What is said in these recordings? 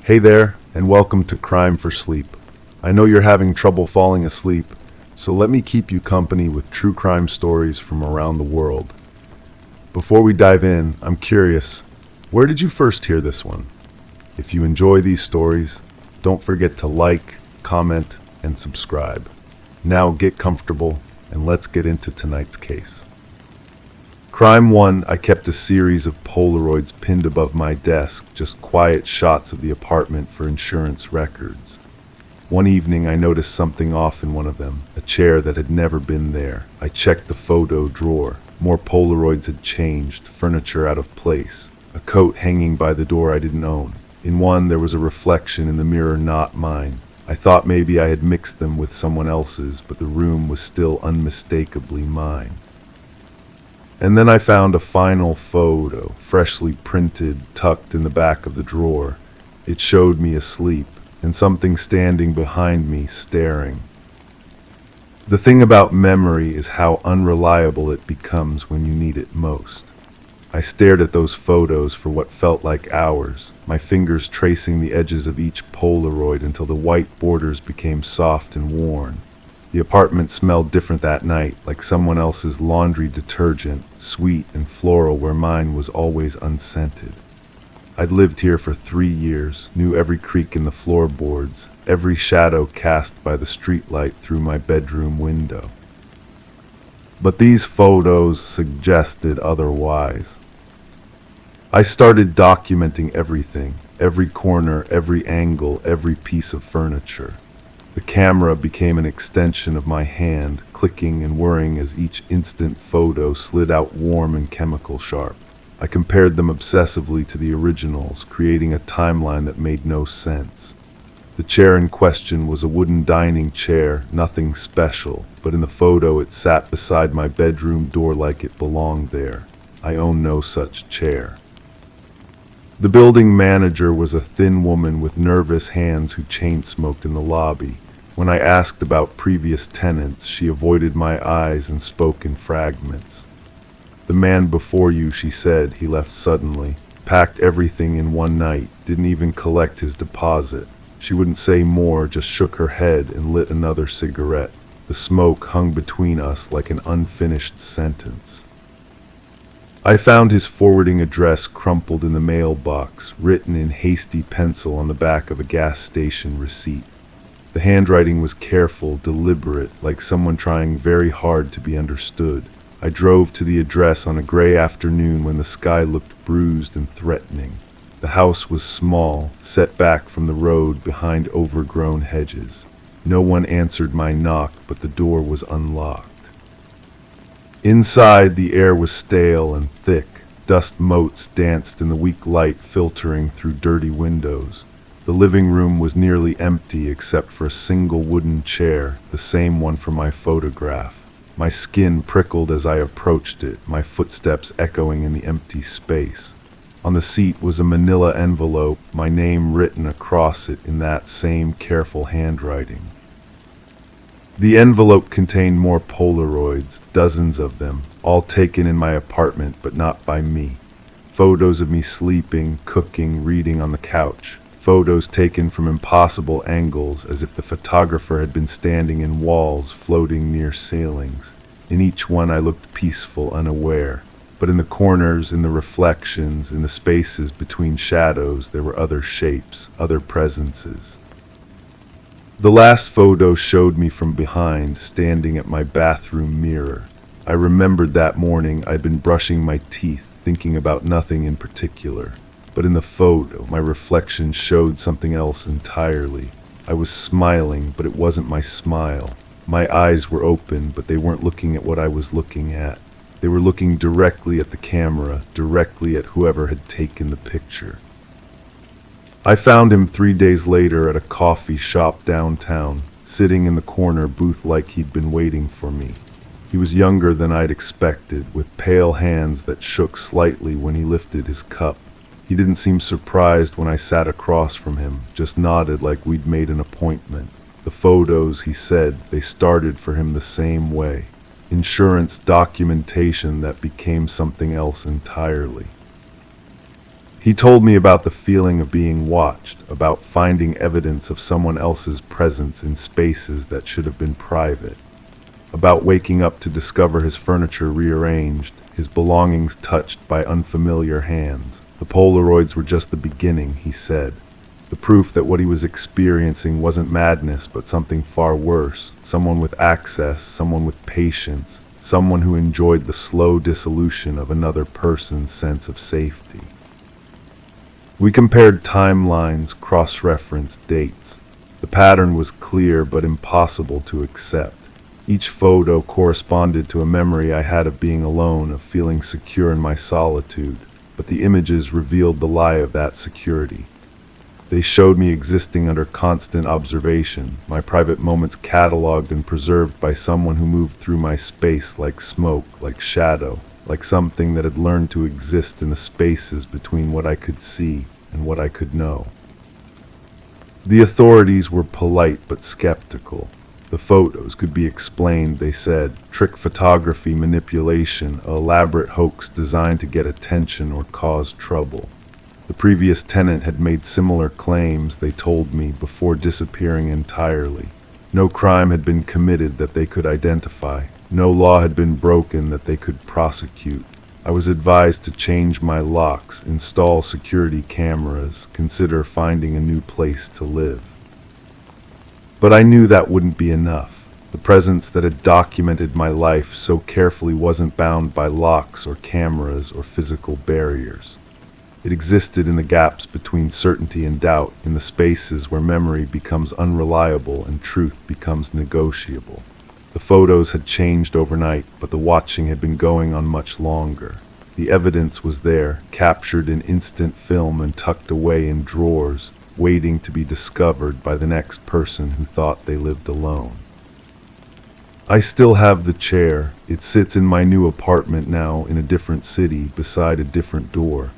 Hey there, and welcome to Crime for Sleep. I know you're having trouble falling asleep, so let me keep you company with true crime stories from around the world. Before we dive in, I'm curious, where did you first hear this one? If you enjoy these stories, don't forget to like, comment, and subscribe. Now get comfortable, and let's get into tonight's case. Crime 1, I kept a series of Polaroids pinned above my desk, just quiet shots of the apartment for insurance records. One evening I noticed something off in one of them, a chair that had never been there. I checked the photo drawer. More Polaroids had changed, furniture out of place, a coat hanging by the door I didn't own. In one there was a reflection in the mirror not mine. I thought maybe I had mixed them with someone else's, but the room was still unmistakably mine. And then I found a final photo, freshly printed, tucked in the back of the drawer. It showed me asleep, and something standing behind me, staring. The thing about memory is how unreliable it becomes when you need it most. I stared at those photos for what felt like hours, my fingers tracing the edges of each Polaroid until the white borders became soft and worn. The apartment smelled different that night, like someone else's laundry detergent, sweet and floral where mine was always unscented. I'd lived here for 3 years, knew every creak in the floorboards, every shadow cast by the streetlight through my bedroom window. But these photos suggested otherwise. I started documenting everything, every corner, every angle, every piece of furniture. The camera became an extension of my hand, clicking and whirring as each instant photo slid out warm and chemical sharp. I compared them obsessively to the originals, creating a timeline that made no sense. The chair in question was a wooden dining chair, nothing special, but in the photo it sat beside my bedroom door like it belonged there. I own no such chair. The building manager was a thin woman with nervous hands who chain-smoked in the lobby. When I asked about previous tenants, she avoided my eyes and spoke in fragments. "The man before you," she said, "he left suddenly, packed everything in one night, didn't even collect his deposit." She wouldn't say more, just shook her head and lit another cigarette. The smoke hung between us like an unfinished sentence. I found his forwarding address crumpled in the mailbox, written in hasty pencil on the back of a gas station receipt. The handwriting was careful, deliberate, like someone trying very hard to be understood. I drove to the address on a gray afternoon when the sky looked bruised and threatening. The house was small, set back from the road behind overgrown hedges. No one answered my knock, but the door was unlocked. Inside, the air was stale and thick. Dust motes danced in the weak light filtering through dirty windows. The living room was nearly empty except for a single wooden chair, the same one from my photograph. My skin prickled as I approached it, my footsteps echoing in the empty space. On the seat was a manila envelope, my name written across it in that same careful handwriting. The envelope contained more Polaroids, dozens of them, all taken in my apartment but not by me. Photos of me sleeping, cooking, reading on the couch. Photos taken from impossible angles, as if the photographer had been standing in walls floating near ceilings. In each one I looked peaceful, unaware. But in the corners, in the reflections, in the spaces between shadows, there were other shapes, other presences. The last photo showed me from behind, standing at my bathroom mirror. I remembered that morning I'd been brushing my teeth, thinking about nothing in particular. But in the photo, my reflection showed something else entirely. I was smiling, but it wasn't my smile. My eyes were open, but they weren't looking at what I was looking at. They were looking directly at the camera, directly at whoever had taken the picture. I found him 3 days later at a coffee shop downtown, sitting in the corner booth like he'd been waiting for me. He was younger than I'd expected, with pale hands that shook slightly when he lifted his cup. He didn't seem surprised when I sat across from him, just nodded like we'd made an appointment. The photos, he said, they started for him the same way. Insurance documentation that became something else entirely. He told me about the feeling of being watched, about finding evidence of someone else's presence in spaces that should have been private, about waking up to discover his furniture rearranged, his belongings touched by unfamiliar hands. The Polaroids were just the beginning, he said. The proof that what he was experiencing wasn't madness, but something far worse. Someone with access, someone with patience, someone who enjoyed the slow dissolution of another person's sense of safety. We compared timelines, cross-referenced dates. The pattern was clear but impossible to accept. Each photo corresponded to a memory I had of being alone, of feeling secure in my solitude, but the images revealed the lie of that security. They showed me existing under constant observation, my private moments cataloged and preserved by someone who moved through my space like smoke, like shadow, like something that had learned to exist in the spaces between what I could see and what I could know. The authorities were polite but skeptical. The photos could be explained, they said. Trick photography, manipulation, an elaborate hoax designed to get attention or cause trouble. The previous tenant had made similar claims, they told me, before disappearing entirely. No crime had been committed that they could identify. No law had been broken that they could prosecute. I was advised to change my locks, install security cameras, consider finding a new place to live. But I knew that wouldn't be enough. The presence that had documented my life so carefully wasn't bound by locks or cameras or physical barriers. It existed in the gaps between certainty and doubt, in the spaces where memory becomes unreliable and truth becomes negotiable. The photos had changed overnight, but the watching had been going on much longer. The evidence was there, captured in instant film and tucked away in drawers, waiting to be discovered by the next person who thought they lived alone. I still have the chair. It sits in my new apartment now, in a different city, beside a different door.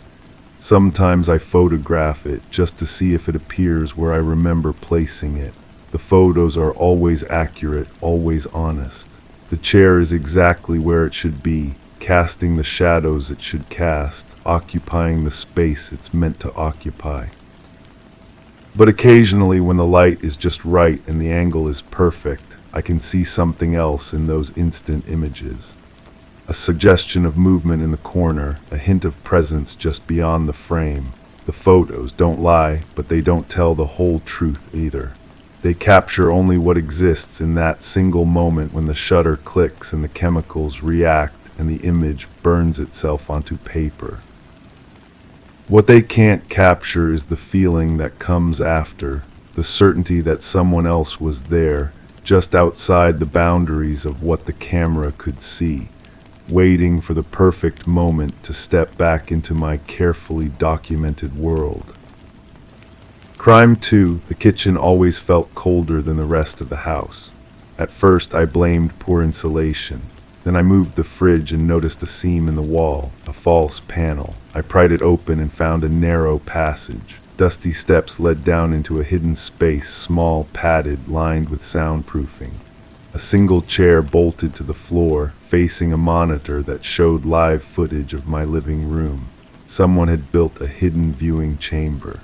Sometimes I photograph it just to see if it appears where I remember placing it. The photos are always accurate, always honest. The chair is exactly where it should be, casting the shadows it should cast, occupying the space it's meant to occupy. But occasionally, when the light is just right and the angle is perfect, I can see something else in those instant images. A suggestion of movement in the corner, a hint of presence just beyond the frame. The photos don't lie, but they don't tell the whole truth either. They capture only what exists in that single moment when the shutter clicks and the chemicals react and the image burns itself onto paper. What they can't capture is the feeling that comes after, the certainty that someone else was there, just outside the boundaries of what the camera could see, waiting for the perfect moment to step back into my carefully documented world. Crime 2, the kitchen always felt colder than the rest of the house. At first I blamed poor insulation. Then I moved the fridge and noticed a seam in the wall, a false panel. I pried it open and found a narrow passage. Dusty steps led down into a hidden space, small, padded, lined with soundproofing. A single chair bolted to the floor, facing a monitor that showed live footage of my living room. Someone had built a hidden viewing chamber.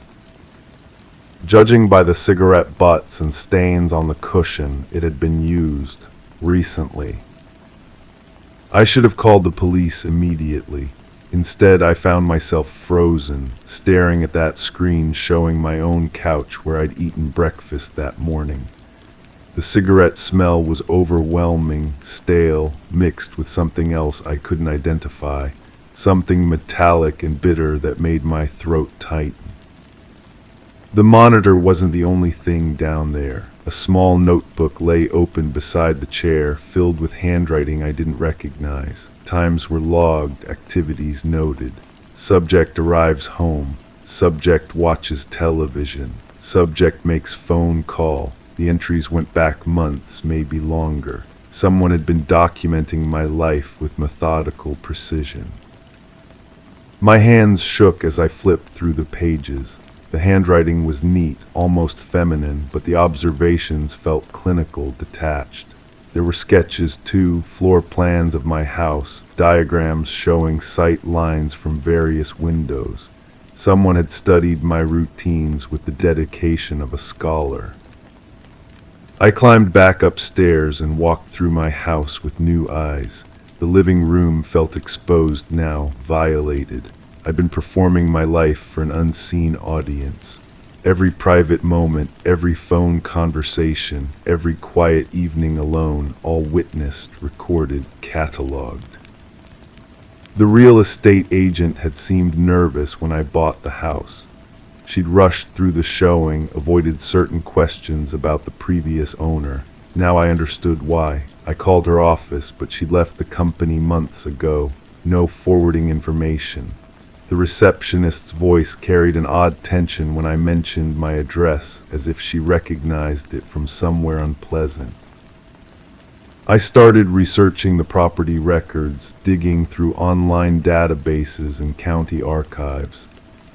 Judging by the cigarette butts and stains on the cushion, it had been used recently. I should have called the police immediately. Instead, I found myself frozen, staring at that screen showing my own couch where I'd eaten breakfast that morning. The cigarette smell was overwhelming, stale, mixed with something else I couldn't identify, something metallic and bitter that made my throat tighten. The monitor wasn't the only thing down there. A small notebook lay open beside the chair, filled with handwriting I didn't recognize. Times were logged, activities noted. Subject arrives home. Subject watches television. Subject makes phone call. The entries went back months, maybe longer. Someone had been documenting my life with methodical precision. My hands shook as I flipped through the pages. The handwriting was neat, almost feminine, but the observations felt clinical, detached. There were sketches too, floor plans of my house, diagrams showing sight lines from various windows. Someone had studied my routines with the dedication of a scholar. I climbed back upstairs and walked through my house with new eyes. The living room felt exposed now, violated. I'd been performing my life for an unseen audience. Every private moment, every phone conversation, every quiet evening alone, all witnessed, recorded, catalogued. The real estate agent had seemed nervous when I bought the house. She'd rushed through the showing, avoided certain questions about the previous owner. Now I understood why. I called her office, but she'd left the company months ago. No forwarding information. The receptionist's voice carried an odd tension when I mentioned my address, as if she recognized it from somewhere unpleasant. I started researching the property records, digging through online databases and county archives.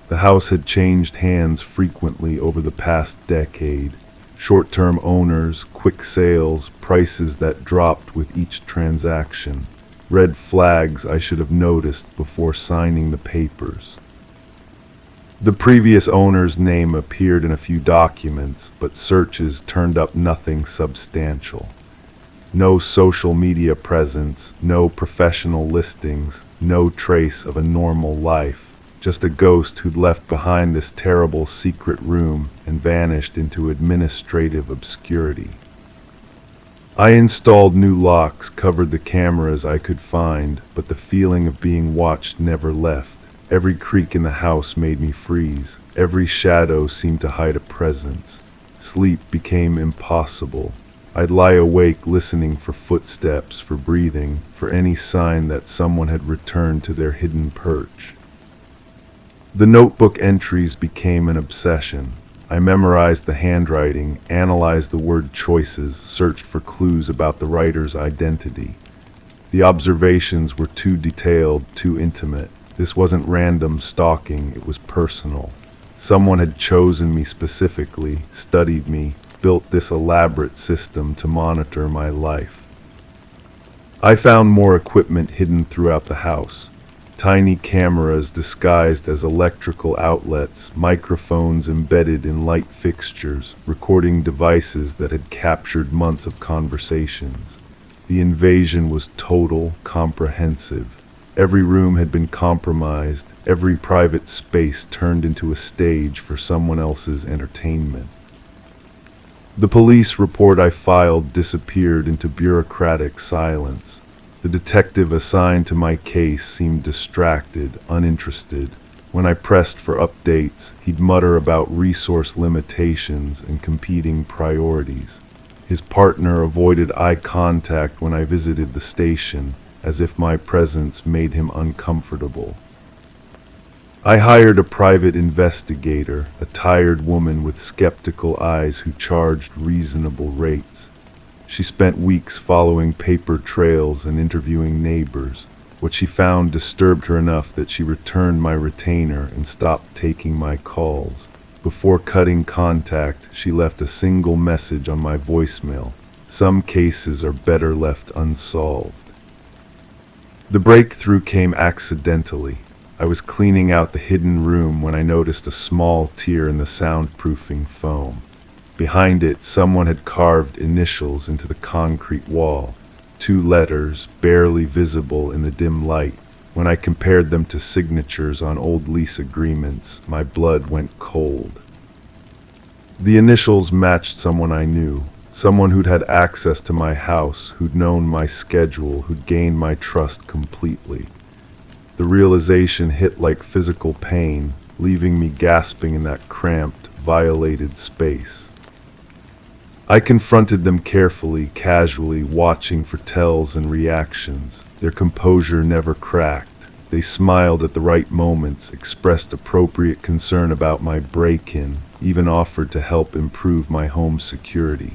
The house had changed hands frequently over the past decade. Short-term owners, quick sales, prices that dropped with each transaction. Red flags I should have noticed before signing the papers. The previous owner's name appeared in a few documents, but searches turned up nothing substantial. No social media presence, no professional listings, no trace of a normal life. Just a ghost who'd left behind this terrible secret room and vanished into administrative obscurity. I installed new locks, covered the cameras I could find, but the feeling of being watched never left. Every creak in the house made me freeze. Every shadow seemed to hide a presence. Sleep became impossible. I'd lie awake listening for footsteps, for breathing, for any sign that someone had returned to their hidden perch. The notebook entries became an obsession. I memorized the handwriting, analyzed the word choices, searched for clues about the writer's identity. The observations were too detailed, too intimate. This wasn't random stalking, it was personal. Someone had chosen me specifically, studied me, built this elaborate system to monitor my life. I found more equipment hidden throughout the house. Tiny cameras disguised as electrical outlets, microphones embedded in light fixtures, recording devices that had captured months of conversations. The invasion was total, comprehensive. Every room had been compromised, every private space turned into a stage for someone else's entertainment. The police report I filed disappeared into bureaucratic silence. The detective assigned to my case seemed distracted, uninterested. When I pressed for updates, he'd mutter about resource limitations and competing priorities. His partner avoided eye contact when I visited the station, as if my presence made him uncomfortable. I hired a private investigator, a tired woman with skeptical eyes who charged reasonable rates. She spent weeks following paper trails and interviewing neighbors. What she found disturbed her enough that she returned my retainer and stopped taking my calls. Before cutting contact, she left a single message on my voicemail. Some cases are better left unsolved. The breakthrough came accidentally. I was cleaning out the hidden room when I noticed a small tear in the soundproofing foam. Behind it, someone had carved initials into the concrete wall. 2 letters, barely visible in the dim light. When I compared them to signatures on old lease agreements, my blood went cold. The initials matched someone I knew, someone who'd had access to my house, who'd known my schedule, who'd gained my trust completely. The realization hit like physical pain, leaving me gasping in that cramped, violated space. I confronted them carefully, casually, watching for tells and reactions. Their composure never cracked. They smiled at the right moments, expressed appropriate concern about my break-in, even offered to help improve my home security.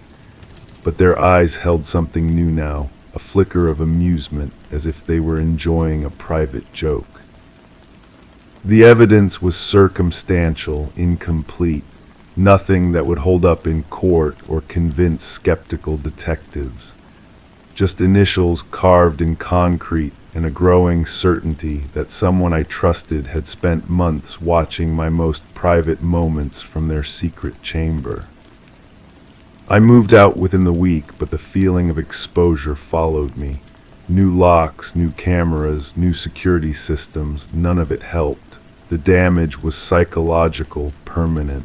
But their eyes held something new now, a flicker of amusement, as if they were enjoying a private joke. The evidence was circumstantial, incomplete, nothing that would hold up in court or convince skeptical detectives. Just initials carved in concrete and a growing certainty that someone I trusted had spent months watching my most private moments from their secret chamber. I moved out within the week, but the feeling of exposure followed me. New locks, new cameras, new security systems, none of it helped. The damage was psychological, permanent.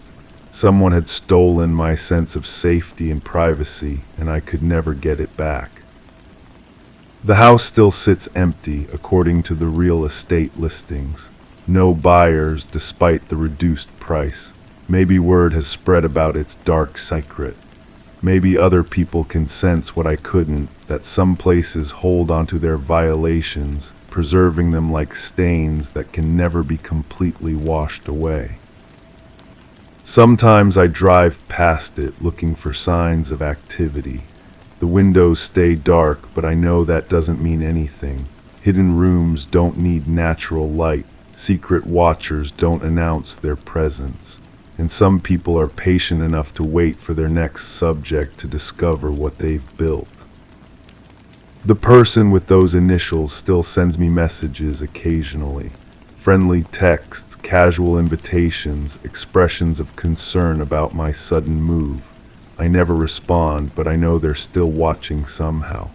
Someone had stolen my sense of safety and privacy, and I could never get it back. The house still sits empty, according to the real estate listings. No buyers, despite the reduced price. Maybe word has spread about its dark secret. Maybe other people can sense what I couldn't, that some places hold onto their violations, preserving them like stains that can never be completely washed away. Sometimes I drive past it looking for signs of activity. The windows stay dark, but I know that doesn't mean anything. Hidden rooms don't need natural light. Secret watchers don't announce their presence. And some people are patient enough to wait for their next subject to discover what they've built. The person with those initials still sends me messages occasionally. Friendly texts, casual invitations, expressions of concern about my sudden move. I never respond, but I know they're still watching somehow.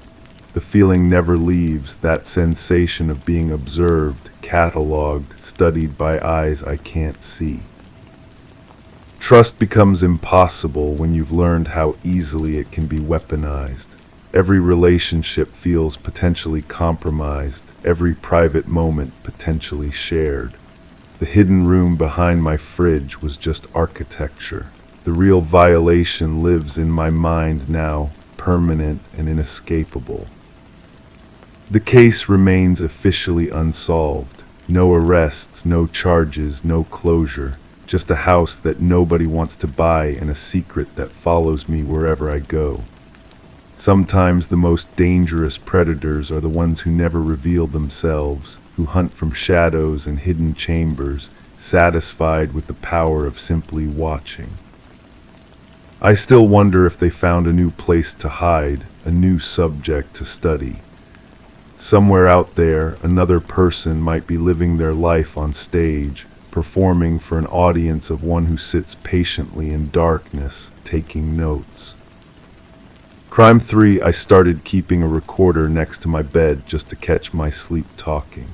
The feeling never leaves, that sensation of being observed, catalogued, studied by eyes I can't see. Trust becomes impossible when you've learned how easily it can be weaponized. Every relationship feels potentially compromised, every private moment potentially shared. The hidden room behind my fridge was just architecture. The real violation lives in my mind now, permanent and inescapable. The case remains officially unsolved. No arrests, no charges, no closure. Just a house that nobody wants to buy and a secret that follows me wherever I go. Sometimes the most dangerous predators are the ones who never reveal themselves, who hunt from shadows and hidden chambers, satisfied with the power of simply watching. I still wonder if they found a new place to hide, a new subject to study. Somewhere out there, another person might be living their life on stage, performing for an audience of one who sits patiently in darkness, taking notes. Crime 3, I started keeping a recorder next to my bed just to catch my sleep talking.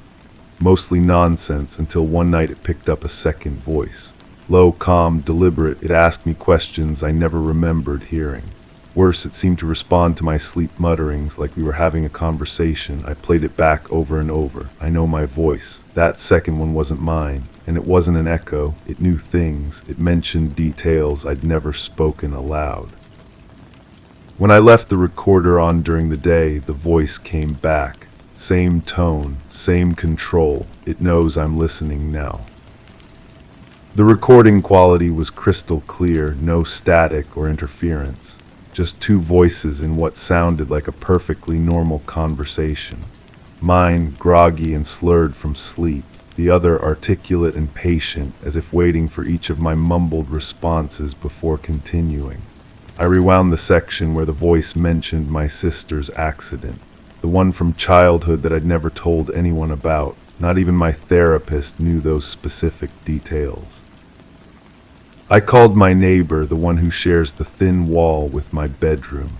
Mostly nonsense until one night it picked up a second voice. Low, calm, deliberate, it asked me questions I never remembered hearing. Worse, it seemed to respond to my sleep mutterings like we were having a conversation. I played it back over and over. I know my voice. That second one wasn't mine, and it wasn't an echo. It knew things. It mentioned details I'd never spoken aloud. When I left the recorder on during the day, the voice came back. Same tone, same control. It knows I'm listening now. The recording quality was crystal clear, no static or interference. Just two voices in what sounded like a perfectly normal conversation. Mine, groggy and slurred from sleep. The other, articulate and patient, as if waiting for each of my mumbled responses before continuing. I rewound the section where the voice mentioned my sister's accident. The one from childhood that I'd never told anyone about. Not even my therapist knew those specific details. I called my neighbor, the one who shares the thin wall with my bedroom.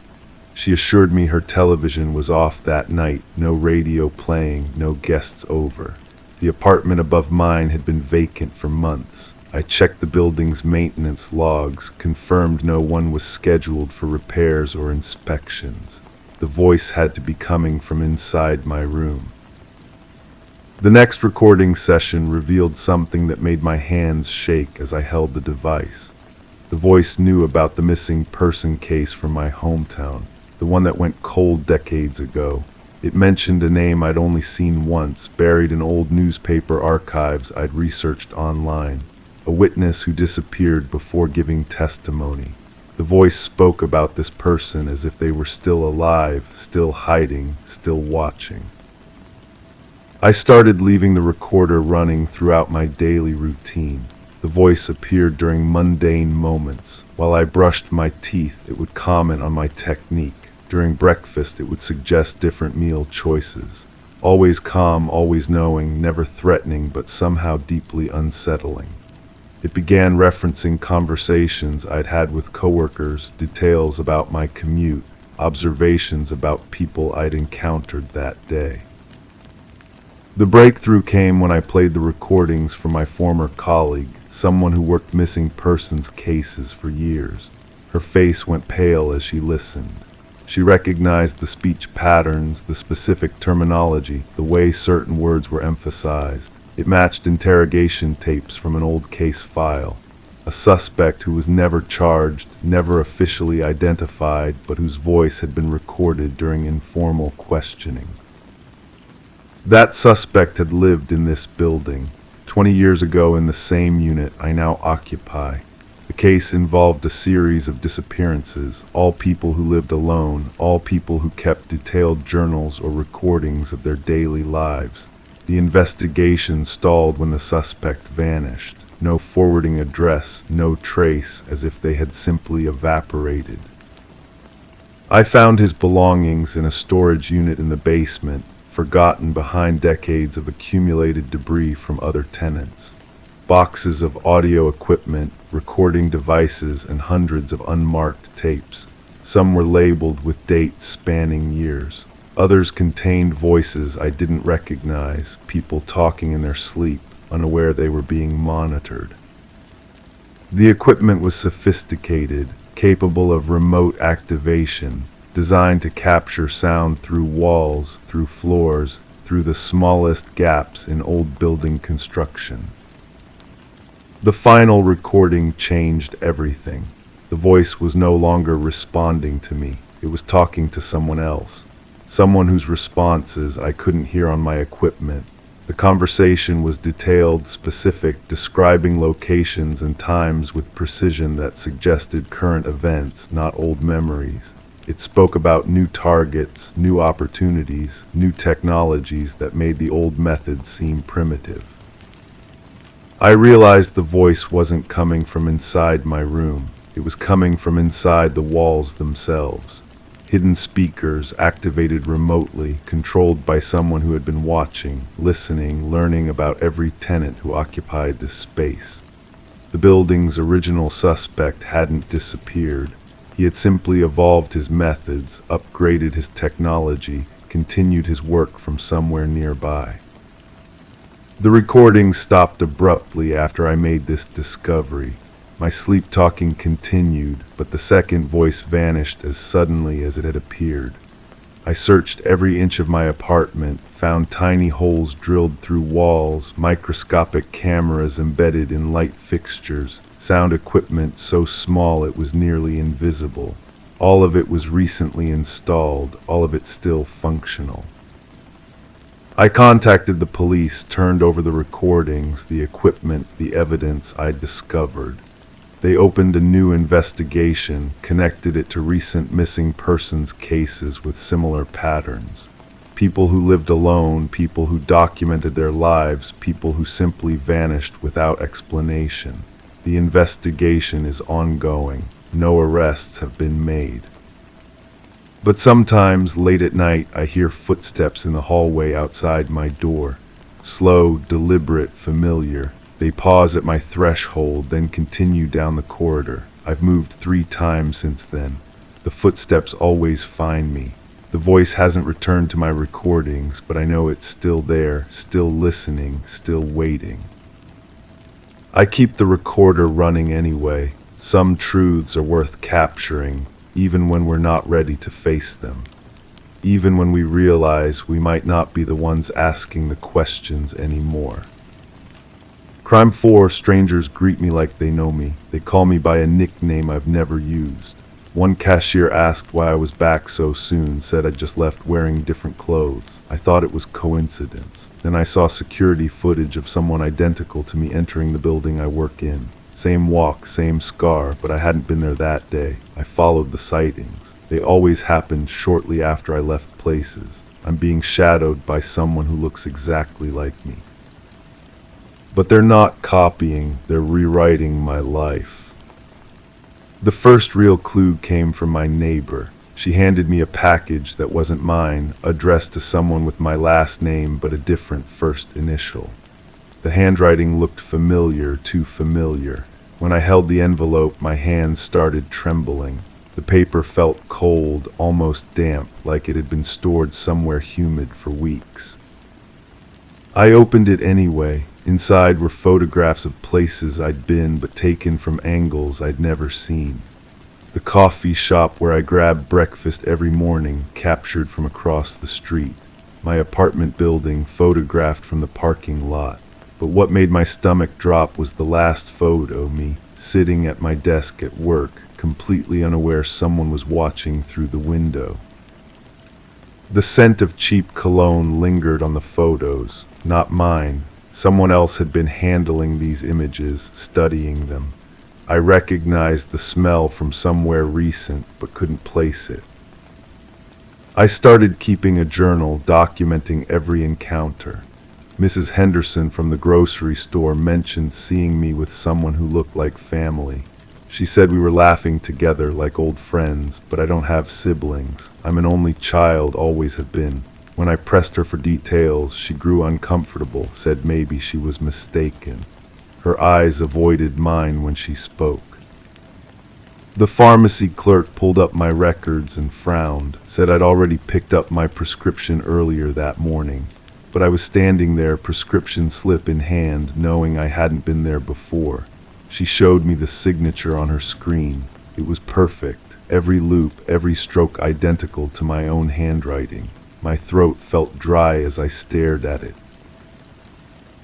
She assured me her television was off that night, no radio playing, no guests over. The apartment above mine had been vacant for months. I checked the building's maintenance logs, confirmed no one was scheduled for repairs or inspections. The voice had to be coming from inside my room. The next recording session revealed something that made my hands shake as I held the device. The voice knew about the missing person case from my hometown, the one that went cold decades ago. It mentioned a name I'd only seen once, buried in old newspaper archives I'd researched online. A witness who disappeared before giving testimony. The voice spoke about this person as if they were still alive, still hiding, still watching. I started leaving the recorder running throughout my daily routine. The voice appeared during mundane moments. While I brushed my teeth, it would comment on my technique. During breakfast, it would suggest different meal choices. Always calm, always knowing, never threatening, but somehow deeply unsettling. It began referencing conversations I'd had with coworkers, details about my commute, observations about people I'd encountered that day. The breakthrough came when I played the recordings for my former colleague, someone who worked missing persons cases for years. Her face went pale as she listened. She recognized the speech patterns, the specific terminology, the way certain words were emphasized. It matched interrogation tapes from an old case file. A suspect who was never charged, never officially identified, but whose voice had been recorded during informal questioning. That suspect had lived in this building. 20 years ago, in the same unit I now occupy. The case involved a series of disappearances, all people who lived alone, all people who kept detailed journals or recordings of their daily lives. The investigation stalled when the suspect vanished. No forwarding address, no trace, as if they had simply evaporated. I found his belongings in a storage unit in the basement, forgotten behind decades of accumulated debris from other tenants. Boxes of audio equipment, recording devices, and hundreds of unmarked tapes. Some were labeled with dates spanning years. Others contained voices I didn't recognize, people talking in their sleep, unaware they were being monitored. The equipment was sophisticated, capable of remote activation, designed to capture sound through walls, through floors, through the smallest gaps in old building construction. The final recording changed everything. The voice was no longer responding to me. It was talking to someone else. Someone whose responses I couldn't hear on my equipment. The conversation was detailed, specific, describing locations and times with precision that suggested current events, not old memories. It spoke about new targets, new opportunities, new technologies that made the old methods seem primitive. I realized the voice wasn't coming from inside my room. It was coming from inside the walls themselves. Hidden speakers, activated remotely, controlled by someone who had been watching, listening, learning about every tenant who occupied this space. The building's original suspect hadn't disappeared. He had simply evolved his methods, upgraded his technology, continued his work from somewhere nearby. The recording stopped abruptly after I made this discovery. My sleep talking continued, but the second voice vanished as suddenly as it had appeared. I searched every inch of my apartment, found tiny holes drilled through walls, microscopic cameras embedded in light fixtures, sound equipment so small it was nearly invisible. All of it was recently installed, all of it still functional. I contacted the police, turned over the recordings, the equipment, the evidence I'd discovered. They opened a new investigation, connected it to recent missing persons cases with similar patterns. People who lived alone, people who documented their lives, people who simply vanished without explanation. The investigation is ongoing. No arrests have been made. But sometimes, late at night, I hear footsteps in the hallway outside my door. Slow, deliberate, familiar. They pause at my threshold, then continue down the corridor. I've moved 3 times since then. The footsteps always find me. The voice hasn't returned to my recordings, but I know it's still there, still listening, still waiting. I keep the recorder running anyway. Some truths are worth capturing, even when we're not ready to face them. Even when we realize we might not be the ones asking the questions anymore. Crime 4, strangers greet me like they know me. They call me by a nickname I've never used. One cashier asked why I was back so soon, said I'd just left wearing different clothes. I thought it was coincidence. Then I saw security footage of someone identical to me entering the building I work in. Same walk, same scar, but I hadn't been there that day. I followed the sightings. They always happened shortly after I left places. I'm being shadowed by someone who looks exactly like me. But they're not copying, they're rewriting my life. The first real clue came from my neighbor. She handed me a package that wasn't mine, addressed to someone with my last name but a different first initial. The handwriting looked familiar, too familiar. When I held the envelope, my hands started trembling. The paper felt cold, almost damp, like it had been stored somewhere humid for weeks. I opened it anyway. Inside were photographs of places I'd been but taken from angles I'd never seen. The coffee shop where I grabbed breakfast every morning, captured from across the street. My apartment building, photographed from the parking lot. But what made my stomach drop was the last photo, me, sitting at my desk at work, completely unaware someone was watching through the window. The scent of cheap cologne lingered on the photos, not mine. Someone else had been handling these images, studying them. I recognized the smell from somewhere recent, but couldn't place it. I started keeping a journal, documenting every encounter. Mrs. Henderson from the grocery store mentioned seeing me with someone who looked like family. She said we were laughing together like old friends, but I don't have siblings. I'm an only child, always have been. When I pressed her for details, she grew uncomfortable, said maybe she was mistaken. Her eyes avoided mine when she spoke. The pharmacy clerk pulled up my records and frowned, said I'd already picked up my prescription earlier that morning. But I was standing there, prescription slip in hand, knowing I hadn't been there before. She showed me the signature on her screen. It was perfect, every loop, every stroke identical to my own handwriting. My throat felt dry as I stared at it.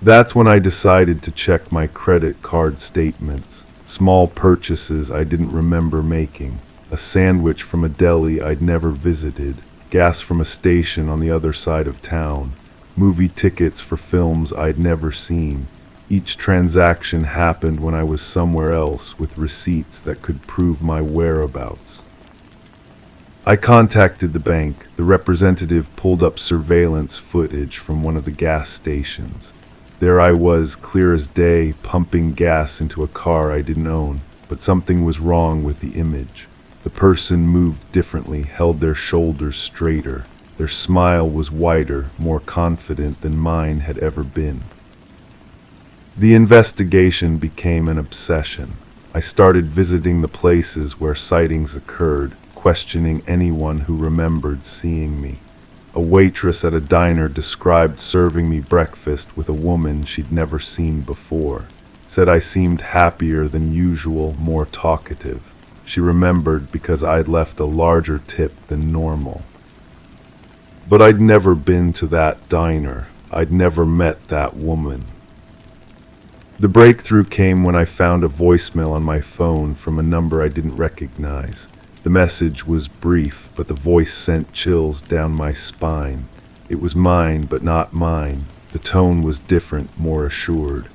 That's when I decided to check my credit card statements. Small purchases I didn't remember making. A sandwich from a deli I'd never visited. Gas from a station on the other side of town. Movie tickets for films I'd never seen. Each transaction happened when I was somewhere else with receipts that could prove my whereabouts. I contacted the bank. The representative pulled up surveillance footage from one of the gas stations. There I was, clear as day, pumping gas into a car I didn't own, but something was wrong with the image. The person moved differently, held their shoulders straighter. Their smile was wider, more confident than mine had ever been. The investigation became an obsession. I started visiting the places where sightings occurred, questioning anyone who remembered seeing me. A waitress at a diner described serving me breakfast with a woman she'd never seen before. Said I seemed happier than usual, more talkative. She remembered because I'd left a larger tip than normal. But I'd never been to that diner. I'd never met that woman. The breakthrough came when I found a voicemail on my phone from a number I didn't recognize. The message was brief, but the voice sent chills down my spine. It was mine, but not mine. The tone was different, more assured.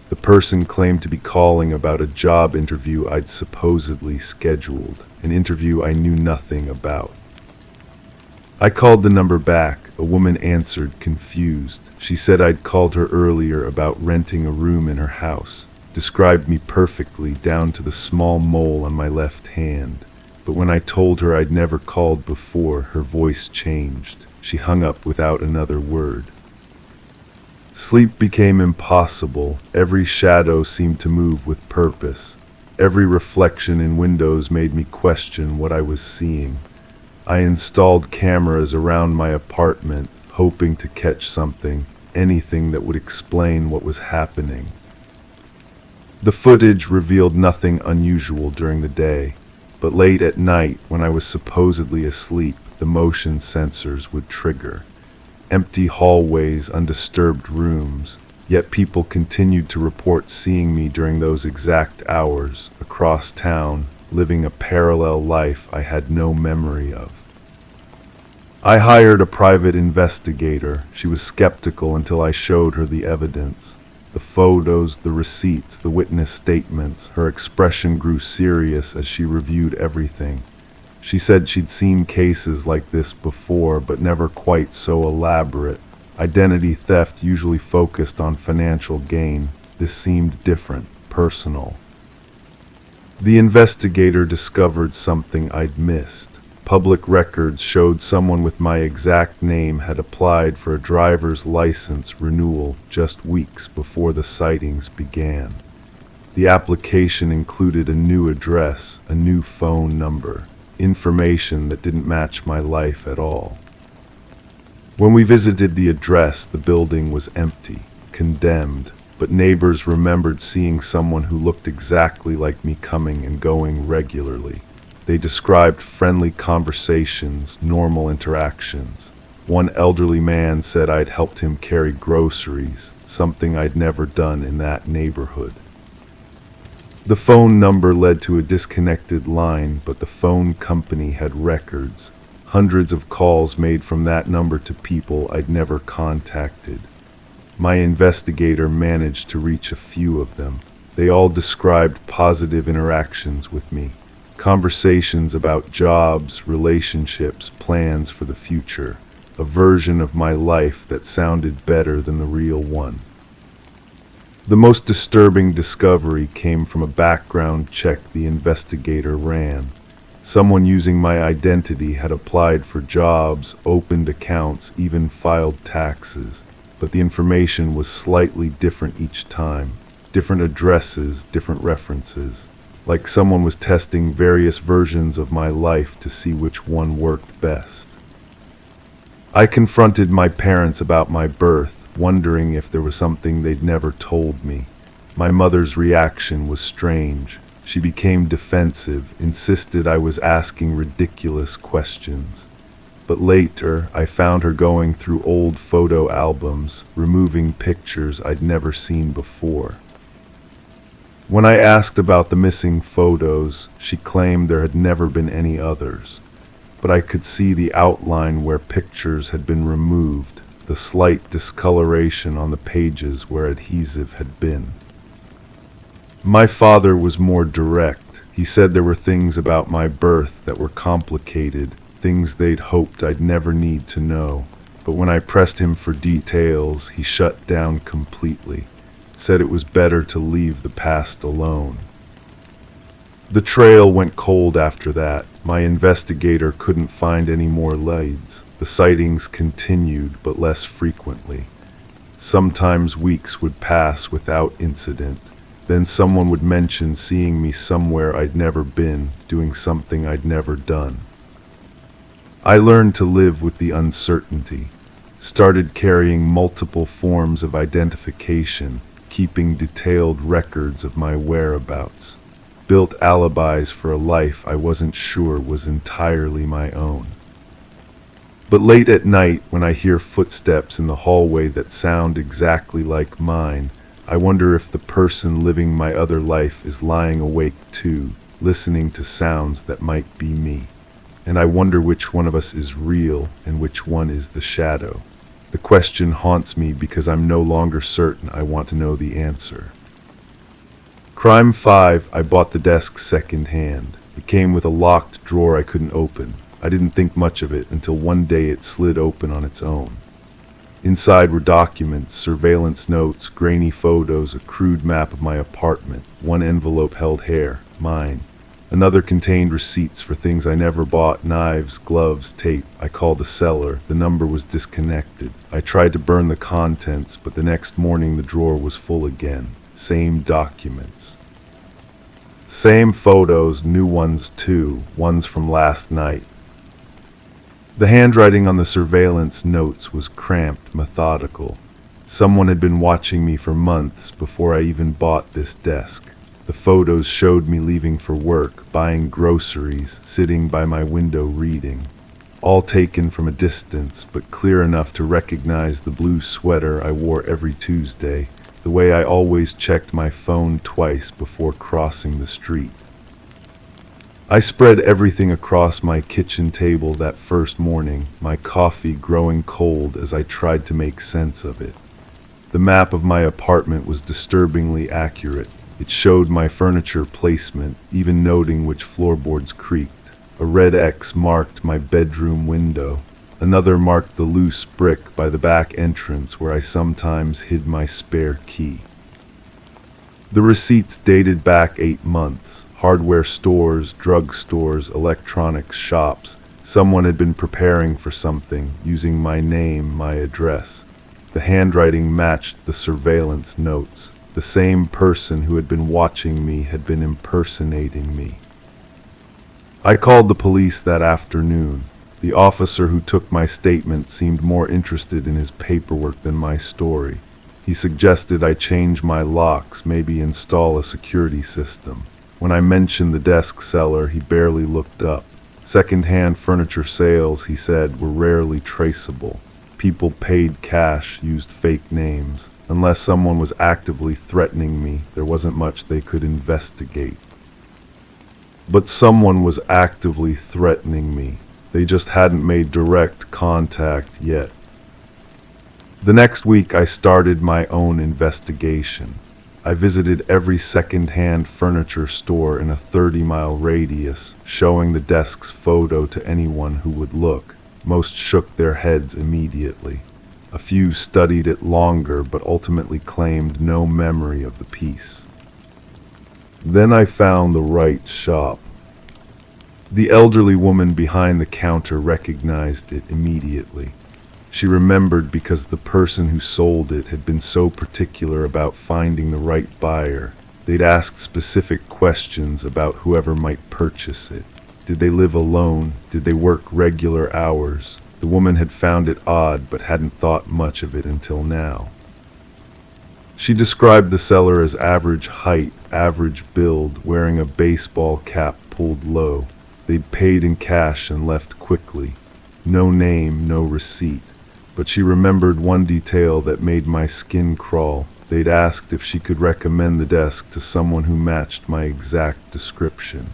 The person claimed to be calling about a job interview I'd supposedly scheduled, an interview I knew nothing about. I called the number back. A woman answered, confused. She said I'd called her earlier about renting a room in her house, described me perfectly down to the small mole on my left hand. But when I told her I'd never called before, her voice changed. She hung up without another word. Sleep became impossible. Every shadow seemed to move with purpose. Every reflection in windows made me question what I was seeing. I installed cameras around my apartment, hoping to catch something, anything that would explain what was happening. The footage revealed nothing unusual during the day. But late at night, when I was supposedly asleep, the motion sensors would trigger. Empty hallways, undisturbed rooms, yet people continued to report seeing me during those exact hours, across town, living a parallel life I had no memory of. I hired a private investigator. She was skeptical until I showed her the evidence. The photos, the receipts, the witness statements. Her expression grew serious as she reviewed everything. She said she'd seen cases like this before, but never quite so elaborate. Identity theft usually focused on financial gain. This seemed different, personal. The investigator discovered something I'd missed. Public records showed someone with my exact name had applied for a driver's license renewal just weeks before the sightings began. The application included a new address, a new phone number, information that didn't match my life at all. When we visited the address, the building was empty, condemned, but neighbors remembered seeing someone who looked exactly like me coming and going regularly. They described friendly conversations, normal interactions. One elderly man said I'd helped him carry groceries, something I'd never done in that neighborhood. The phone number led to a disconnected line, but the phone company had records, hundreds of calls made from that number to people I'd never contacted. My investigator managed to reach a few of them. They all described positive interactions with me, conversations about jobs, relationships, plans for the future, a version of my life that sounded better than the real one. The most disturbing discovery came from a background check the investigator ran. Someone using my identity had applied for jobs, opened accounts, even filed taxes, but the information was slightly different each time. Different addresses, different references, like someone was testing various versions of my life to see which one worked best. I confronted my parents about my birth, wondering if there was something they'd never told me. My mother's reaction was strange. She became defensive, insisted I was asking ridiculous questions. But later, I found her going through old photo albums, removing pictures I'd never seen before. When I asked about the missing photos, she claimed there had never been any others. But I could see the outline where pictures had been removed, the slight discoloration on the pages where adhesive had been. My father was more direct. He said there were things about my birth that were complicated, things they'd hoped I'd never need to know. But when I pressed him for details, he shut down completely, said it was better to leave the past alone. The trail went cold after that. My investigator couldn't find any more leads. The sightings continued, but less frequently. Sometimes weeks would pass without incident. Then someone would mention seeing me somewhere I'd never been, doing something I'd never done. I learned to live with the uncertainty, started carrying multiple forms of identification, keeping detailed records of my whereabouts, built alibis for a life I wasn't sure was entirely my own. But late at night, when I hear footsteps in the hallway that sound exactly like mine, I wonder if the person living my other life is lying awake too, listening to sounds that might be me. And I wonder which one of us is real and which one is the shadow. The question haunts me because I'm no longer certain I want to know the answer. Crime 5, I bought the desk second-hand. It came with a locked drawer I couldn't open. I didn't think much of it until one day it slid open on its own. Inside were documents, surveillance notes, grainy photos, a crude map of my apartment. One envelope held hair, mine. Another contained receipts for things I never bought, knives, gloves, tape. I called the seller. The number was disconnected. I tried to burn the contents, but the next morning the drawer was full again. Same documents. Same photos, new ones too, ones from last night. The handwriting on the surveillance notes was cramped, methodical. Someone had been watching me for months before I even bought this desk. The photos showed me leaving for work, buying groceries, sitting by my window reading. All taken from a distance, but clear enough to recognize the blue sweater I wore every Tuesday, the way I always checked my phone twice before crossing the street. I spread everything across my kitchen table that first morning, my coffee growing cold as I tried to make sense of it. The map of my apartment was disturbingly accurate. It showed my furniture placement, even noting which floorboards creaked. A red X marked my bedroom window. Another marked the loose brick by the back entrance where I sometimes hid my spare key. The receipts dated back 8 months. Hardware stores, drug stores, electronics shops, Someone had been preparing for something, using my name, my address. The handwriting matched the surveillance notes. The same person who had been watching me had been impersonating me. I called the police that afternoon. The officer who took my statement seemed more interested in his paperwork than my story. He suggested I change my locks, maybe install a security system. When I mentioned the desk seller, he barely looked up. Second-hand furniture sales, he said, were rarely traceable. People paid cash, used fake names. Unless someone was actively threatening me, there wasn't much they could investigate. But someone was actively threatening me. They just hadn't made direct contact yet. The next week, I started my own investigation. I visited every second-hand furniture store in a 30-mile radius, showing the desk's photo to anyone who would look. Most shook their heads immediately. A few studied it longer, but ultimately claimed no memory of the piece. Then I found the right shop. The elderly woman behind the counter recognized it immediately. She remembered because the person who sold it had been so particular about finding the right buyer. They'd asked specific questions about whoever might purchase it. Did they live alone? Did they work regular hours? The woman had found it odd, but hadn't thought much of it until now. She described the seller as average height, average build, wearing a baseball cap pulled low. They'd paid in cash and left quickly. No name, no receipt. But she remembered one detail that made my skin crawl. They'd asked if she could recommend the desk to someone who matched my exact description.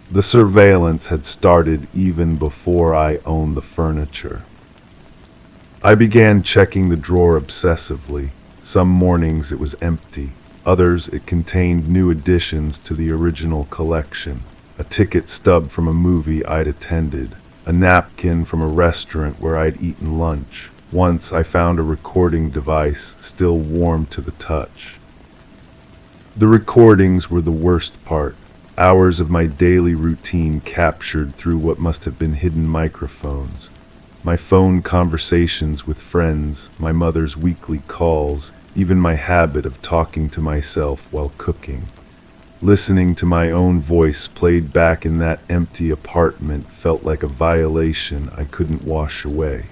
The surveillance had started even before I owned the furniture. I began checking the drawer obsessively. Some mornings it was empty. Others it contained new additions to the original collection. A ticket stub from a movie I'd attended. A napkin from a restaurant where I'd eaten lunch. Once I found a recording device, still warm to the touch. The recordings were the worst part. Hours of my daily routine captured through what must have been hidden microphones. My phone conversations with friends, my mother's weekly calls, even my habit of talking to myself while cooking. Listening to my own voice played back in that empty apartment felt like a violation I couldn't wash away.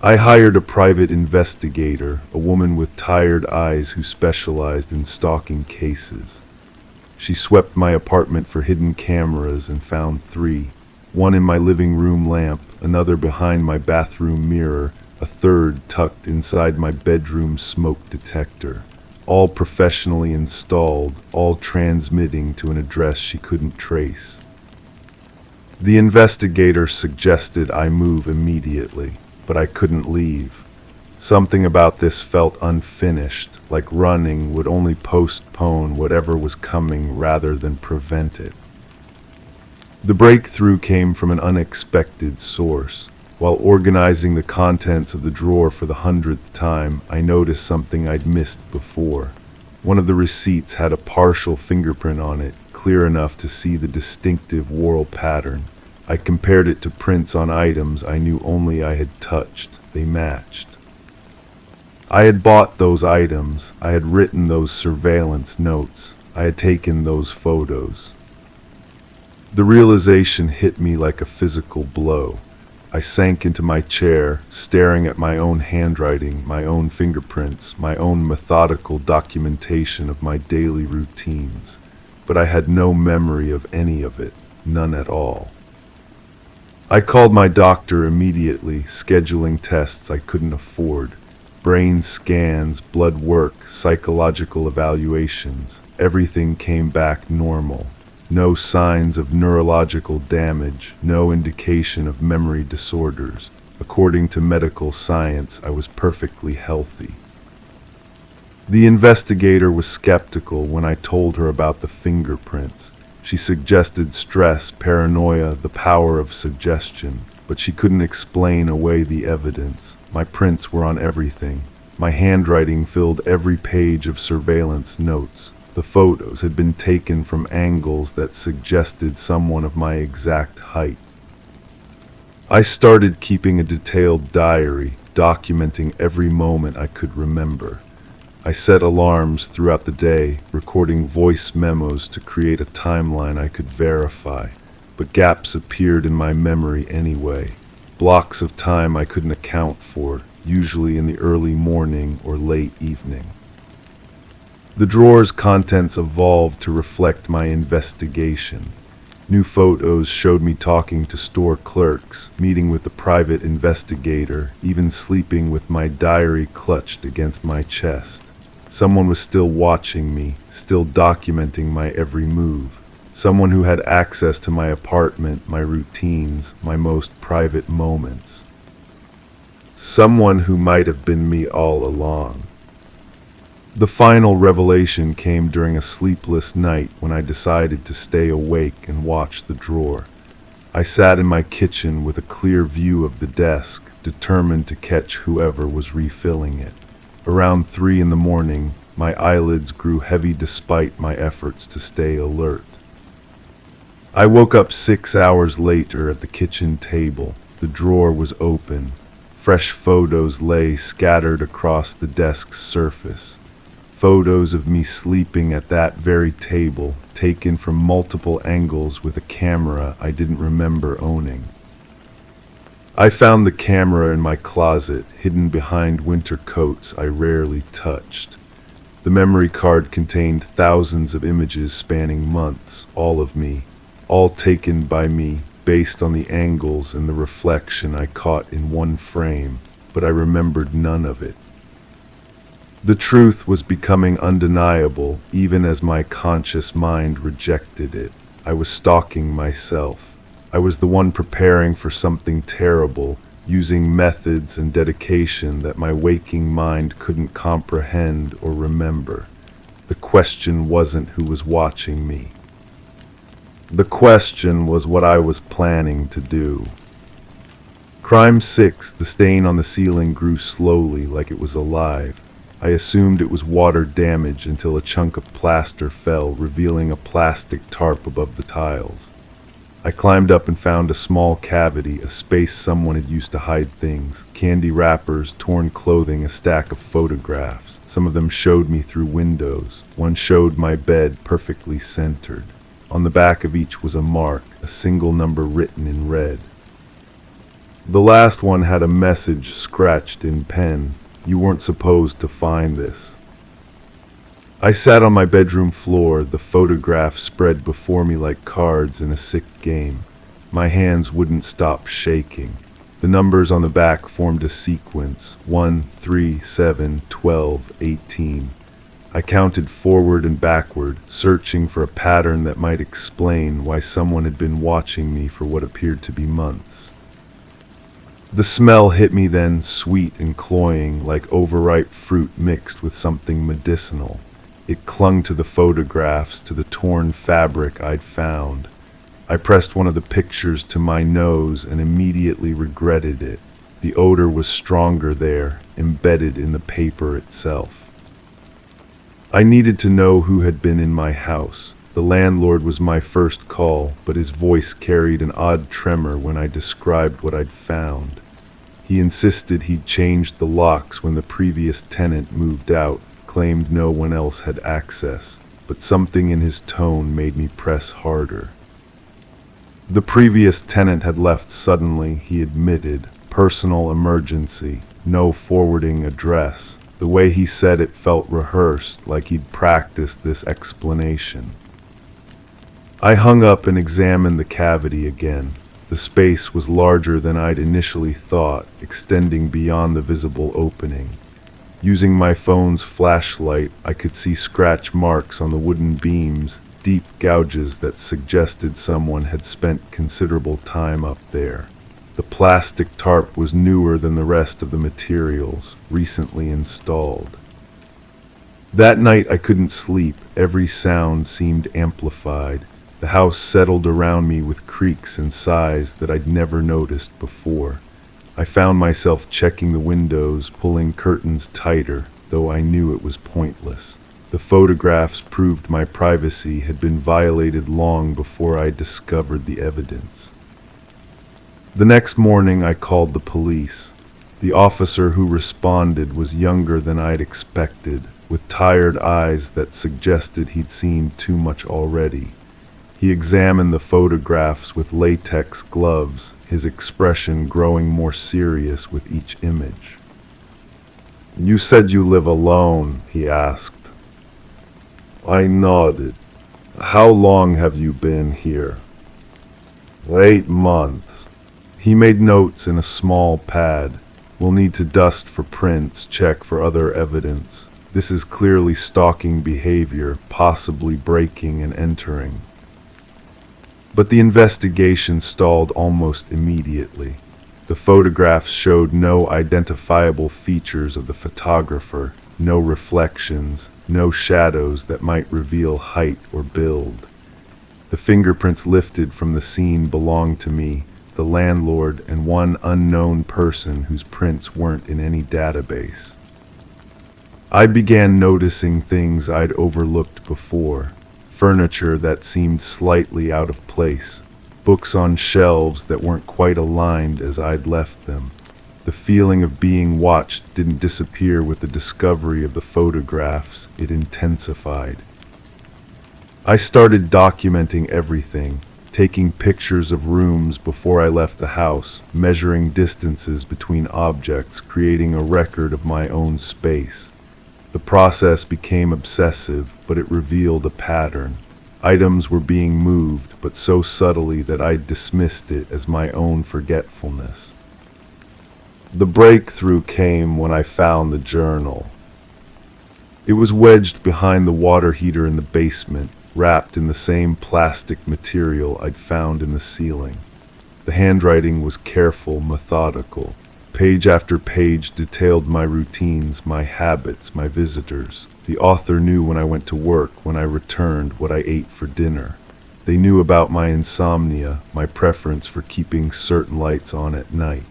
I hired a private investigator, a woman with tired eyes who specialized in stalking cases. She swept my apartment for hidden cameras and found 3. One in my living room lamp, another behind my bathroom mirror, a third tucked inside my bedroom smoke detector. All professionally installed, all transmitting to an address she couldn't trace. The investigator suggested I move immediately, but I couldn't leave. Something about this felt unfinished, like running would only postpone whatever was coming rather than prevent it. The breakthrough came from an unexpected source. While organizing the contents of the drawer for the 100th time, I noticed something I'd missed before. One of the receipts had a partial fingerprint on it, clear enough to see the distinctive whorl pattern. I compared it to prints on items I knew only I had touched. They matched. I had bought those items. I had written those surveillance notes. I had taken those photos. The realization hit me like a physical blow. I sank into my chair, staring at my own handwriting, my own fingerprints, my own methodical documentation of my daily routines. But I had no memory of any of it, none at all. I called my doctor immediately, scheduling tests I couldn't afford. Brain scans, blood work, psychological evaluations. Everything came back normal. No signs of neurological damage, no indication of memory disorders. According to medical science, I was perfectly healthy. The investigator was skeptical when I told her about the fingerprints. She suggested stress, paranoia, the power of suggestion, but she couldn't explain away the evidence. My prints were on everything. My handwriting filled every page of surveillance notes. The The photos had been taken from angles that suggested someone of my exact height. I started keeping a detailed diary, documenting every moment I could remember. I set alarms throughout the day, recording voice memos to create a timeline I could verify, but gaps appeared in my memory anyway. Blocks of time I couldn't account for, usually in the early morning or late evening. The drawer's contents evolved to reflect my investigation. New photos showed me talking to store clerks, meeting with a private investigator, even sleeping with my diary clutched against my chest. Someone was still watching me, still documenting my every move. Someone who had access to my apartment, my routines, my most private moments. Someone who might have been me all along. The final revelation came during a sleepless night when I decided to stay awake and watch the drawer. I sat in my kitchen with a clear view of the desk, determined to catch whoever was refilling it. Around 3 a.m, my eyelids grew heavy despite my efforts to stay alert. I woke up 6 hours later at the kitchen table. The drawer was open. Fresh photos lay scattered across the desk's surface. Photos of me sleeping at that very table, taken from multiple angles with a camera I didn't remember owning. I found the camera in my closet, hidden behind winter coats I rarely touched. The memory card contained thousands of images spanning months, all of me, all taken by me, based on the angles and the reflection I caught in one frame, but I remembered none of it. The truth was becoming undeniable, even as my conscious mind rejected it. I was stalking myself. I was the one preparing for something terrible, using methods and dedication that my waking mind couldn't comprehend or remember. The question wasn't who was watching me. The question was what I was planning to do. Crime 6, the stain on the ceiling grew slowly, like it was alive. I assumed it was water damage until a chunk of plaster fell, revealing a plastic tarp above the tiles. I climbed up and found a small cavity, a space someone had used to hide things. Candy wrappers, torn clothing, a stack of photographs. Some of them showed me through windows. One showed my bed perfectly centered. On the back of each was a mark, a single number written in red. The last one had a message scratched in pen. You weren't supposed to find this. I sat on my bedroom floor, the photographs spread before me like cards in a sick game. My hands wouldn't stop shaking. The numbers on the back formed a sequence: 1, 3, 7, 12, 18. I counted forward and backward, searching for a pattern that might explain why someone had been watching me for what appeared to be months. The smell hit me then, sweet and cloying, like overripe fruit mixed with something medicinal. It clung to the photographs, to the torn fabric I'd found. I pressed one of the pictures to my nose and immediately regretted it. The odor was stronger there, embedded in the paper itself. I needed to know who had been in my house. The landlord was my first call, but his voice carried an odd tremor when I described what I'd found. He insisted he'd changed the locks when the previous tenant moved out, claimed no one else had access, but something in his tone made me press harder. The previous tenant had left suddenly, he admitted. Personal emergency, no forwarding address. The way he said it felt rehearsed, like he'd practiced this explanation. I hung up and examined the cavity again. The space was larger than I'd initially thought, extending beyond the visible opening. Using my phone's flashlight, I could see scratch marks on the wooden beams, deep gouges that suggested someone had spent considerable time up there. The plastic tarp was newer than the rest of the materials, recently installed. That night I couldn't sleep. Every sound seemed amplified. The house settled around me with creaks and sighs that I'd never noticed before. I found myself checking the windows, pulling curtains tighter, though I knew it was pointless. The photographs proved my privacy had been violated long before I discovered the evidence. The next morning I called the police. The officer who responded was younger than I'd expected, with tired eyes that suggested he'd seen too much already. He examined the photographs with latex gloves, his expression growing more serious with each image. "You said you live alone," he asked. I nodded. "How long have you been here?" "8 months. He made notes in a small pad. "We'll need to dust for prints, check for other evidence. This is clearly stalking behavior, possibly breaking and entering." But the investigation stalled almost immediately. The photographs showed no identifiable features of the photographer, no reflections, no shadows that might reveal height or build. The fingerprints lifted from the scene belonged to me, the landlord, and one unknown person whose prints weren't in any database. I began noticing things I'd overlooked before. Furniture that seemed slightly out of place, books on shelves that weren't quite aligned as I'd left them. The feeling of being watched didn't disappear with the discovery of the photographs, it intensified. I started documenting everything, taking pictures of rooms before I left the house, measuring distances between objects, creating a record of my own space. The process became obsessive, but it revealed a pattern. Items were being moved, but so subtly that I dismissed it as my own forgetfulness. The breakthrough came when I found the journal. It was wedged behind the water heater in the basement, wrapped in the same plastic material I'd found in the ceiling. The handwriting was careful, methodical. Page after page detailed my routines, my habits, my visitors. The author knew when I went to work, when I returned, what I ate for dinner. They knew about my insomnia, my preference for keeping certain lights on at night.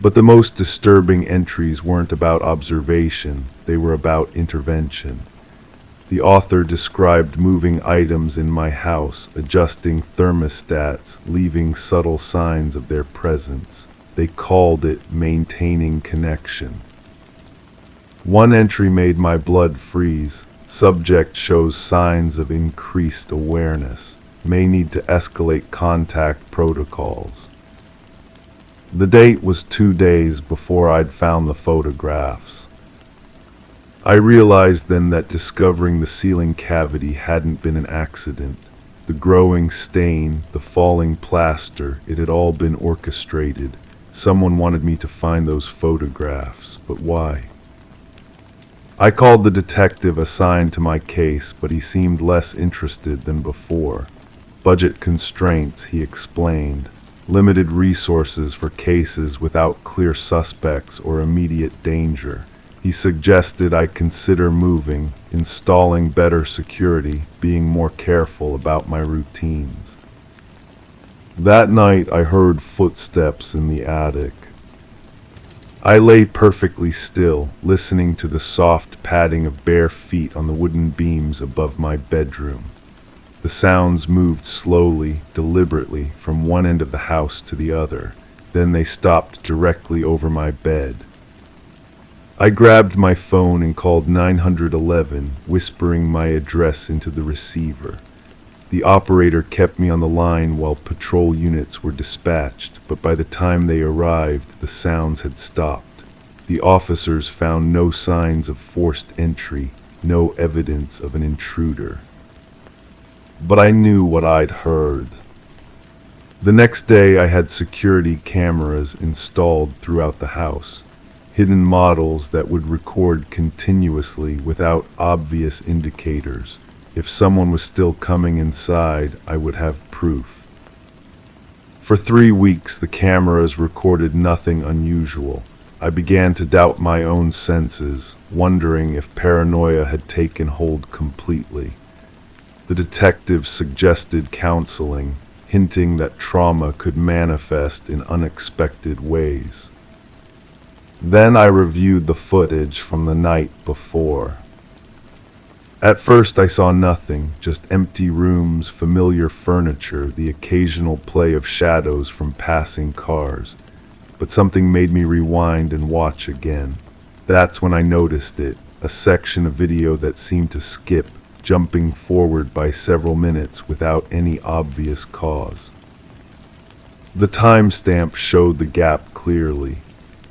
But the most disturbing entries weren't about observation, they were about intervention. The author described moving items in my house, adjusting thermostats, leaving subtle signs of their presence. They called it maintaining connection. One entry made my blood freeze. Subject shows signs of increased awareness. May need to escalate contact protocols. The date was 2 days before I'd found the photographs. I realized then that discovering the ceiling cavity hadn't been an accident. The growing stain, the falling plaster, it had all been orchestrated. Someone wanted me to find those photographs, but why? I called the detective assigned to my case, but he seemed less interested than before. Budget constraints, he explained. Limited resources for cases without clear suspects or immediate danger. He suggested I consider moving, installing better security, being more careful about my routines. That night I heard footsteps in the attic. I lay perfectly still, listening to the soft padding of bare feet on the wooden beams above my bedroom. The sounds moved slowly, deliberately, from one end of the house to the other. Then they stopped directly over my bed. I grabbed my phone and called 911, whispering my address into the receiver. The operator kept me on the line while patrol units were dispatched, but by the time they arrived, the sounds had stopped. The officers found no signs of forced entry, no evidence of an intruder. But I knew what I'd heard. The next day I had security cameras installed throughout the house, hidden models that would record continuously without obvious indicators. If someone was still coming inside, I would have proof. For 3 weeks, the cameras recorded nothing unusual. I began to doubt my own senses, wondering if paranoia had taken hold completely. The detective suggested counseling, hinting that trauma could manifest in unexpected ways. Then I reviewed the footage from the night before. At first I saw nothing, just empty rooms, familiar furniture, the occasional play of shadows from passing cars. But something made me rewind and watch again. That's when I noticed it, a section of video that seemed to skip, jumping forward by several minutes without any obvious cause. The timestamp showed the gap clearly.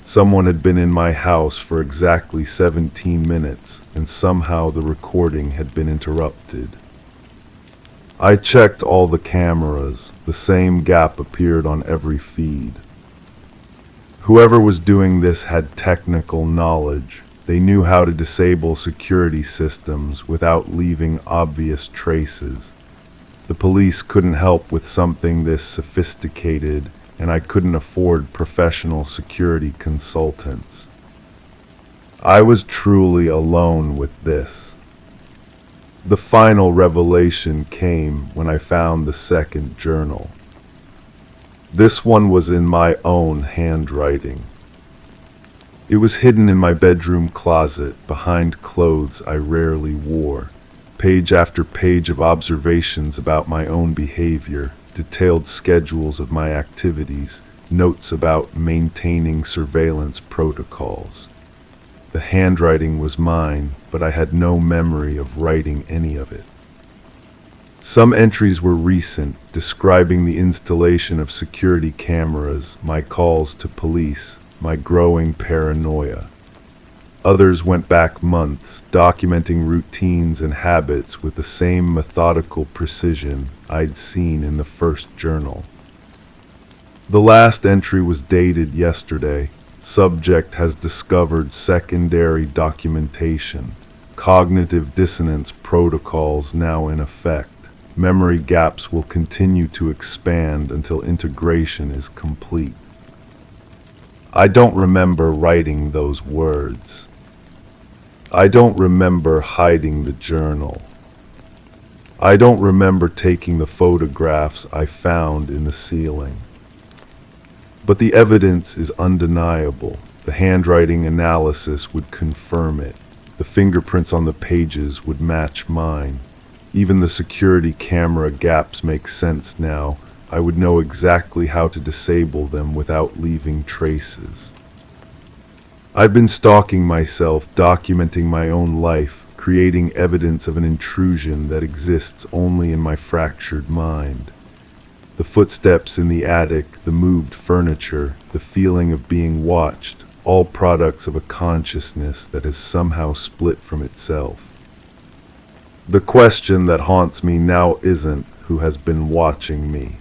Someone had been in my house for exactly 17 minutes, and somehow the recording had been interrupted. I checked all the cameras. The same gap appeared on every feed. Whoever was doing this had technical knowledge. They knew how to disable security systems without leaving obvious traces. The police couldn't help with something this sophisticated, and I couldn't afford professional security consultants. I was truly alone with this. The final revelation came when I found the second journal. This one was in my own handwriting. It was hidden in my bedroom closet behind clothes I rarely wore. Page after page of observations about my own behavior, detailed schedules of my activities, notes about maintaining surveillance protocols. The handwriting was mine, but I had no memory of writing any of it. Some entries were recent, describing the installation of security cameras, my calls to police, my growing paranoia. Others went back months, documenting routines and habits with the same methodical precision I'd seen in the first journal. The last entry was dated yesterday. Subject has discovered secondary documentation. Cognitive dissonance protocols now in effect. Memory gaps will continue to expand until integration is complete. I don't remember writing those words. I don't remember hiding the journal. I don't remember taking the photographs I found in the ceiling. But the evidence is undeniable. The handwriting analysis would confirm it. The fingerprints on the pages would match mine. Even the security camera gaps make sense now. I would know exactly how to disable them without leaving traces. I've been stalking myself, documenting my own life, creating evidence of an intrusion that exists only in my fractured mind. The footsteps in the attic, the moved furniture, the feeling of being watched, all products of a consciousness that has somehow split from itself. The question that haunts me now isn't who has been watching me.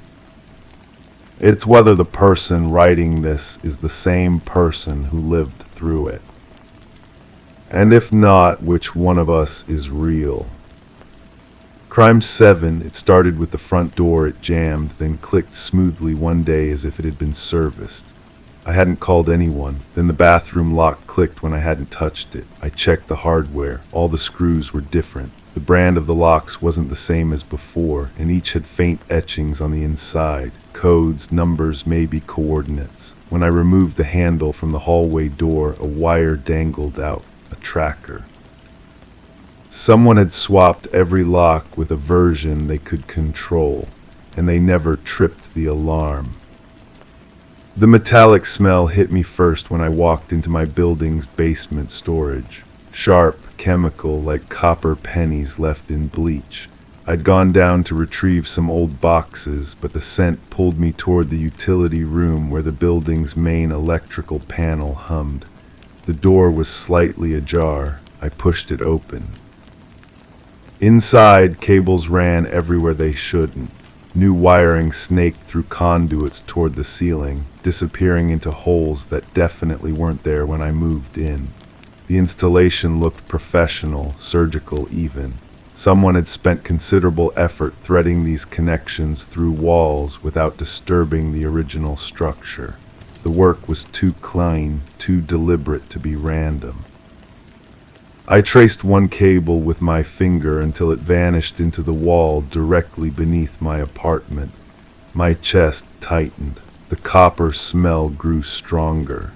It's whether the person writing this is the same person who lived through it. And if not, which one of us is real? Crime 7, it started with the front door. It jammed, then clicked smoothly one day as if it had been serviced. I hadn't called anyone. Then the bathroom lock clicked when I hadn't touched it. I checked the hardware. All the screws were different. The brand of the locks wasn't the same as before, and each had faint etchings on the inside. Codes, numbers, maybe coordinates. When I removed the handle from the hallway door, a wire dangled out, a tracker. Someone had swapped every lock with a version they could control, and they never tripped the alarm. The metallic smell hit me first when I walked into my building's basement storage. Sharp, chemical, like copper pennies left in bleach. I'd gone down to retrieve some old boxes, but the scent pulled me toward the utility room where the building's main electrical panel hummed. The door was slightly ajar. I pushed it open. Inside, cables ran everywhere they shouldn't. New wiring snaked through conduits toward the ceiling, disappearing into holes that definitely weren't there when I moved in. The installation looked professional, surgical even. Someone had spent considerable effort threading these connections through walls without disturbing the original structure. The work was too clean, too deliberate to be random. I traced one cable with my finger until it vanished into the wall directly beneath my apartment. My chest tightened. The copper smell grew stronger.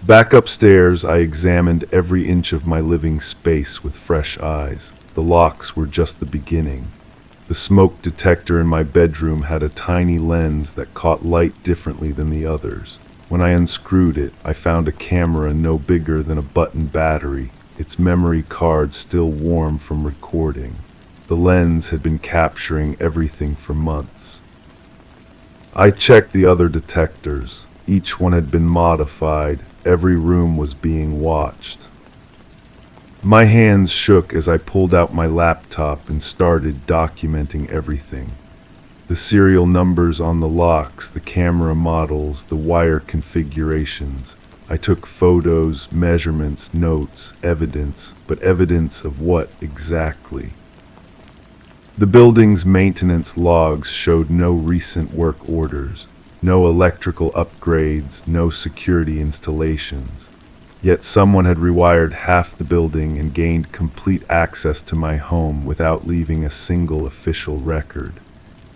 Back upstairs, I examined every inch of my living space with fresh eyes. The locks were just the beginning. The smoke detector in my bedroom had a tiny lens that caught light differently than the others. When I unscrewed it, I found a camera no bigger than a button battery, its memory card still warm from recording. The lens had been capturing everything for months. I checked the other detectors. Each one had been modified. Every room was being watched. My hands shook as I pulled out my laptop and started documenting everything. The serial numbers on the locks, the camera models, the wire configurations. I took photos, measurements, notes, evidence, but evidence of what exactly? The building's maintenance logs showed no recent work orders, no electrical upgrades, no security installations. Yet someone had rewired half the building and gained complete access to my home without leaving a single official record.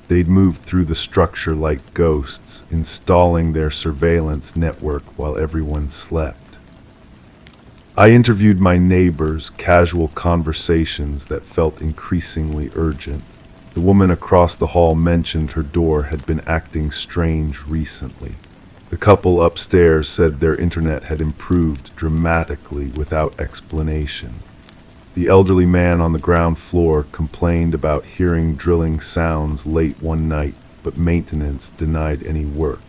They'd moved through the structure like ghosts, installing their surveillance network while everyone slept. I interviewed my neighbors, casual conversations that felt increasingly urgent. The woman across the hall mentioned her door had been acting strange recently. The couple upstairs said their internet had improved dramatically without explanation. The elderly man on the ground floor complained about hearing drilling sounds late one night, but maintenance denied any work.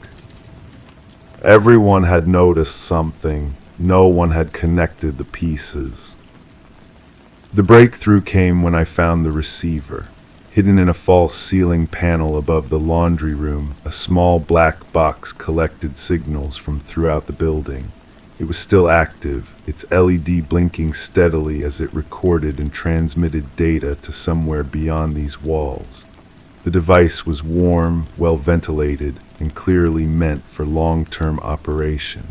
Everyone had noticed something. No one had connected the pieces. The breakthrough came when I found the receiver. Hidden in a false ceiling panel above the laundry room, a small black box collected signals from throughout the building. It was still active, its LED blinking steadily as it recorded and transmitted data to somewhere beyond these walls. The device was warm, well ventilated, and clearly meant for long-term operation.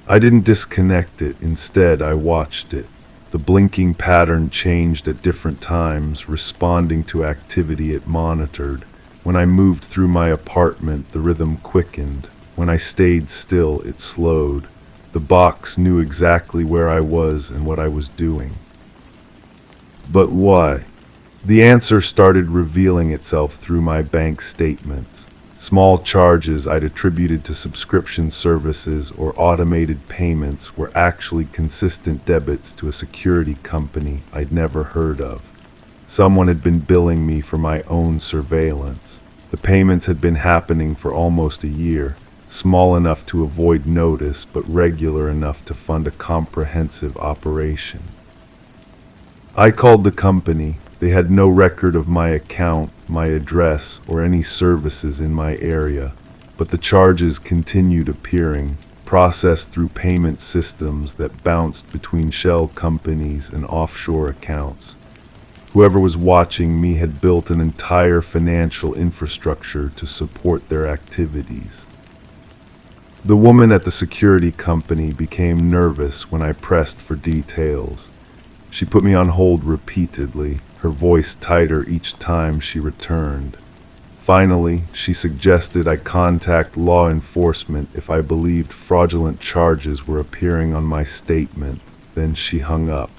I didn't disconnect it, instead I watched it. The blinking pattern changed at different times, responding to activity it monitored. When I moved through my apartment, the rhythm quickened. When I stayed still, it slowed. The box knew exactly where I was and what I was doing. But why? The answer started revealing itself through my bank statements. Small charges I'd attributed to subscription services or automated payments were actually consistent debits to a security company I'd never heard of. Someone had been billing me for my own surveillance. The payments had been happening for almost a year, small enough to avoid notice but regular enough to fund a comprehensive operation. I called the company. They had no record of my account, my address, or any services in my area, but the charges continued appearing, processed through payment systems that bounced between shell companies and offshore accounts. Whoever was watching me had built an entire financial infrastructure to support their activities. The woman at the security company became nervous when I pressed for details. She put me on hold repeatedly, her voice tighter each time she returned. Finally, she suggested I contact law enforcement if I believed fraudulent charges were appearing on my statement. Then she hung up.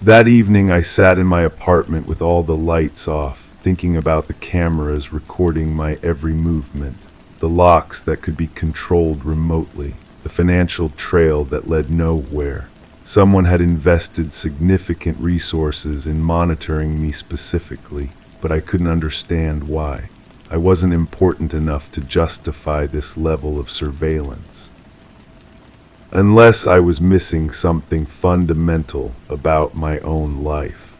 That evening, I sat in my apartment with all the lights off, thinking about the cameras recording my every movement, the locks that could be controlled remotely, the financial trail that led nowhere. Someone had invested significant resources in monitoring me specifically, but I couldn't understand why. I wasn't important enough to justify this level of surveillance. Unless I was missing something fundamental about my own life.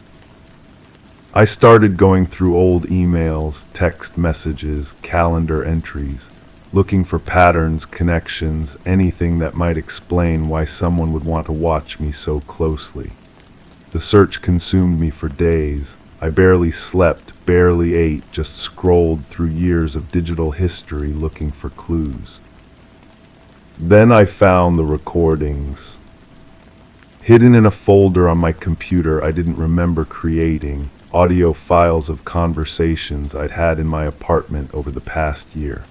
I started going through old emails, text messages, calendar entries, looking for patterns, connections, anything that might explain why someone would want to watch me so closely. The search consumed me for days. I barely slept, barely ate, just scrolled through years of digital history looking for clues. Then I found the recordings. Hidden in a folder on my computer I didn't remember creating, audio files of conversations I'd had in my apartment over the past year.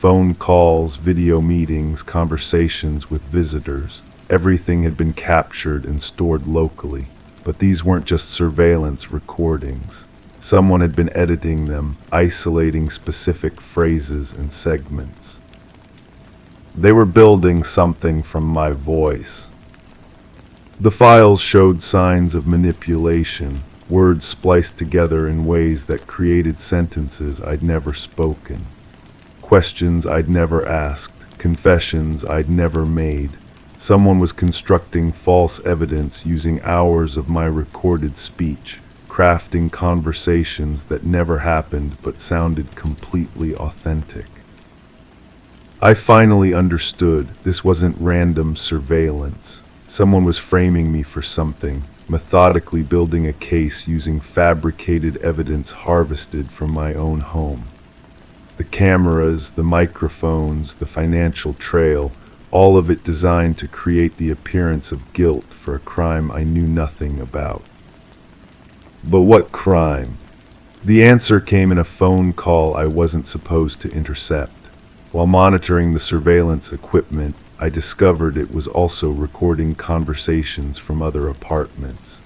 Phone calls, video meetings, conversations with visitors. Everything had been captured and stored locally. But these weren't just surveillance recordings. Someone had been editing them, isolating specific phrases and segments. They were building something from my voice. The files showed signs of manipulation, words spliced together in ways that created sentences I'd never spoken, questions I'd never asked, confessions I'd never made. Someone was constructing false evidence using hours of my recorded speech, crafting conversations that never happened but sounded completely authentic. I finally understood this wasn't random surveillance. Someone was framing me for something, methodically building a case using fabricated evidence harvested from my own home. The cameras, the microphones, the financial trail, all of it designed to create the appearance of guilt for a crime I knew nothing about. But what crime? The answer came in a phone call I wasn't supposed to intercept. While monitoring the surveillance equipment, I discovered it was also recording conversations from other apartments.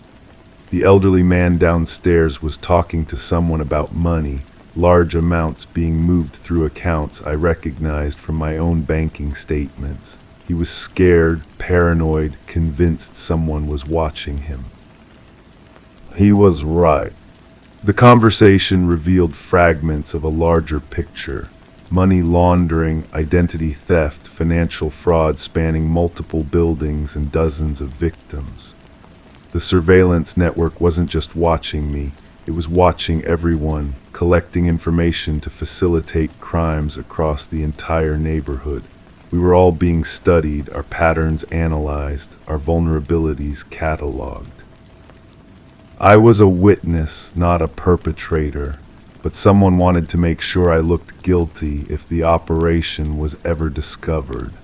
The elderly man downstairs was talking to someone about money, large amounts being moved through accounts I recognized from my own banking statements. He was scared, paranoid, convinced someone was watching him. He was right. The conversation revealed fragments of a larger picture: money laundering, identity theft, financial fraud spanning multiple buildings and dozens of victims. The surveillance network wasn't just watching me, it was watching everyone, collecting information to facilitate crimes across the entire neighborhood. We were all being studied, our patterns analyzed, our vulnerabilities cataloged. I was a witness, not a perpetrator, but someone wanted to make sure I looked guilty if the operation was ever discovered.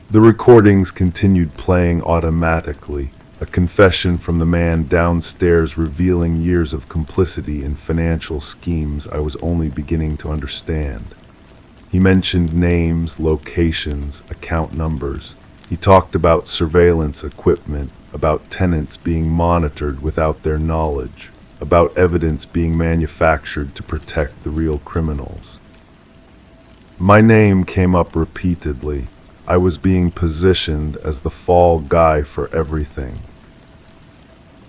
The recordings continued playing automatically, a confession from the man downstairs revealing years of complicity in financial schemes I was only beginning to understand. He mentioned names, locations, account numbers. He talked about surveillance equipment, about tenants being monitored without their knowledge, about evidence being manufactured to protect the real criminals. My name came up repeatedly. I was being positioned as the fall guy for everything.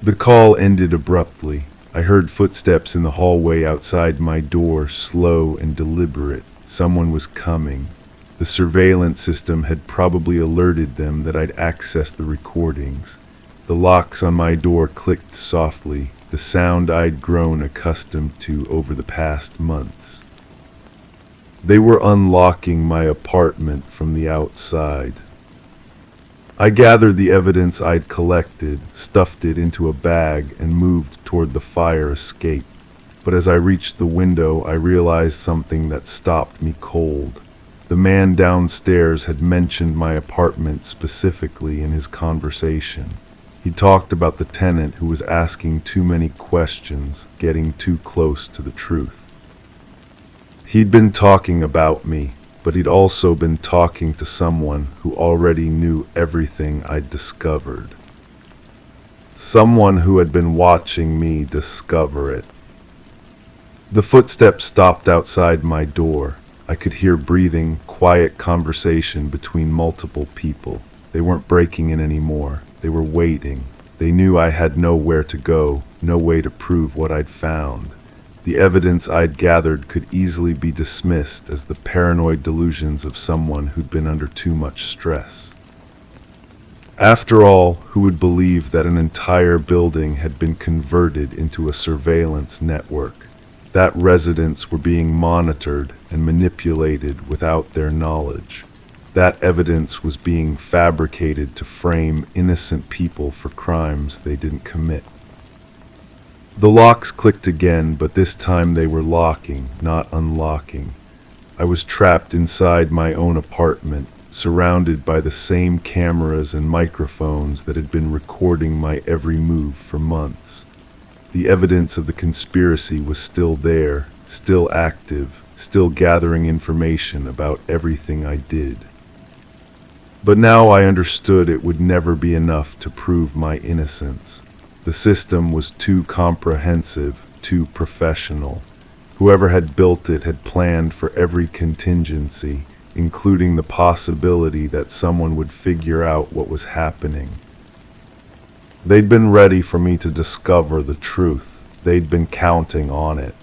The call ended abruptly. I heard footsteps in the hallway outside my door, slow and deliberate. Someone was coming. The surveillance system had probably alerted them that I'd accessed the recordings. The locks on my door clicked softly, the sound I'd grown accustomed to over the past months. They were unlocking my apartment from the outside. I gathered the evidence I'd collected, stuffed it into a bag, and moved toward the fire escape. But as I reached the window, I realized something that stopped me cold. The man downstairs had mentioned my apartment specifically in his conversation. He talked about the tenant who was asking too many questions, getting too close to the truth. He'd been talking about me, but he'd also been talking to someone who already knew everything I'd discovered. Someone who had been watching me discover it. The footsteps stopped outside my door. I could hear breathing, quiet conversation between multiple people. They weren't breaking in anymore. They were waiting. They knew I had nowhere to go, no way to prove what I'd found. The evidence I'd gathered could easily be dismissed as the paranoid delusions of someone who'd been under too much stress. After all, who would believe that an entire building had been converted into a surveillance network? That residents were being monitored and manipulated without their knowledge. That evidence was being fabricated to frame innocent people for crimes they didn't commit. The locks clicked again, but this time they were locking, not unlocking. I was trapped inside my own apartment, surrounded by the same cameras and microphones that had been recording my every move for months. The evidence of the conspiracy was still there, still active, still gathering information about everything I did. But now I understood it would never be enough to prove my innocence. The system was too comprehensive, too professional. Whoever had built it had planned for every contingency, including the possibility that someone would figure out what was happening. They'd been ready for me to discover the truth. They'd been counting on it.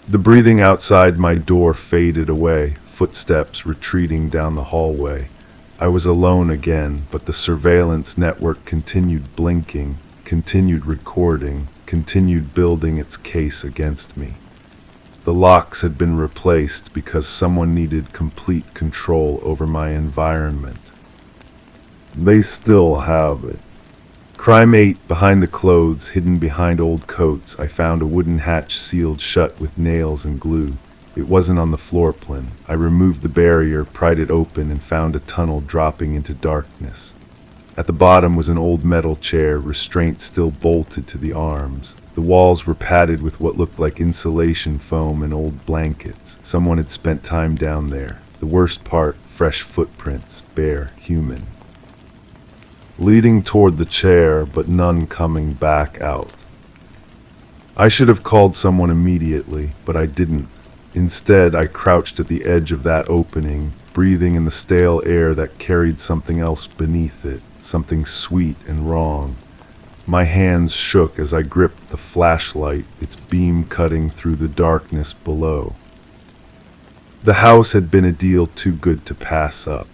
The breathing outside my door faded away, footsteps retreating down the hallway. I was alone again, but the surveillance network continued blinking, continued recording, continued building its case against me. The locks had been replaced because someone needed complete control over my environment. They still have it. Crime 8, behind the clothes, hidden behind old coats, I found a wooden hatch sealed shut with nails and glue. It wasn't on the floor plan. I removed the barrier, pried it open, and found a tunnel dropping into darkness. At the bottom was an old metal chair, restraints still bolted to the arms. The walls were padded with what looked like insulation foam and old blankets. Someone had spent time down there. The worst part, fresh footprints, bare, human. Leading toward the chair, but none coming back out. I should have called someone immediately, but I didn't. Instead, I crouched at the edge of that opening, breathing in the stale air that carried something else beneath it, something sweet and wrong. My hands shook as I gripped the flashlight, its beam cutting through the darkness below. The house had been a deal too good to pass up.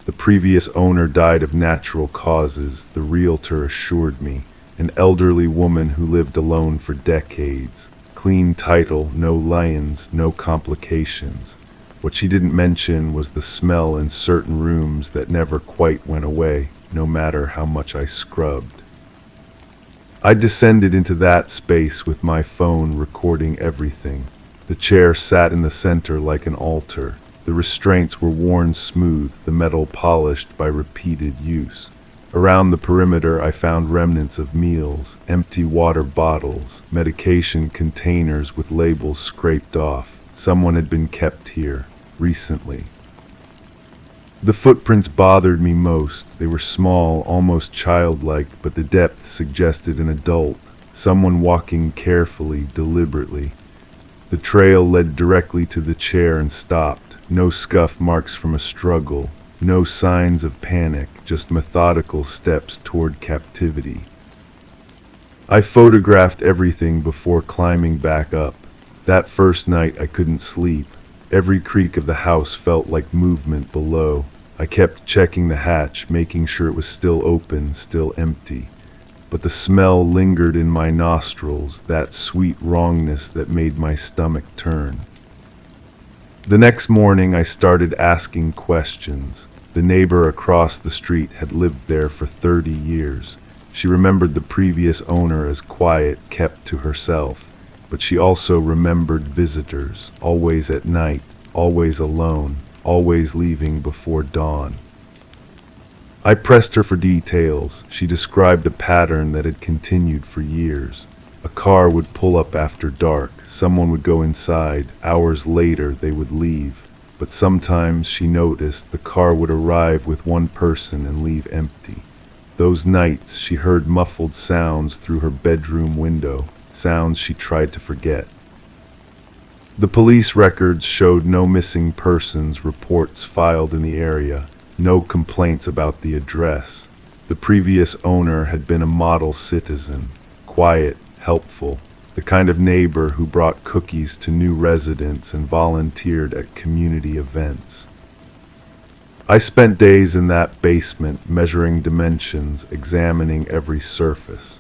The previous owner died of natural causes, the realtor assured me, an elderly woman who lived alone for decades. Clean title, no liens, no complications. What she didn't mention was the smell in certain rooms that never quite went away, no matter how much I scrubbed. I descended into that space with my phone recording everything. The chair sat in the center like an altar. The restraints were worn smooth, the metal polished by repeated use. Around the perimeter I found remnants of meals, empty water bottles, medication containers with labels scraped off. Someone had been kept here, recently. The footprints bothered me most. They were small, almost childlike, but the depth suggested an adult, someone walking carefully, deliberately. The trail led directly to the chair and stopped. No scuff marks from a struggle. No signs of panic, just methodical steps toward captivity. I photographed everything before climbing back up. That first night I couldn't sleep. Every creak of the house felt like movement below. I kept checking the hatch, making sure it was still open, still empty. But the smell lingered in my nostrils, that sweet wrongness that made my stomach turn. The next morning I started asking questions. The neighbor across the street had lived there for 30 years. She remembered the previous owner as quiet, kept to herself, but she also remembered visitors, always at night, always alone, always leaving before dawn. I pressed her for details. She described a pattern that had continued for years. A car would pull up after dark, someone would go inside, hours later they would leave. But sometimes, she noticed, the car would arrive with one person and leave empty. Those nights, she heard muffled sounds through her bedroom window, sounds she tried to forget. The police records showed no missing persons reports filed in the area, no complaints about the address. The previous owner had been a model citizen, quiet, helpful, the kind of neighbor who brought cookies to new residents and volunteered at community events. I spent days in that basement, measuring dimensions, examining every surface.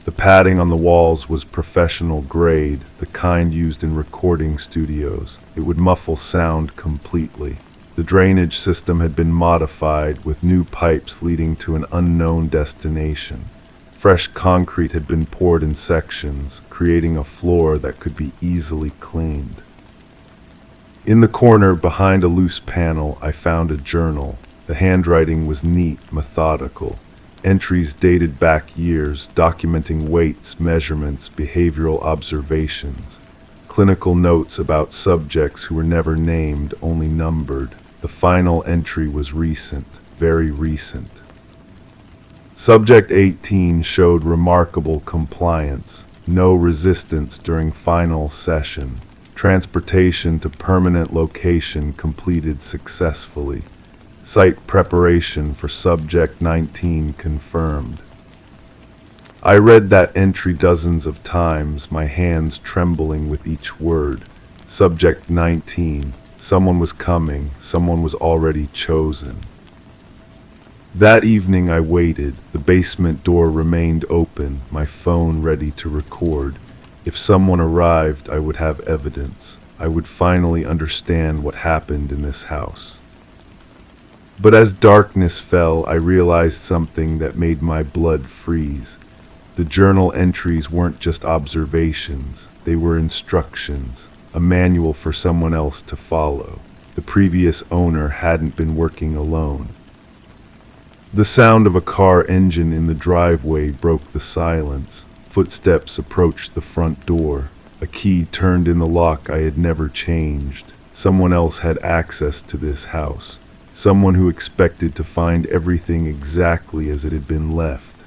The padding on the walls was professional grade, the kind used in recording studios. It would muffle sound completely. The drainage system had been modified, with new pipes leading to an unknown destination. Fresh concrete had been poured in sections, creating a floor that could be easily cleaned. In the corner, behind a loose panel, I found a journal. The handwriting was neat, methodical. Entries dated back years, documenting weights, measurements, behavioral observations. clinical notes about subjects who were never named, only numbered. The final entry was recent, very recent. Subject 18 showed remarkable compliance, no resistance during final session. Transportation to permanent location completed successfully. Site preparation for subject 19 confirmed. I read that entry dozens of times, my hands trembling with each word. Subject 19. Someone was coming, someone was already chosen. That evening I waited. The basement door remained open, my phone ready to record. If someone arrived, I would have evidence. I would finally understand what happened in this house. But as darkness fell, I realized something that made my blood freeze. The journal entries weren't just observations, they were instructions, a manual for someone else to follow. The previous owner hadn't been working alone. The sound of a car engine in the driveway broke the silence. Footsteps approached the front door. A key turned in the lock I had never changed. Someone else had access to this house. Someone who expected to find everything exactly as it had been left.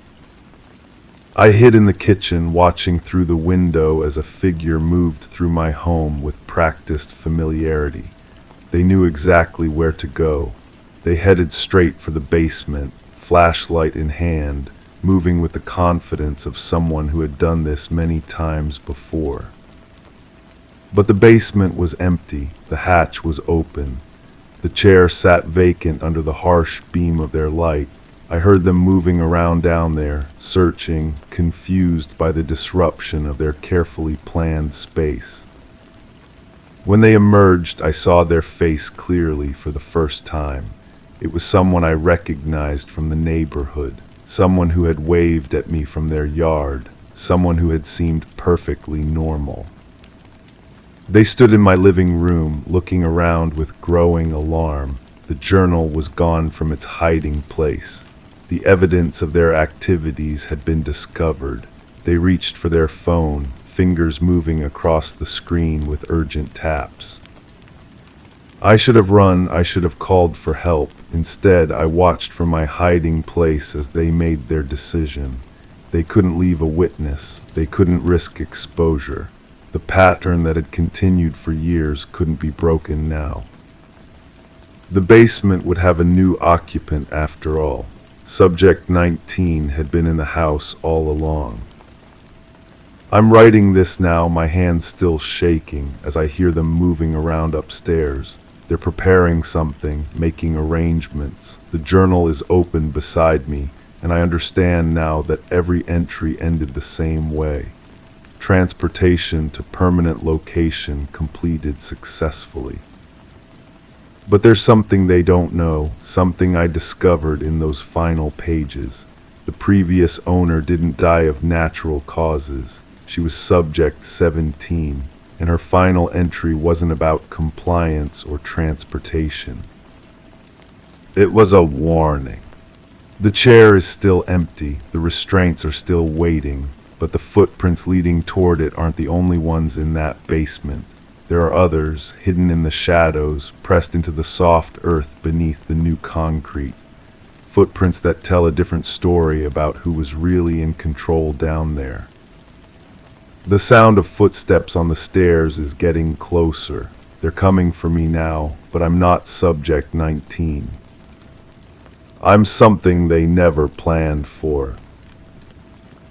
I hid in the kitchen, watching through the window as a figure moved through my home with practiced familiarity. They knew exactly where to go. They headed straight for the basement, flashlight in hand, moving with the confidence of someone who had done this many times before. But the basement was empty. The hatch was open. The chair sat vacant under the harsh beam of their light. I heard them moving around down there, searching, confused by the disruption of their carefully planned space. When they emerged, I saw their face clearly for the first time. It was someone I recognized from the neighborhood, someone who had waved at me from their yard, someone who had seemed perfectly normal. They stood in my living room, looking around with growing alarm. The journal was gone from its hiding place. The evidence of their activities had been discovered. They reached for their phone, fingers moving across the screen with urgent taps. I should have run, I should have called for help. Instead, I watched from my hiding place as they made their decision. They couldn't leave a witness. They couldn't risk exposure. The pattern that had continued for years couldn't be broken now. The basement would have a new occupant after all. Subject 19 had been in the house all along. I'm writing this now, my hands still shaking, as I hear them moving around upstairs. They're preparing something, making arrangements. The journal is open beside me, and I understand now that every entry ended the same way. Transportation to permanent location completed successfully. But there's something they don't know, something I discovered in those final pages. The previous owner didn't die of natural causes. She was subject 17, and her final entry wasn't about compliance or transportation. It was a warning. The chair is still empty, the restraints are still waiting, but the footprints leading toward it aren't the only ones in that basement. There are others, hidden in the shadows, pressed into the soft earth beneath the new concrete. Footprints that tell a different story about who was really in control down there. The sound of footsteps on the stairs is getting closer. They're coming for me now, but I'm not subject 19. I'm something they never planned for.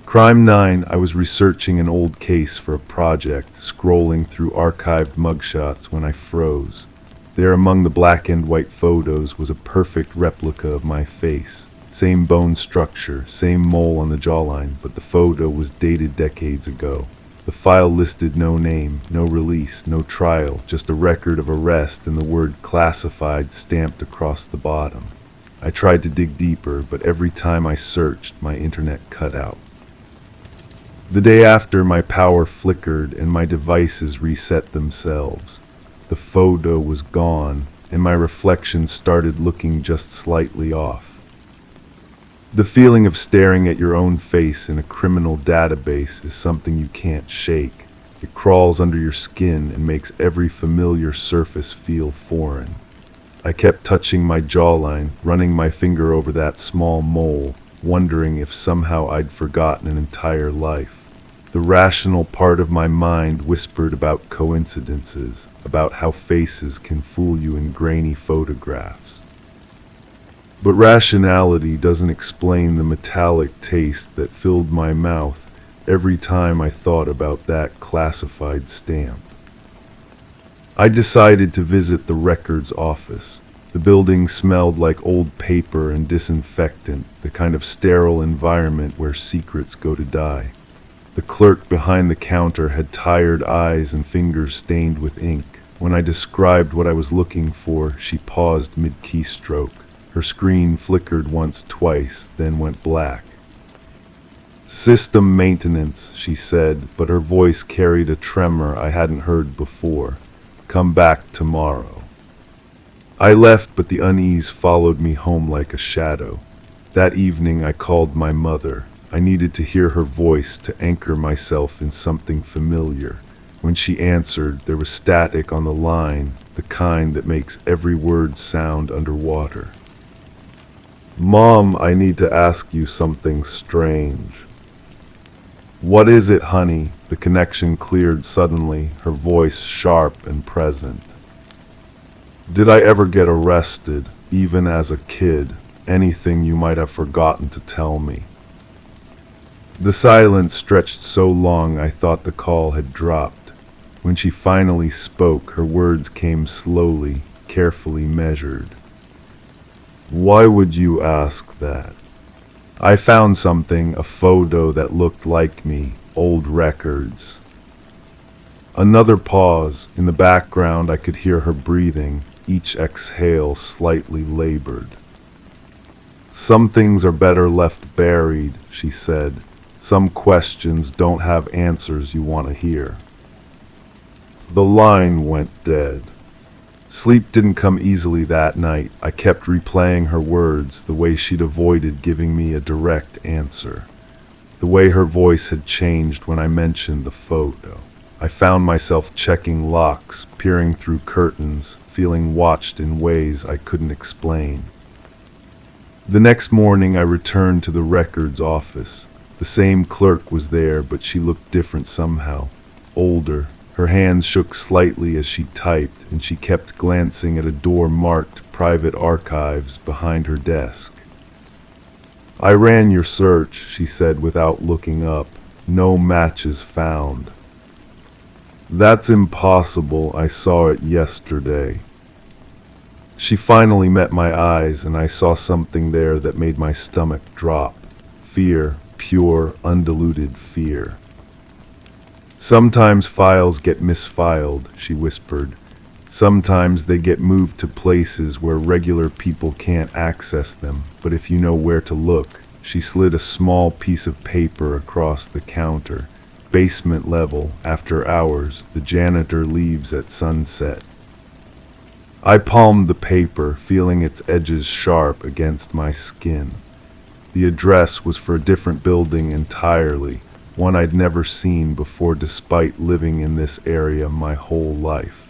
Crime 9, I was researching an old case for a project, scrolling through archived mugshots when I froze. There among the black and white photos was a perfect replica of my face. Same bone structure, same mole on the jawline, but the photo was dated decades ago. The file listed no name, no release, no trial, just a record of arrest and the word classified stamped across the bottom. I tried to dig deeper, but every time I searched, my internet cut out. The day after, my power flickered and my devices reset themselves. The photo was gone, and my reflection started looking just slightly off. The feeling of staring at your own face in a criminal database is something you can't shake. It crawls under your skin and makes every familiar surface feel foreign. I kept touching my jawline, running my finger over that small mole, wondering if somehow I'd forgotten an entire life. The rational part of my mind whispered about coincidences, about how faces can fool you in grainy photographs. But rationality doesn't explain the metallic taste that filled my mouth every time I thought about that classified stamp. I decided to visit the records office. The building smelled like old paper and disinfectant, the kind of sterile environment where secrets go to die. The clerk behind the counter had tired eyes and fingers stained with ink. When I described what I was looking for, she paused mid-keystroke. Her screen flickered once, twice, then went black. "System maintenance," she said, but her voice carried a tremor I hadn't heard before. "Come back tomorrow." I left, but the unease followed me home like a shadow. That evening I called my mother. I needed to hear her voice to anchor myself in something familiar. When she answered, there was static on the line, the kind that makes every word sound underwater. "Mom, I need to ask you something strange." "What is it, honey?" The connection cleared suddenly, her voice sharp and present. "Did I ever get arrested, even as a kid? Anything you might have forgotten to tell me?" The silence stretched so long I thought the call had dropped. When she finally spoke, her words came slowly, carefully measured. "Why would you ask that?" "I found something, a photo that looked like me, old records." Another pause. In the background I could hear her breathing, each exhale slightly labored. "Some things are better left buried," she said. "Some questions don't have answers you want to hear." The line went dead. Sleep didn't come easily that night. I kept replaying her words, the way she'd avoided giving me a direct answer, the way her voice had changed when I mentioned the photo. I found myself checking locks, peering through curtains, feeling watched in ways I couldn't explain. The next morning I returned to the records office. The same clerk was there, but she looked different somehow, older. Her hands shook slightly as she typed, and she kept glancing at a door marked Private Archives behind her desk. "I ran your search," she said without looking up. "No matches found." "That's impossible. I saw it yesterday." She finally met my eyes, and I saw something there that made my stomach drop. Fear. Pure, undiluted fear. "Sometimes files get misfiled," she whispered. "Sometimes they get moved to places where regular people can't access them, but if you know where to look." She slid a small piece of paper across the counter. "Basement level, after hours, the janitor leaves at sunset." I palmed the paper, feeling its edges sharp against my skin. The address was for a different building entirely, one I'd never seen before despite living in this area my whole life.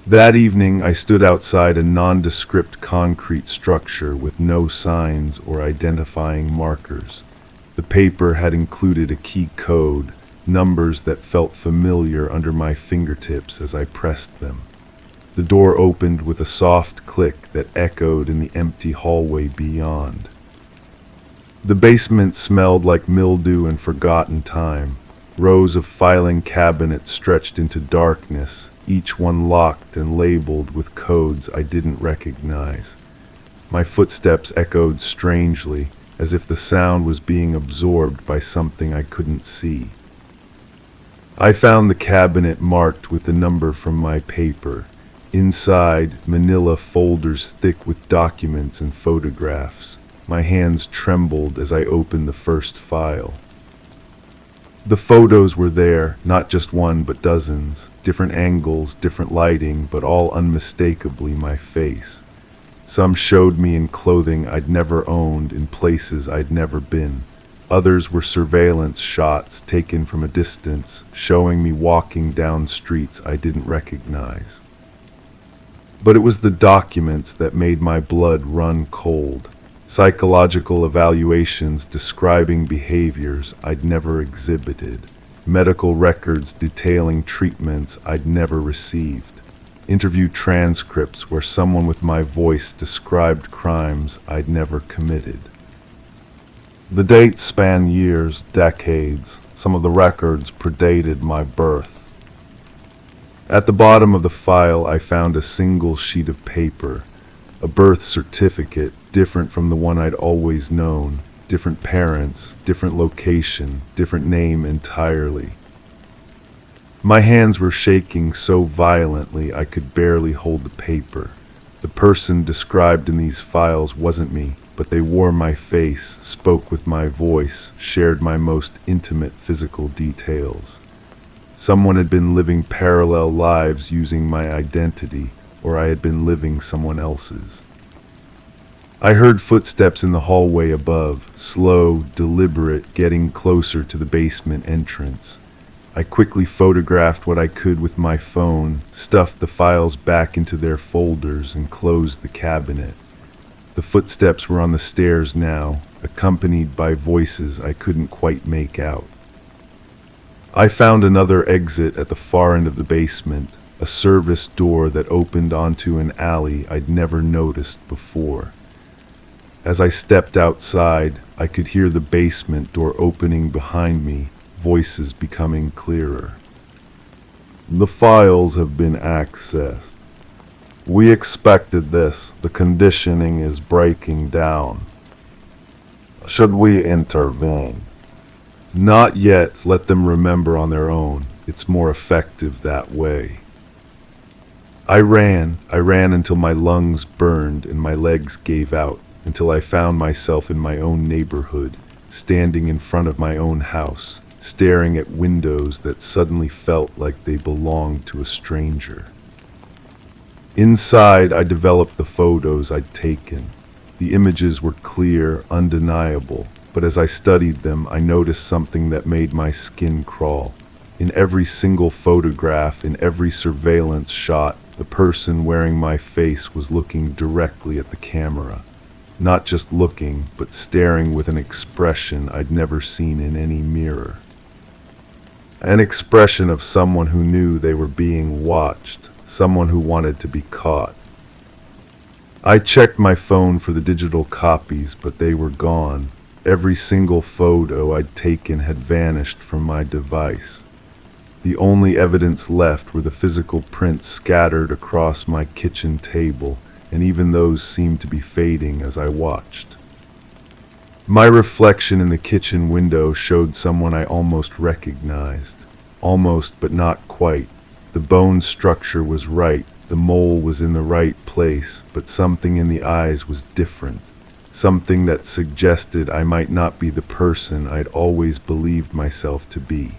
That evening I stood outside a nondescript concrete structure with no signs or identifying markers. The paper had included a key code, numbers that felt familiar under my fingertips as I pressed them. The door opened with a soft click that echoed in the empty hallway beyond. The basement smelled like mildew and forgotten time. Rows of filing cabinets stretched into darkness, each one locked and labeled with codes I didn't recognize. My footsteps echoed strangely, as if the sound was being absorbed by something I couldn't see. I found the cabinet marked with the number from my paper. Inside, manila folders thick with documents and photographs. My hands trembled as I opened the first file. The photos were there, not just one but dozens, different angles, different lighting, but all unmistakably my face. Some showed me in clothing I'd never owned, in places I'd never been. Others were surveillance shots taken from a distance, showing me walking down streets I didn't recognize. But it was the documents that made my blood run cold. Psychological evaluations describing behaviors I'd never exhibited. Medical records detailing treatments I'd never received. Interview transcripts where someone with my voice described crimes I'd never committed. The dates span years, decades. Some of the records predated my birth. At the bottom of the file, I found a single sheet of paper, a birth certificate different from the one I'd always known, different parents, different location, different name entirely. My hands were shaking so violently I could barely hold the paper. The person described in these files wasn't me, but they wore my face, spoke with my voice, shared my most intimate physical details. Someone had been living parallel lives using my identity, or I had been living someone else's. I heard footsteps in the hallway above, slow, deliberate, getting closer to the basement entrance. I quickly photographed what I could with my phone, stuffed the files back into their folders, and closed the cabinet. The footsteps were on the stairs now, accompanied by voices I couldn't quite make out. I found another exit at the far end of the basement, a service door that opened onto an alley I'd never noticed before. As I stepped outside, I could hear the basement door opening behind me, voices becoming clearer. The files have been accessed. We expected this. The conditioning is breaking down. Should we intervene? Not yet. Let them remember on their own. It's more effective that way. I ran until my lungs burned and my legs gave out, until I found myself in my own neighborhood, standing in front of my own house, staring at windows that suddenly felt like they belonged to a stranger. Inside, I developed the photos I'd taken. The images were clear, undeniable, but as I studied them, I noticed something that made my skin crawl. In every single photograph, in every surveillance shot, the person wearing my face was looking directly at the camera. Not just looking, but staring with an expression I'd never seen in any mirror. An expression of someone who knew they were being watched, someone who wanted to be caught. I checked my phone for the digital copies, but they were gone. Every single photo I'd taken had vanished from my device. The only evidence left were the physical prints scattered across my kitchen table, and even those seemed to be fading as I watched. My reflection in the kitchen window showed someone I almost recognized. Almost, but not quite. The bone structure was right, the mole was in the right place, but something in the eyes was different. Something that suggested I might not be the person I'd always believed myself to be.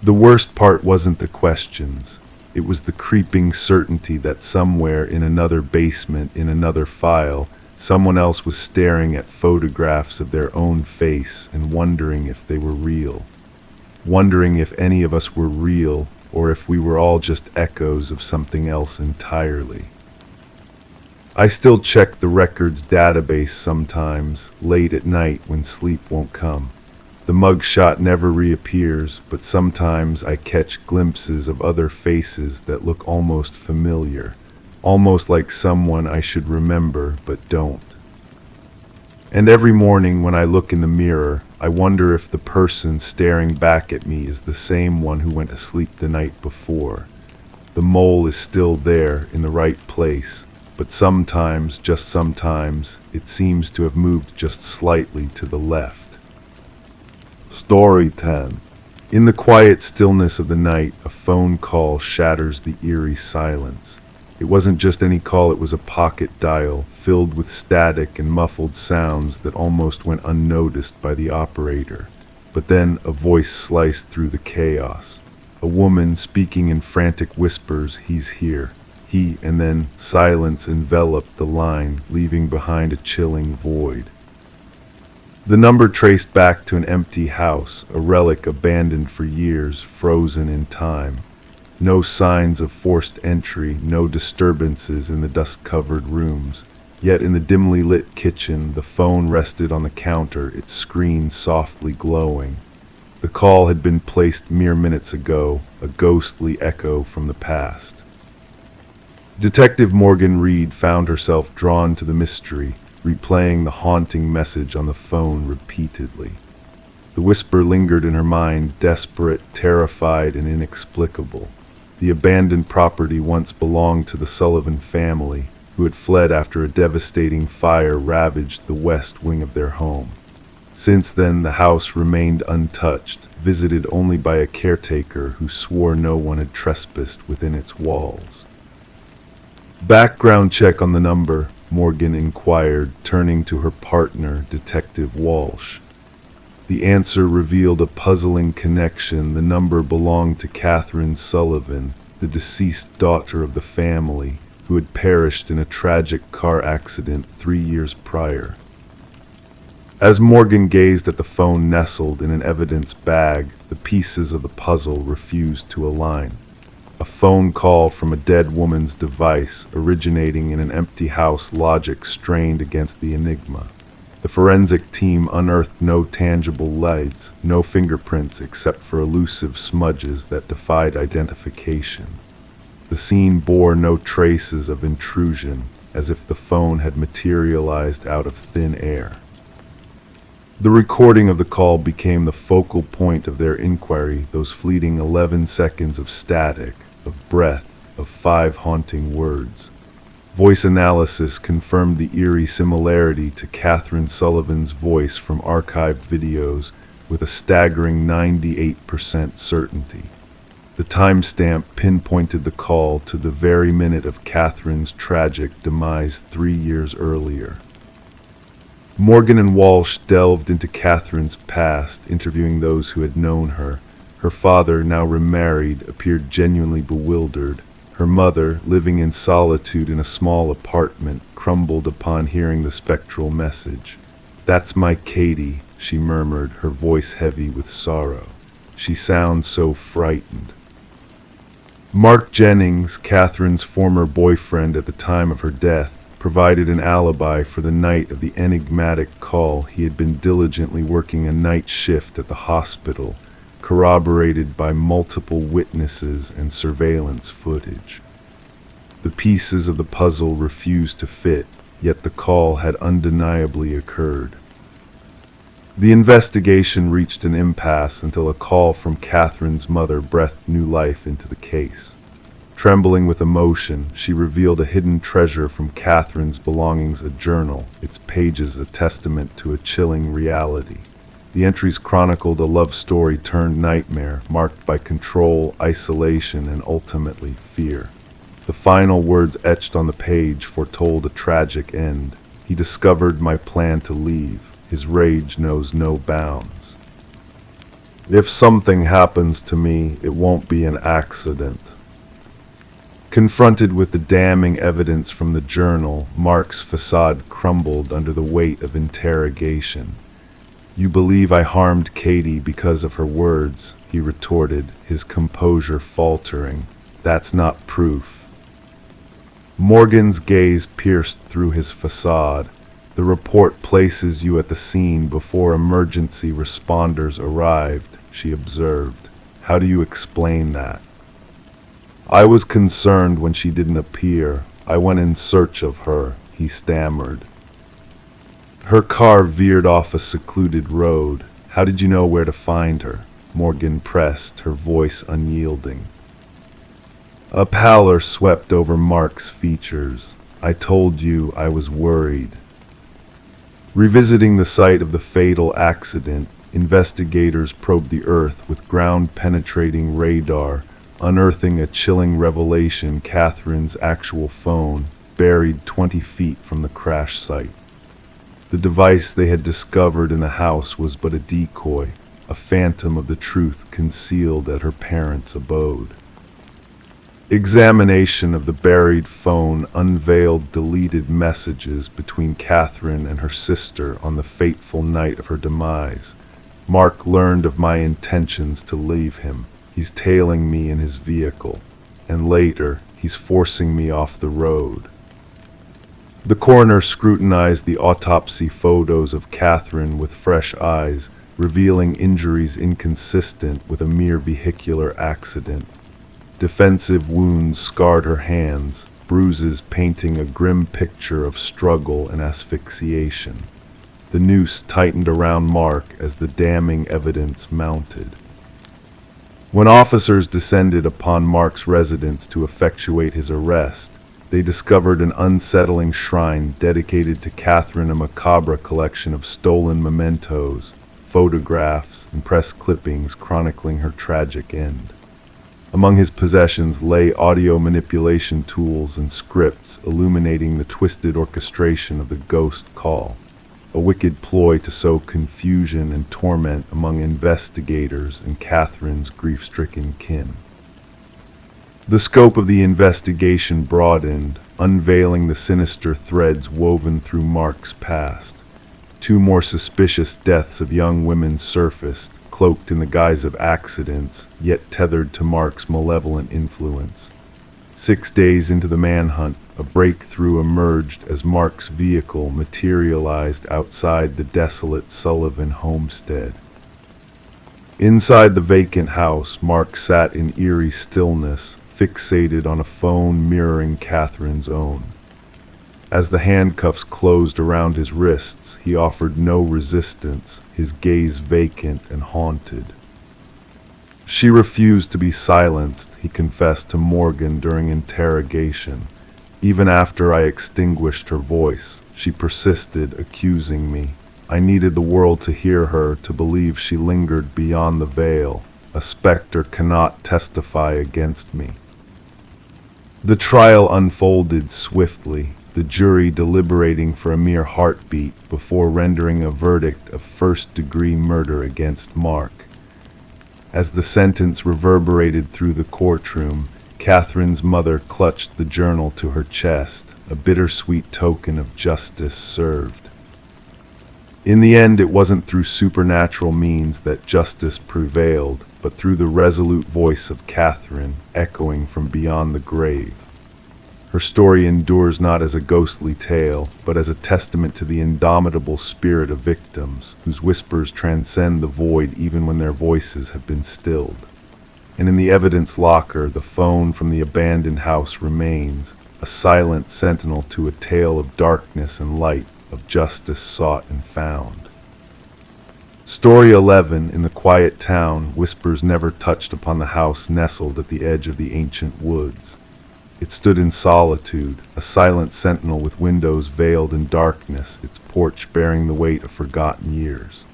The worst part wasn't the questions. It was the creeping certainty that somewhere in another basement, in another file, someone else was staring at photographs of their own face and wondering if they were real. Wondering if any of us were real, or if we were all just echoes of something else entirely. I still check the records database sometimes, late at night when sleep won't come. The mugshot never reappears, but sometimes I catch glimpses of other faces that look almost familiar, almost like someone I should remember but don't. And every morning when I look in the mirror, I wonder if the person staring back at me is the same one who went to sleep the night before. The mole is still there in the right place, but sometimes, just sometimes, it seems to have moved just slightly to the left. Story 10. In the quiet stillness of the night, a phone call shatters the eerie silence. It wasn't just any call, it was a pocket dial, filled with static and muffled sounds that almost went unnoticed by the operator. But then a voice sliced through the chaos. A woman speaking in frantic whispers, "He's here." He, and then silence enveloped the line, leaving behind a chilling void. The number traced back to an empty house, a relic abandoned for years, frozen in time. No signs of forced entry, no disturbances in the dust-covered rooms. Yet in the dimly lit kitchen, the phone rested on the counter, its screen softly glowing. The call had been placed mere minutes ago, a ghostly echo from the past. Detective Morgan Reed found herself drawn to the mystery, replaying the haunting message on the phone repeatedly. The whisper lingered in her mind, desperate, terrified, and inexplicable. The abandoned property once belonged to the Sullivan family, who had fled after a devastating fire ravaged the west wing of their home. Since then, the house remained untouched, visited only by a caretaker who swore no one had trespassed within its walls. "Background check on the number," Morgan inquired, turning to her partner, Detective Walsh. The answer revealed a puzzling connection. The number belonged to Catherine Sullivan, the deceased daughter of the family, who had perished in a tragic car accident 3 years prior. As Morgan gazed at the phone nestled in an evidence bag, the pieces of the puzzle refused to align. A phone call from a dead woman's device, originating in an empty house, logic strained against the enigma. The forensic team unearthed no tangible leads, no fingerprints except for elusive smudges that defied identification. The scene bore no traces of intrusion, as if the phone had materialized out of thin air. The recording of the call became the focal point of their inquiry, those fleeting 11 seconds of static, of breath, of 5 haunting words. Voice analysis confirmed the eerie similarity to Catherine Sullivan's voice from archived videos with a staggering 98% certainty. The timestamp pinpointed the call to the very minute of Catherine's tragic demise 3 years earlier. Morgan and Walsh delved into Catherine's past, interviewing those who had known her. Her father, now remarried, appeared genuinely bewildered. Her mother, living in solitude in a small apartment, crumbled upon hearing the spectral message. "That's my Katie," she murmured, her voice heavy with sorrow. "She sounds so frightened." Mark Jennings, Catherine's former boyfriend at the time of her death, provided an alibi for the night of the enigmatic call. He had been diligently working a night shift at the hospital, corroborated by multiple witnesses and surveillance footage. The pieces of the puzzle refused to fit, yet the call had undeniably occurred. The investigation reached an impasse until a call from Catherine's mother breathed new life into the case. Trembling with emotion, she revealed a hidden treasure from Catherine's belongings, a journal, its pages a testament to a chilling reality. The entries chronicled a love story turned nightmare, marked by control, isolation, and ultimately fear. The final words etched on the page foretold a tragic end. "He discovered my plan to leave. His rage knows no bounds. If something happens to me, it won't be an accident." Confronted with the damning evidence from the journal, Mark's facade crumbled under the weight of interrogation. "You believe I harmed Katie because of her words," he retorted, his composure faltering. "That's not proof." Morgan's gaze pierced through his facade. "The report places you at the scene before emergency responders arrived," she observed. "How do you explain that?" "I was concerned when she didn't appear. I went in search of her," he stammered. "Her car veered off a secluded road. How did you know where to find her?" Morgan pressed, her voice unyielding. A pallor swept over Mark's features. "I told you I was worried." Revisiting the site of the fatal accident, investigators probed the earth with ground-penetrating radar, unearthing a chilling revelation: Catherine's actual phone, buried 20 feet from the crash site. The device they had discovered in the house was but a decoy, a phantom of the truth concealed at her parents' abode. Examination of the buried phone unveiled deleted messages between Catherine and her sister on the fateful night of her demise. Mark learned of my intentions to leave him. He's tailing me in his vehicle, and later, he's forcing me off the road. The coroner scrutinized the autopsy photos of Catherine with fresh eyes, revealing injuries inconsistent with a mere vehicular accident. Defensive wounds scarred her hands, bruises painting a grim picture of struggle and asphyxiation. The noose tightened around Mark as the damning evidence mounted. When officers descended upon Mark's residence to effectuate his arrest, they discovered an unsettling shrine dedicated to Catherine, a macabre collection of stolen mementos, photographs, and press clippings chronicling her tragic end. Among his possessions lay audio manipulation tools and scripts illuminating the twisted orchestration of the ghost call, a wicked ploy to sow confusion and torment among investigators and Catherine's grief-stricken kin. The scope of the investigation broadened, unveiling the sinister threads woven through Mark's past. Two more suspicious deaths of young women surfaced, cloaked in the guise of accidents, yet tethered to Mark's malevolent influence. 6 days into the manhunt, a breakthrough emerged as Mark's vehicle materialized outside the desolate Sullivan homestead. Inside the vacant house, Mark sat in eerie stillness, fixated on a phone mirroring Catherine's own. As the handcuffs closed around his wrists, he offered no resistance, his gaze vacant and haunted. She refused to be silenced, he confessed to Morgan during interrogation. Even after I extinguished her voice, she persisted, accusing me. I needed the world to hear her, to believe she lingered beyond the veil. A specter cannot testify against me. The trial unfolded swiftly, the jury deliberating for a mere heartbeat before rendering a verdict of first-degree murder against Mark. As the sentence reverberated through the courtroom, Catherine's mother clutched the journal to her chest, a bittersweet token of justice served. In the end, it wasn't through supernatural means that justice prevailed, but through the resolute voice of Catherine, echoing from beyond the grave. Her story endures not as a ghostly tale, but as a testament to the indomitable spirit of victims, whose whispers transcend the void even when their voices have been stilled. And in the evidence locker, the phone from the abandoned house remains, a silent sentinel to a tale of darkness and light, of justice sought and found. Story 11, in the quiet town, whispers never touched upon the house nestled at the edge of the ancient woods. It stood in solitude, a silent sentinel with windows veiled in darkness, its porch bearing the weight of forgotten years.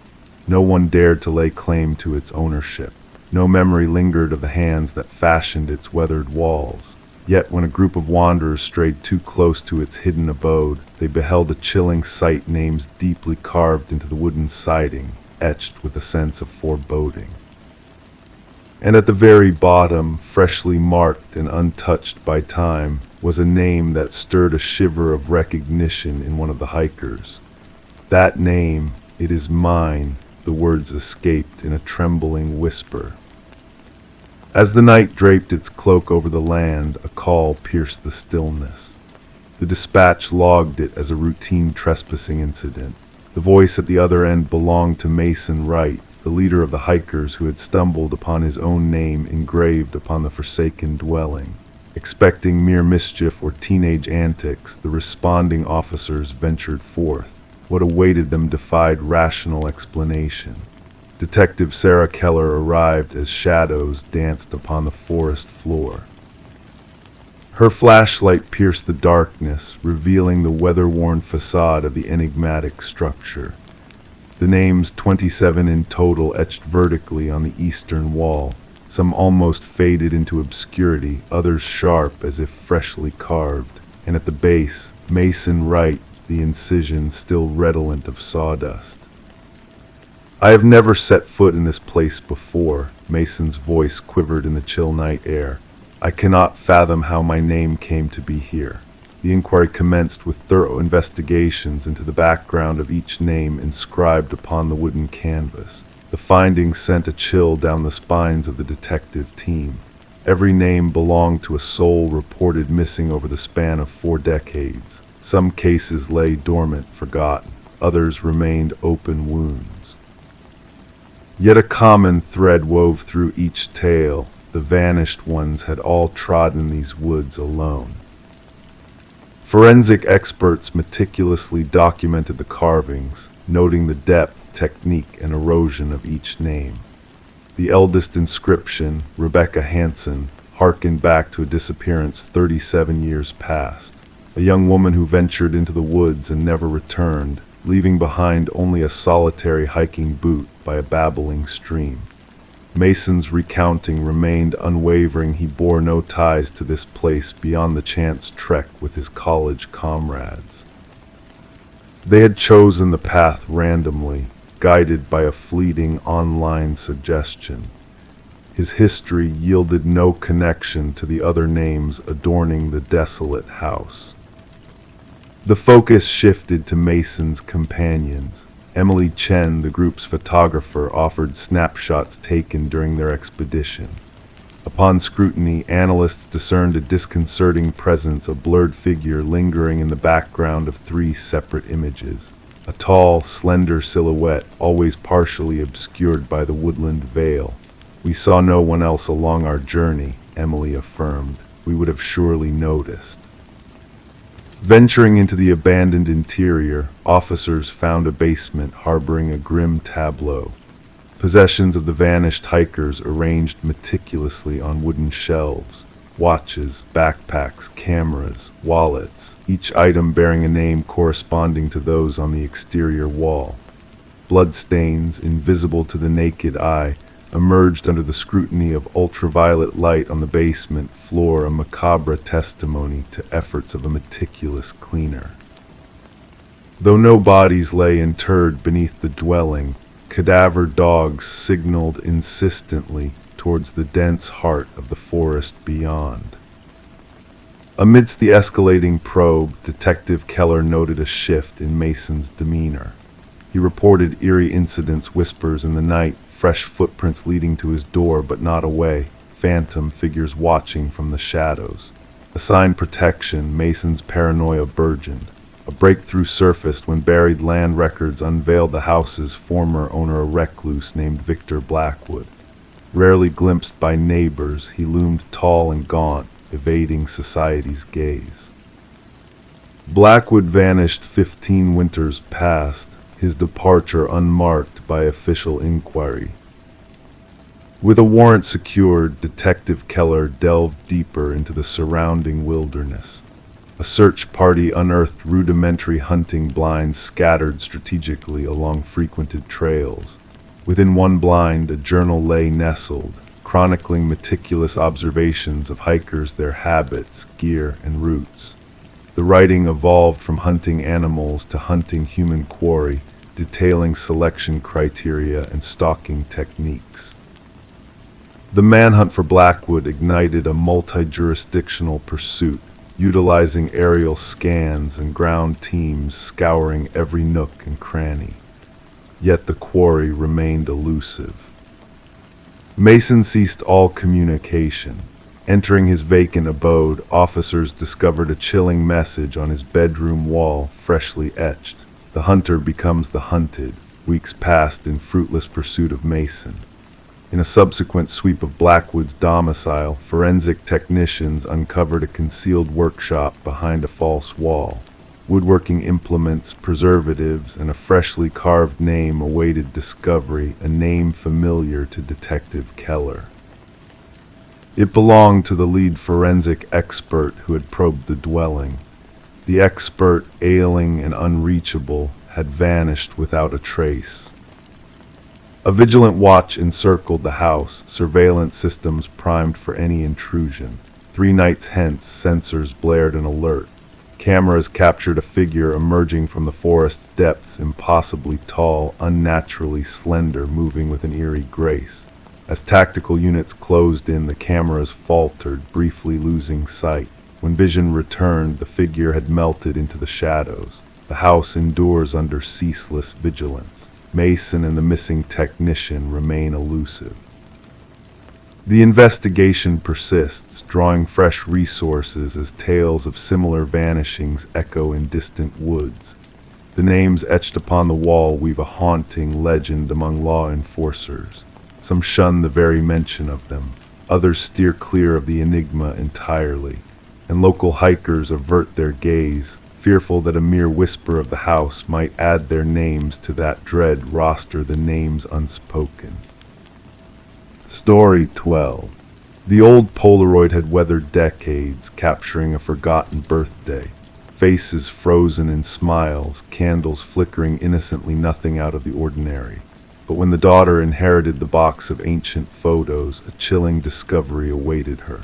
No one dared to lay claim to its ownership. No memory lingered of the hands that fashioned its weathered walls. Yet when a group of wanderers strayed too close to its hidden abode, they beheld a chilling sight, names deeply carved into the wooden siding, etched with a sense of foreboding. And at the very bottom, freshly marked and untouched by time, was a name that stirred a shiver of recognition in one of the hikers. That name, "It is mine," the words escaped in a trembling whisper. As the night draped its cloak over the land, a call pierced the stillness. The dispatch logged it as a routine trespassing incident. The voice at the other end belonged to Mason Wright, the leader of the hikers who had stumbled upon his own name engraved upon the forsaken dwelling. Expecting mere mischief or teenage antics, the responding officers ventured forth. What awaited them defied rational explanation. Detective Sarah Keller arrived as shadows danced upon the forest floor. Her flashlight pierced the darkness, revealing the weather-worn facade of the enigmatic structure. The names 27 in total etched vertically on the eastern wall, some almost faded into obscurity, others sharp as if freshly carved, and at the base, Mason Wright, the incision still redolent of sawdust. "I have never set foot in this place before," Mason's voice quivered in the chill night air. I cannot fathom how my name came to be here. The inquiry commenced with thorough investigations into the background of each name inscribed upon the wooden canvas. The findings sent a chill down the spines of the detective team. Every name belonged to a soul reported missing over the span of 4 decades. Some cases lay dormant, forgotten. Others remained open wounds. Yet a common thread wove through each tale. The vanished ones had all trodden these woods alone. Forensic experts meticulously documented the carvings, noting the depth, technique, and erosion of each name. The eldest inscription, Rebecca Hansen, harkened back to a disappearance 37 years past. A young woman who ventured into the woods and never returned, leaving behind only a solitary hiking boot by a babbling stream. Mason's recounting remained unwavering. He bore no ties to this place beyond the chance trek with his college comrades. They had chosen the path randomly, guided by a fleeting online suggestion. His history yielded no connection to the other names adorning the desolate house. The focus shifted to Mason's companions. Emily Chen, the group's photographer, offered snapshots taken during their expedition. Upon scrutiny, analysts discerned a disconcerting presence, a blurred figure lingering in the background of 3 separate images. A tall, slender silhouette, always partially obscured by the woodland veil. "We saw no one else along our journey," Emily affirmed. "We would have surely noticed." Venturing into the abandoned interior, officers found a basement harboring a grim tableau. Possessions of the vanished hikers arranged meticulously on wooden shelves. Watches, backpacks, cameras, wallets, each item bearing a name corresponding to those on the exterior wall. Bloodstains, invisible to the naked eye, emerged under the scrutiny of ultraviolet light on the basement floor, a macabre testimony to efforts of a meticulous cleaner. Though no bodies lay interred beneath the dwelling, cadaver dogs signaled insistently towards the dense heart of the forest beyond. Amidst the escalating probe, Detective Keller noted a shift in Mason's demeanor. He reported eerie incidents, whispers in the night, fresh footprints leading to his door but not away, phantom figures watching from the shadows. Assigned protection, Mason's paranoia burgeoned. A breakthrough surfaced when buried land records unveiled the house's former owner, a recluse named Victor Blackwood. Rarely glimpsed by neighbors, he loomed tall and gaunt, evading society's gaze. Blackwood vanished 15 winters past, his departure unmarked by official inquiry. With a warrant secured, Detective Keller delved deeper into the surrounding wilderness. A search party unearthed rudimentary hunting blinds scattered strategically along frequented trails. Within one blind, a journal lay nestled, chronicling meticulous observations of hikers, their habits, gear, and routes. The writing evolved from hunting animals to hunting human quarry, detailing selection criteria and stalking techniques. The manhunt for Blackwood ignited a multi-jurisdictional pursuit, utilizing aerial scans and ground teams scouring every nook and cranny. Yet the quarry remained elusive. Mason ceased all communication. Entering his vacant abode, officers discovered a chilling message on his bedroom wall, freshly etched. The hunter becomes the hunted. Weeks passed in fruitless pursuit of Mason. In a subsequent sweep of Blackwood's domicile, forensic technicians uncovered a concealed workshop behind a false wall. Woodworking implements, preservatives, and a freshly carved name awaited discovery, a name familiar to Detective Keller. It belonged to the lead forensic expert who had probed the dwelling. The expert, ailing and unreachable, had vanished without a trace. A vigilant watch encircled the house, surveillance systems primed for any intrusion. 3 nights hence, sensors blared an alert. Cameras captured a figure emerging from the forest's depths, impossibly tall, unnaturally slender, moving with an eerie grace. As tactical units closed in, the cameras faltered, briefly losing sight. When vision returned, the figure had melted into the shadows. The house endures under ceaseless vigilance. Mason and the missing technician remain elusive. The investigation persists, drawing fresh resources as tales of similar vanishings echo in distant woods. The names etched upon the wall weave a haunting legend among law enforcers. Some shun the very mention of them. Others steer clear of the enigma entirely. And local hikers avert their gaze, fearful that a mere whisper of the house might add their names to that dread roster, the names unspoken. Story 12. The old Polaroid had weathered decades, capturing a forgotten birthday. Faces frozen in smiles, candles flickering innocently, nothing out of the ordinary. But when the daughter inherited the box of ancient photos, a chilling discovery awaited her.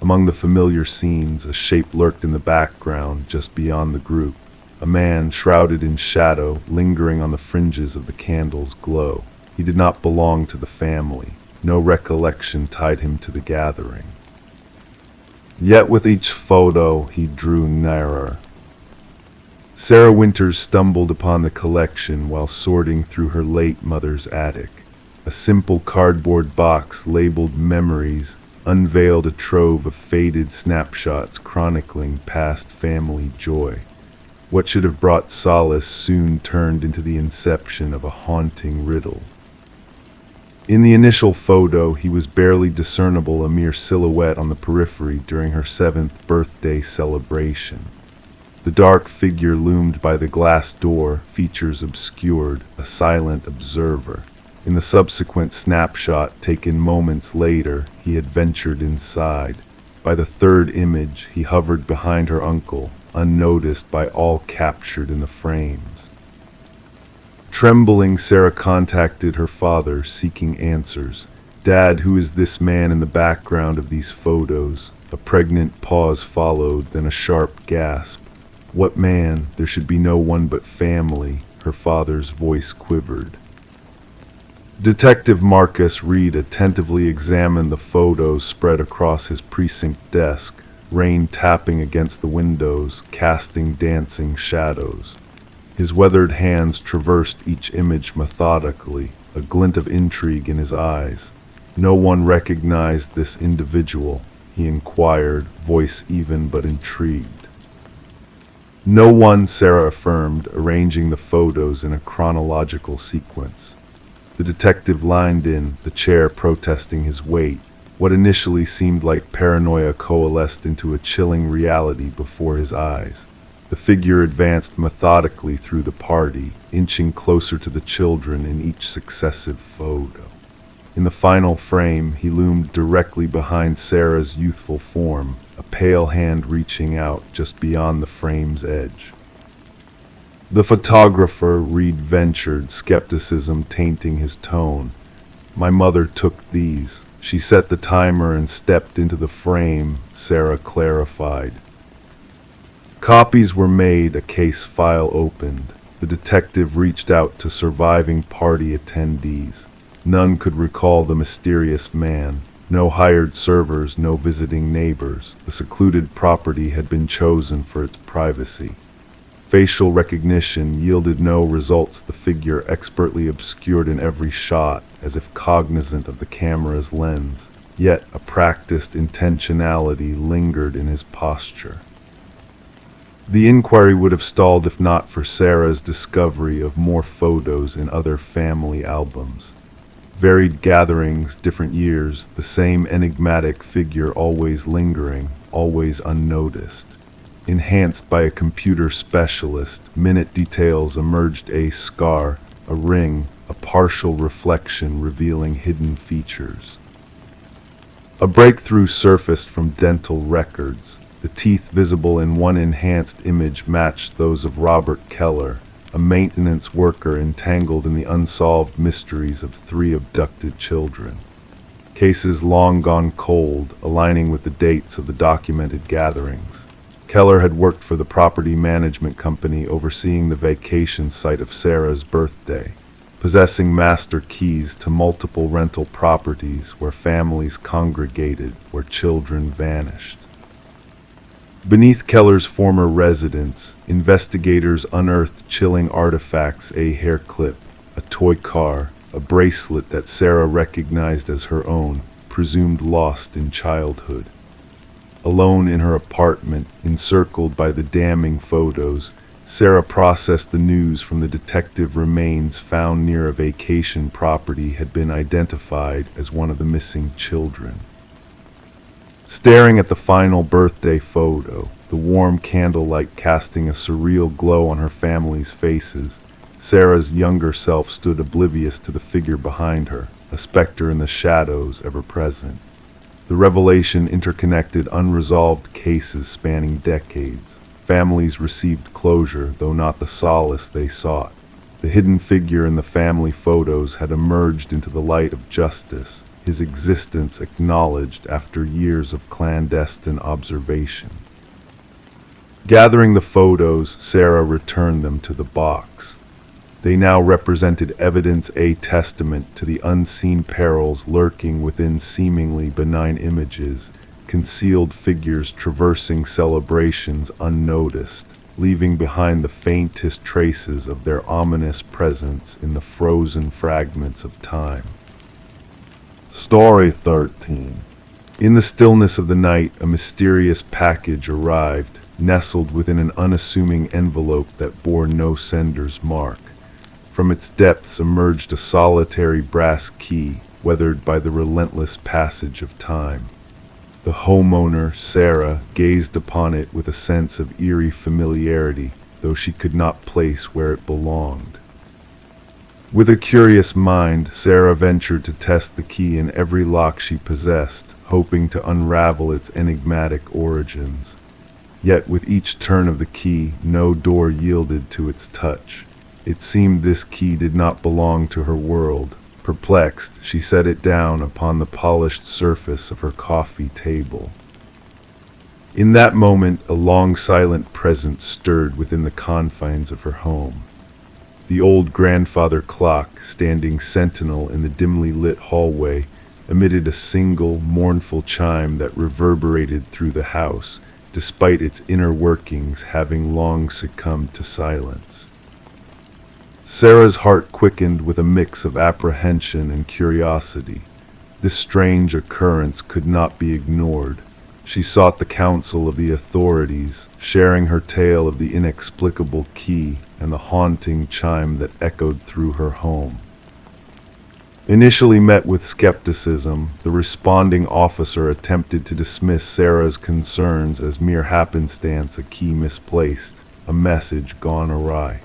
Among the familiar scenes, a shape lurked in the background just beyond the group. A man shrouded in shadow, lingering on the fringes of the candle's glow. He did not belong to the family. No recollection tied him to the gathering. Yet with each photo, he drew nearer. Sarah Winters stumbled upon the collection while sorting through her late mother's attic. A simple cardboard box labeled Memories unveiled a trove of faded snapshots chronicling past family joy. What should have brought solace soon turned into the inception of a haunting riddle. In the initial photo, he was barely discernible, a mere silhouette on the periphery during her 7th birthday celebration. The dark figure loomed by the glass door, features obscured, a silent observer. In the subsequent snapshot, taken moments later, he had ventured inside. By the 3rd image, he hovered behind her uncle, unnoticed by all captured in the frames. Trembling, Sarah contacted her father, seeking answers. "Dad, who is this man in the background of these photos?" A pregnant pause followed, then a sharp gasp. "What man? There should be no one but family." Her father's voice quivered. Detective Marcus Reed attentively examined the photos spread across his precinct desk, rain tapping against the windows, casting dancing shadows. His weathered hands traversed each image methodically, a glint of intrigue in his eyes. "No one recognized this individual?" he inquired, voice even but intrigued. "No one," Sarah affirmed, arranging the photos in a chronological sequence. The detective leaned in, the chair protesting his weight. What initially seemed like paranoia coalesced into a chilling reality before his eyes. The figure advanced methodically through the party, inching closer to the children in each successive photo. In the final frame, he loomed directly behind Sarah's youthful form, a pale hand reaching out just beyond the frame's edge. "The photographer," Reed ventured, skepticism tainting his tone. "My mother took these. She set the timer and stepped into the frame," Sarah clarified. Copies were made, a case file opened. The detective reached out to surviving party attendees. None could recall the mysterious man. No hired servers, no visiting neighbors. The secluded property had been chosen for its privacy. Facial recognition yielded no results, the figure expertly obscured in every shot, as if cognizant of the camera's lens. Yet a practiced intentionality lingered in his posture. The inquiry would have stalled if not for Sarah's discovery of more photos in other family albums. Varied gatherings, different years, the same enigmatic figure always lingering, always unnoticed. Enhanced by a computer specialist, minute details emerged: a scar, a ring, a partial reflection revealing hidden features. A breakthrough surfaced from dental records. The teeth visible in one enhanced image matched those of Robert Keller, a maintenance worker entangled in the unsolved mysteries of 3 abducted children. Cases long gone cold, aligning with the dates of the documented gatherings. Keller had worked for the property management company overseeing the vacation site of Sarah's birthday. possessing master keys to multiple rental properties where families congregated, where children vanished. Beneath Keller's former residence, investigators unearthed chilling artifacts: a hair clip, a toy car, a bracelet that Sarah recognized as her own, presumed lost in childhood. Alone in her apartment, encircled by the damning photos, Sarah processed the news from the detective. Remains found near a vacation property had been identified as one of the missing children. Staring at the final birthday photo, the warm candlelight casting a surreal glow on her family's faces, Sarah's younger self stood oblivious to the figure behind her, a specter in the shadows ever present. The revelation interconnected unresolved cases spanning decades. Families received closure, though not the solace they sought. The hidden figure in the family photos had emerged into the light of justice, his existence acknowledged after years of clandestine observation. Gathering the photos, Sarah returned them to the box. They now represented evidence, a testament to the unseen perils lurking within seemingly benign images, concealed figures traversing celebrations unnoticed, leaving behind the faintest traces of their ominous presence in the frozen fragments of time. Story 13. In the stillness of the night, a mysterious package arrived, nestled within an unassuming envelope that bore no sender's mark. From its depths emerged a solitary brass key, weathered by the relentless passage of time. The homeowner, Sarah, gazed upon it with a sense of eerie familiarity, though she could not place where it belonged. With a curious mind, Sarah ventured to test the key in every lock she possessed, hoping to unravel its enigmatic origins. Yet with each turn of the key, no door yielded to its touch. It seemed this key did not belong to her world. Perplexed, she set it down upon the polished surface of her coffee table. In that moment, a long silent presence stirred within the confines of her home. The old grandfather clock, standing sentinel in the dimly lit hallway, emitted a single, mournful chime that reverberated through the house, despite its inner workings having long succumbed to silence. Sarah's heart quickened with a mix of apprehension and curiosity. This strange occurrence could not be ignored. She sought the counsel of the authorities, sharing her tale of the inexplicable key and the haunting chime that echoed through her home. Initially met with skepticism, the responding officer attempted to dismiss Sarah's concerns as mere happenstance, a key misplaced, a message gone awry.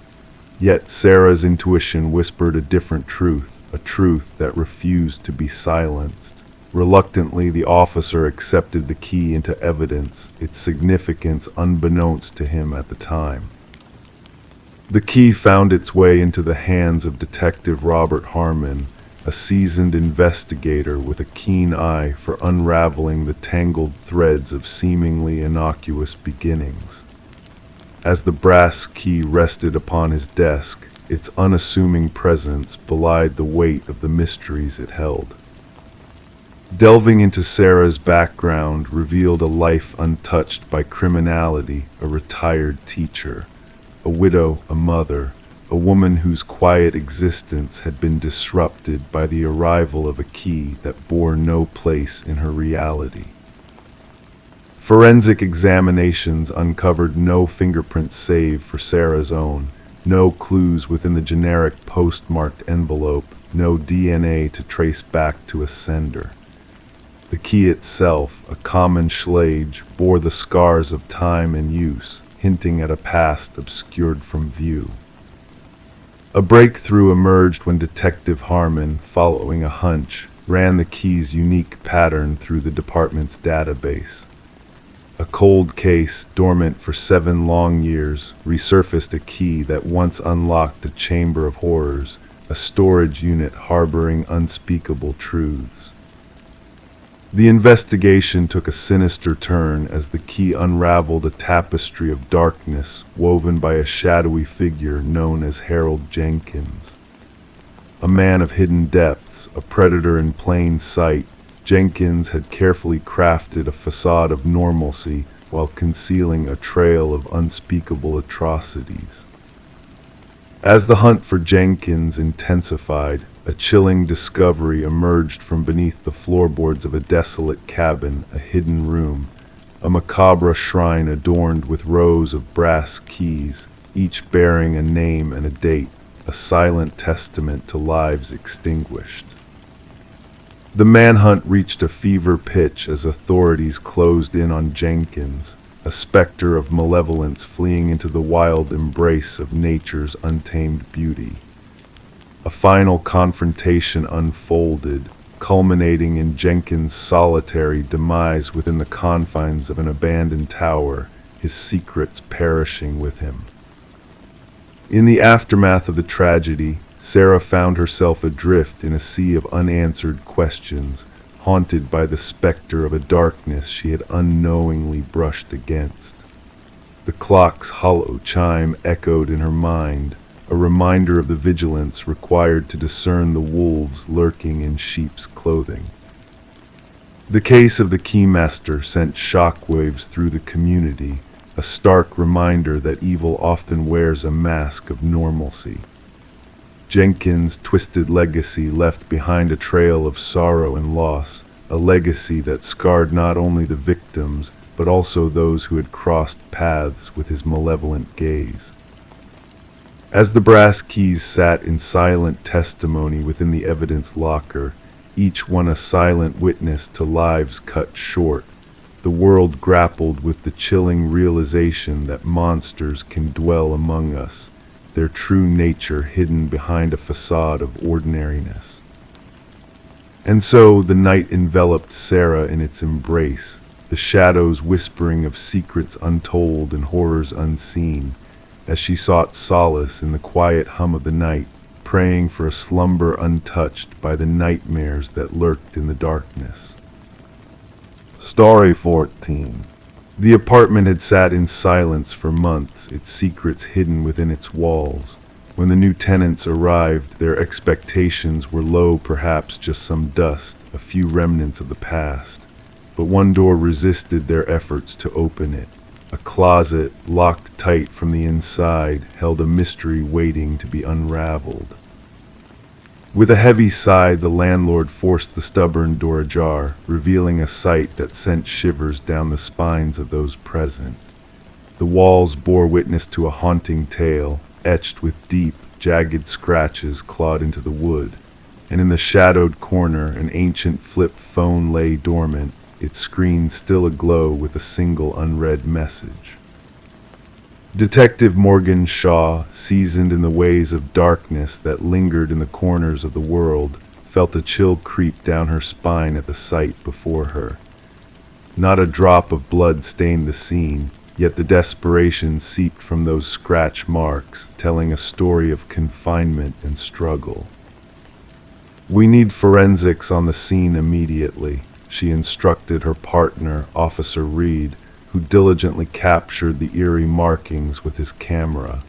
Yet Sarah's intuition whispered a different truth, a truth that refused to be silenced. Reluctantly, the officer accepted the key into evidence, its significance unbeknownst to him at the time. The key found its way into the hands of Detective Robert Harmon, a seasoned investigator with a keen eye for unraveling the tangled threads of seemingly innocuous beginnings. As the brass key rested upon his desk, its unassuming presence belied the weight of the mysteries it held. Delving into Sarah's background revealed a life untouched by criminality, a retired teacher, a widow, a mother, a woman whose quiet existence had been disrupted by the arrival of a key that bore no place in her reality. Forensic examinations uncovered no fingerprints save for Sarah's own, no clues within the generic postmarked envelope, no DNA to trace back to a sender. The key itself, a common schlage, bore the scars of time and use, hinting at a past obscured from view. A breakthrough emerged when Detective Harmon, following a hunch, ran the key's unique pattern through the department's database. A cold case, dormant for 7 long years, resurfaced a key that once unlocked a chamber of horrors, a storage unit harboring unspeakable truths. The investigation took a sinister turn as the key unraveled a tapestry of darkness woven by a shadowy figure known as Harold Jenkins. A man of hidden depths, a predator in plain sight, Jenkins had carefully crafted a facade of normalcy while concealing a trail of unspeakable atrocities. As the hunt for Jenkins intensified, a chilling discovery emerged from beneath the floorboards of a desolate cabin, a hidden room, a macabre shrine adorned with rows of brass keys, each bearing a name and a date, a silent testament to lives extinguished. The manhunt reached a fever pitch as authorities closed in on Jenkins, a specter of malevolence fleeing into the wild embrace of nature's untamed beauty. A final confrontation unfolded, culminating in Jenkins' solitary demise within the confines of an abandoned tower, his secrets perishing with him. In the aftermath of the tragedy, Sarah found herself adrift in a sea of unanswered questions, haunted by the specter of a darkness she had unknowingly brushed against. The clock's hollow chime echoed in her mind, a reminder of the vigilance required to discern the wolves lurking in sheep's clothing. The case of the Keymaster sent shockwaves through the community, a stark reminder that evil often wears a mask of normalcy. Jenkins' twisted legacy left behind a trail of sorrow and loss, a legacy that scarred not only the victims, but also those who had crossed paths with his malevolent gaze. As the brass keys sat in silent testimony within the evidence locker, each one a silent witness to lives cut short, the world grappled with the chilling realization that monsters can dwell among us, their true nature hidden behind a facade of ordinariness. And so the night enveloped Sarah in its embrace, the shadows whispering of secrets untold and horrors unseen, as she sought solace in the quiet hum of the night, praying for a slumber untouched by the nightmares that lurked in the darkness. Story 14. The apartment had sat in silence for months, its secrets hidden within its walls. When the new tenants arrived, their expectations were low, perhaps just some dust, a few remnants of the past. But one door resisted their efforts to open it. A closet, locked tight from the inside, held a mystery waiting to be unraveled. With a heavy sigh, the landlord forced the stubborn door ajar, revealing a sight that sent shivers down the spines of those present. The walls bore witness to a haunting tale, etched with deep, jagged scratches clawed into the wood, and in the shadowed corner an ancient flip phone lay dormant, its screen still aglow with a single unread message. Detective Morgan Shaw, seasoned in the ways of darkness that lingered in the corners of the world, felt a chill creep down her spine at the sight before her. Not a drop of blood stained the scene, yet the desperation seeped from those scratch marks, telling a story of confinement and struggle. "We need forensics on the scene immediately," she instructed her partner, Officer Reed, who diligently captured the eerie markings with his camera,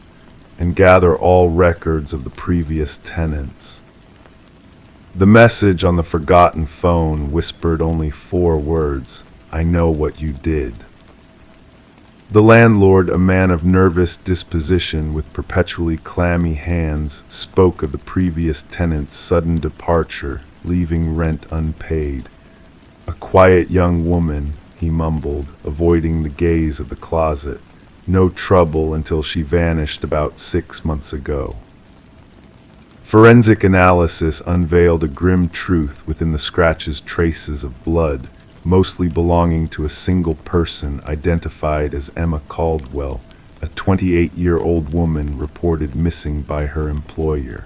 "and gather all records of the previous tenants." The message on the forgotten phone whispered only 4 words: "I know what you did." The landlord, a man of nervous disposition with perpetually clammy hands, spoke of the previous tenant's sudden departure, leaving rent unpaid. "A quiet young woman," he mumbled, avoiding the gaze of the closet. "No trouble until she vanished about 6 months ago." Forensic analysis unveiled a grim truth within the scratches: traces of blood, mostly belonging to a single person identified as Emma Caldwell, a 28-year-old woman reported missing by her employer.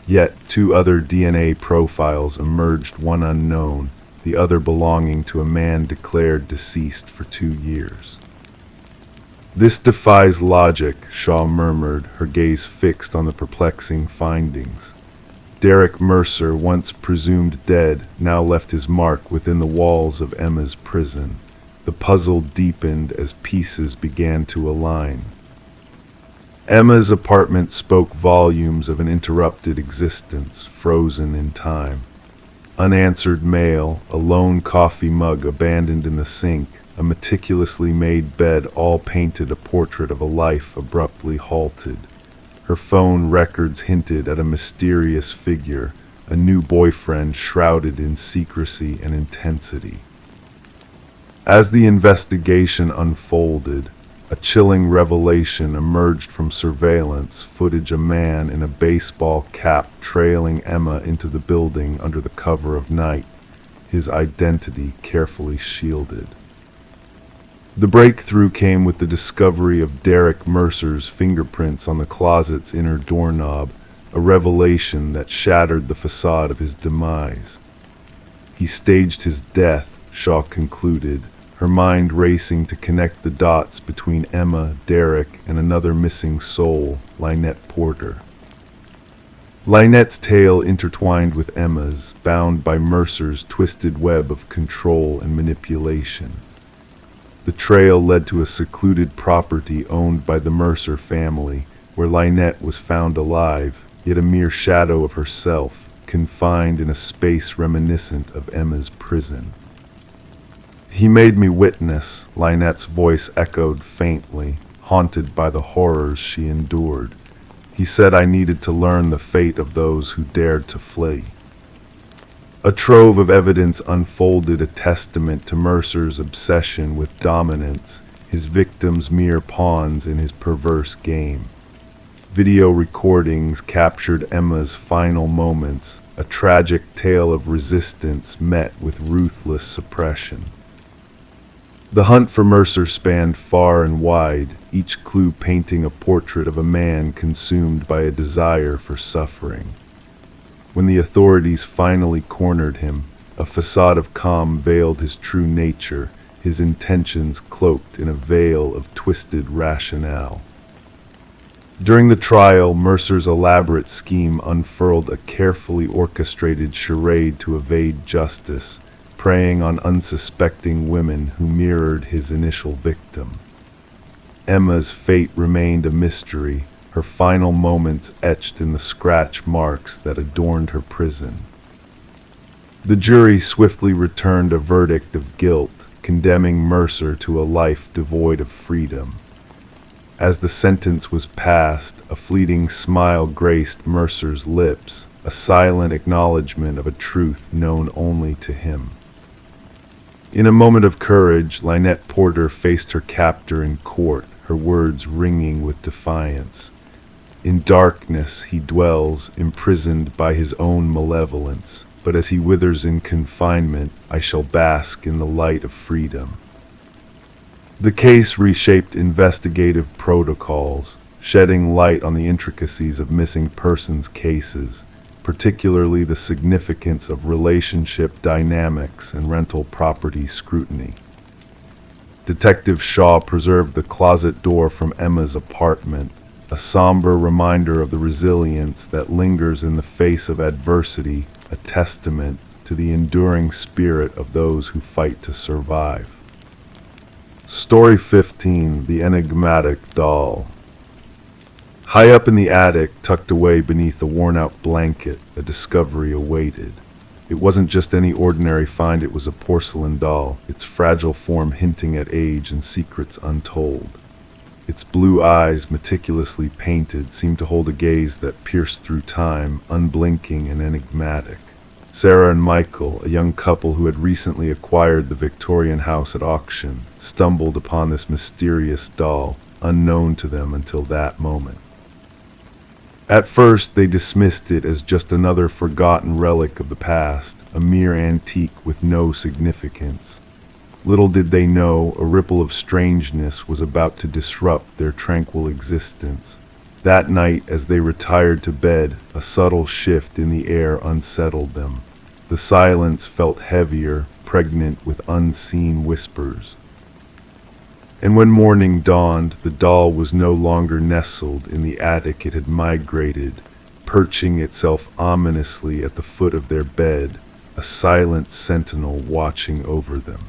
Yet 2 other DNA profiles emerged, one unknown, the other belonging to a man declared deceased for 2 years. "This defies logic," Shaw murmured, her gaze fixed on the perplexing findings. Derek Mercer, once presumed dead, now left his mark within the walls of Emma's prison. The puzzle deepened as pieces began to align. Emma's apartment spoke volumes of an interrupted existence, frozen in time. Unanswered mail, a lone coffee mug abandoned in the sink, a meticulously made bed all painted a portrait of a life abruptly halted. Her phone records hinted at a mysterious figure, a new boyfriend shrouded in secrecy and intensity. As the investigation unfolded, a chilling revelation emerged from surveillance footage. A man in a baseball cap trailing Emma into the building under the cover of night, his identity carefully shielded. The breakthrough came with the discovery of Derek Mercer's fingerprints on the closet's inner doorknob, a revelation that shattered the facade of his demise. He staged his death, Shaw concluded, her mind racing to connect the dots between Emma, Derek, and another missing soul, Lynette Porter. Lynette's tale intertwined with Emma's, bound by Mercer's twisted web of control and manipulation. The trail led to a secluded property owned by the Mercer family, where Lynette was found alive, yet a mere shadow of herself, confined in a space reminiscent of Emma's prison. "He made me witness," Lynette's voice echoed faintly, haunted by the horrors she endured. "He said I needed to learn the fate of those who dared to flee." A trove of evidence unfolded, a testament to Mercer's obsession with dominance, his victims mere pawns in his perverse game. Video recordings captured Emma's final moments, a tragic tale of resistance met with ruthless suppression. The hunt for Mercer spanned far and wide, each clue painting a portrait of a man consumed by a desire for suffering. When the authorities finally cornered him, a facade of calm veiled his true nature, his intentions cloaked in a veil of twisted rationale. During the trial, Mercer's elaborate scheme unfurled a carefully orchestrated charade to evade justice, preying on unsuspecting women who mirrored his initial victim. Emma's fate remained a mystery, her final moments etched in the scratch marks that adorned her prison. The jury swiftly returned a verdict of guilt, condemning Mercer to a life devoid of freedom. As the sentence was passed, a fleeting smile graced Mercer's lips, a silent acknowledgement of a truth known only to him. In a moment of courage, Lynette Porter faced her captor in court, her words ringing with defiance. "In darkness he dwells, imprisoned by his own malevolence, but as he withers in confinement, I shall bask in the light of freedom." The case reshaped investigative protocols, shedding light on the intricacies of missing persons cases, particularly the significance of relationship dynamics and rental property scrutiny. Detective Shaw preserved the closet door from Emma's apartment, a somber reminder of the resilience that lingers in the face of adversity, a testament to the enduring spirit of those who fight to survive. Story 15: The Enigmatic Doll. High up in the attic, tucked away beneath a worn-out blanket, a discovery awaited. It wasn't just any ordinary find, it was a porcelain doll, its fragile form hinting at age and secrets untold. Its blue eyes, meticulously painted, seemed to hold a gaze that pierced through time, unblinking and enigmatic. Sarah and Michael, a young couple who had recently acquired the Victorian house at auction, stumbled upon this mysterious doll, unknown to them until that moment. At first, they dismissed it as just another forgotten relic of the past, a mere antique with no significance. Little did they know, a ripple of strangeness was about to disrupt their tranquil existence. That night, as they retired to bed, a subtle shift in the air unsettled them. The silence felt heavier, pregnant with unseen whispers. And when morning dawned, the doll was no longer nestled in the attic it had migrated, perching itself ominously at the foot of their bed, a silent sentinel watching over them.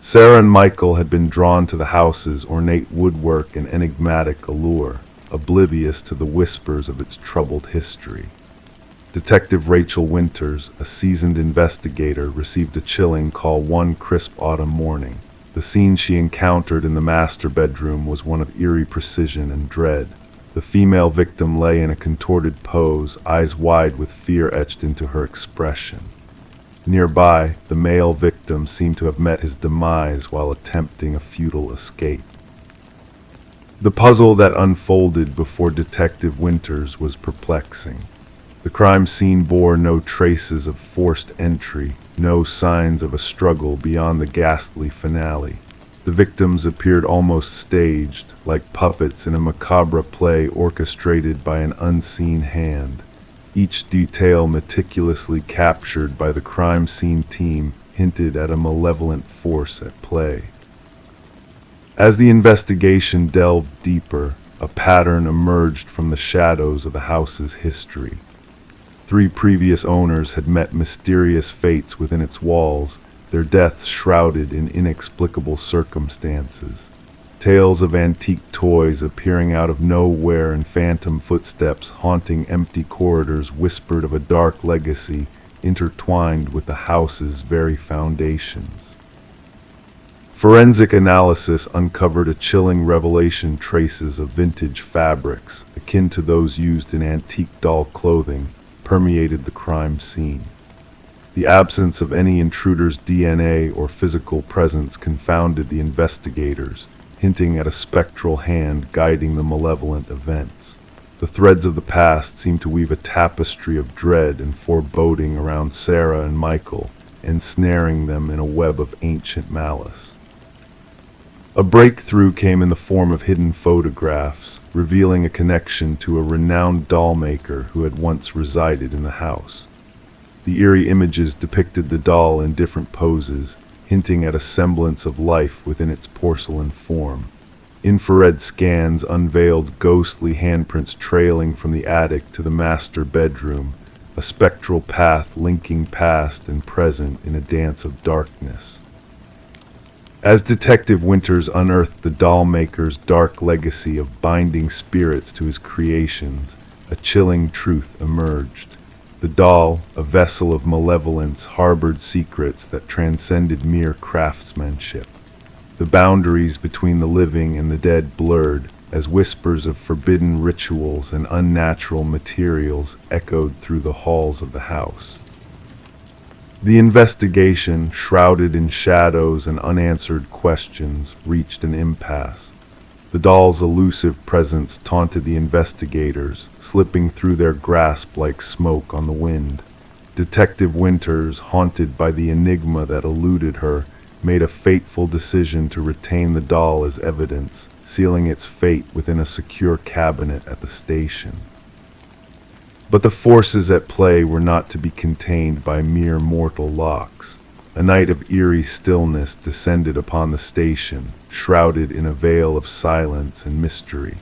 Sarah and Michael had been drawn to the house's ornate woodwork and enigmatic allure, oblivious to the whispers of its troubled history. Detective Rachel Winters, a seasoned investigator, received a chilling call one crisp autumn morning. The scene she encountered in the master bedroom was one of eerie precision and dread. The female victim lay in a contorted pose, eyes wide with fear etched into her expression. Nearby, the male victim seemed to have met his demise while attempting a futile escape. The puzzle that unfolded before Detective Winters was perplexing. The crime scene bore no traces of forced entry, no signs of a struggle beyond the ghastly finale. The victims appeared almost staged, like puppets in a macabre play orchestrated by an unseen hand. Each detail meticulously captured by the crime scene team hinted at a malevolent force at play. As the investigation delved deeper, a pattern emerged from the shadows of the house's history. 3 previous owners had met mysterious fates within its walls, their deaths shrouded in inexplicable circumstances. Tales of antique toys appearing out of nowhere and phantom footsteps haunting empty corridors whispered of a dark legacy intertwined with the house's very foundations. Forensic analysis uncovered a chilling revelation: traces of vintage fabrics, akin to those used in antique doll clothing, permeated the crime scene. The absence of any intruder's DNA or physical presence confounded the investigators, hinting at a spectral hand guiding the malevolent events. The threads of the past seemed to weave a tapestry of dread and foreboding around Sarah and Michael, ensnaring them in a web of ancient malice. A breakthrough came in the form of hidden photographs, revealing a connection to a renowned doll maker who had once resided in the house. The eerie images depicted the doll in different poses, hinting at a semblance of life within its porcelain form. Infrared scans unveiled ghostly handprints trailing from the attic to the master bedroom, a spectral path linking past and present in a dance of darkness. As Detective Winters unearthed the doll maker's dark legacy of binding spirits to his creations, a chilling truth emerged. The doll, a vessel of malevolence, harbored secrets that transcended mere craftsmanship. The boundaries between the living and the dead blurred, as whispers of forbidden rituals and unnatural materials echoed through the halls of the house. The investigation, shrouded in shadows and unanswered questions, reached an impasse. The doll's elusive presence taunted the investigators, slipping through their grasp like smoke on the wind. Detective Winters, haunted by the enigma that eluded her, made a fateful decision to retain the doll as evidence, sealing its fate within a secure cabinet at the station. But the forces at play were not to be contained by mere mortal locks. A night of eerie stillness descended upon the station, shrouded in a veil of silence and mystery.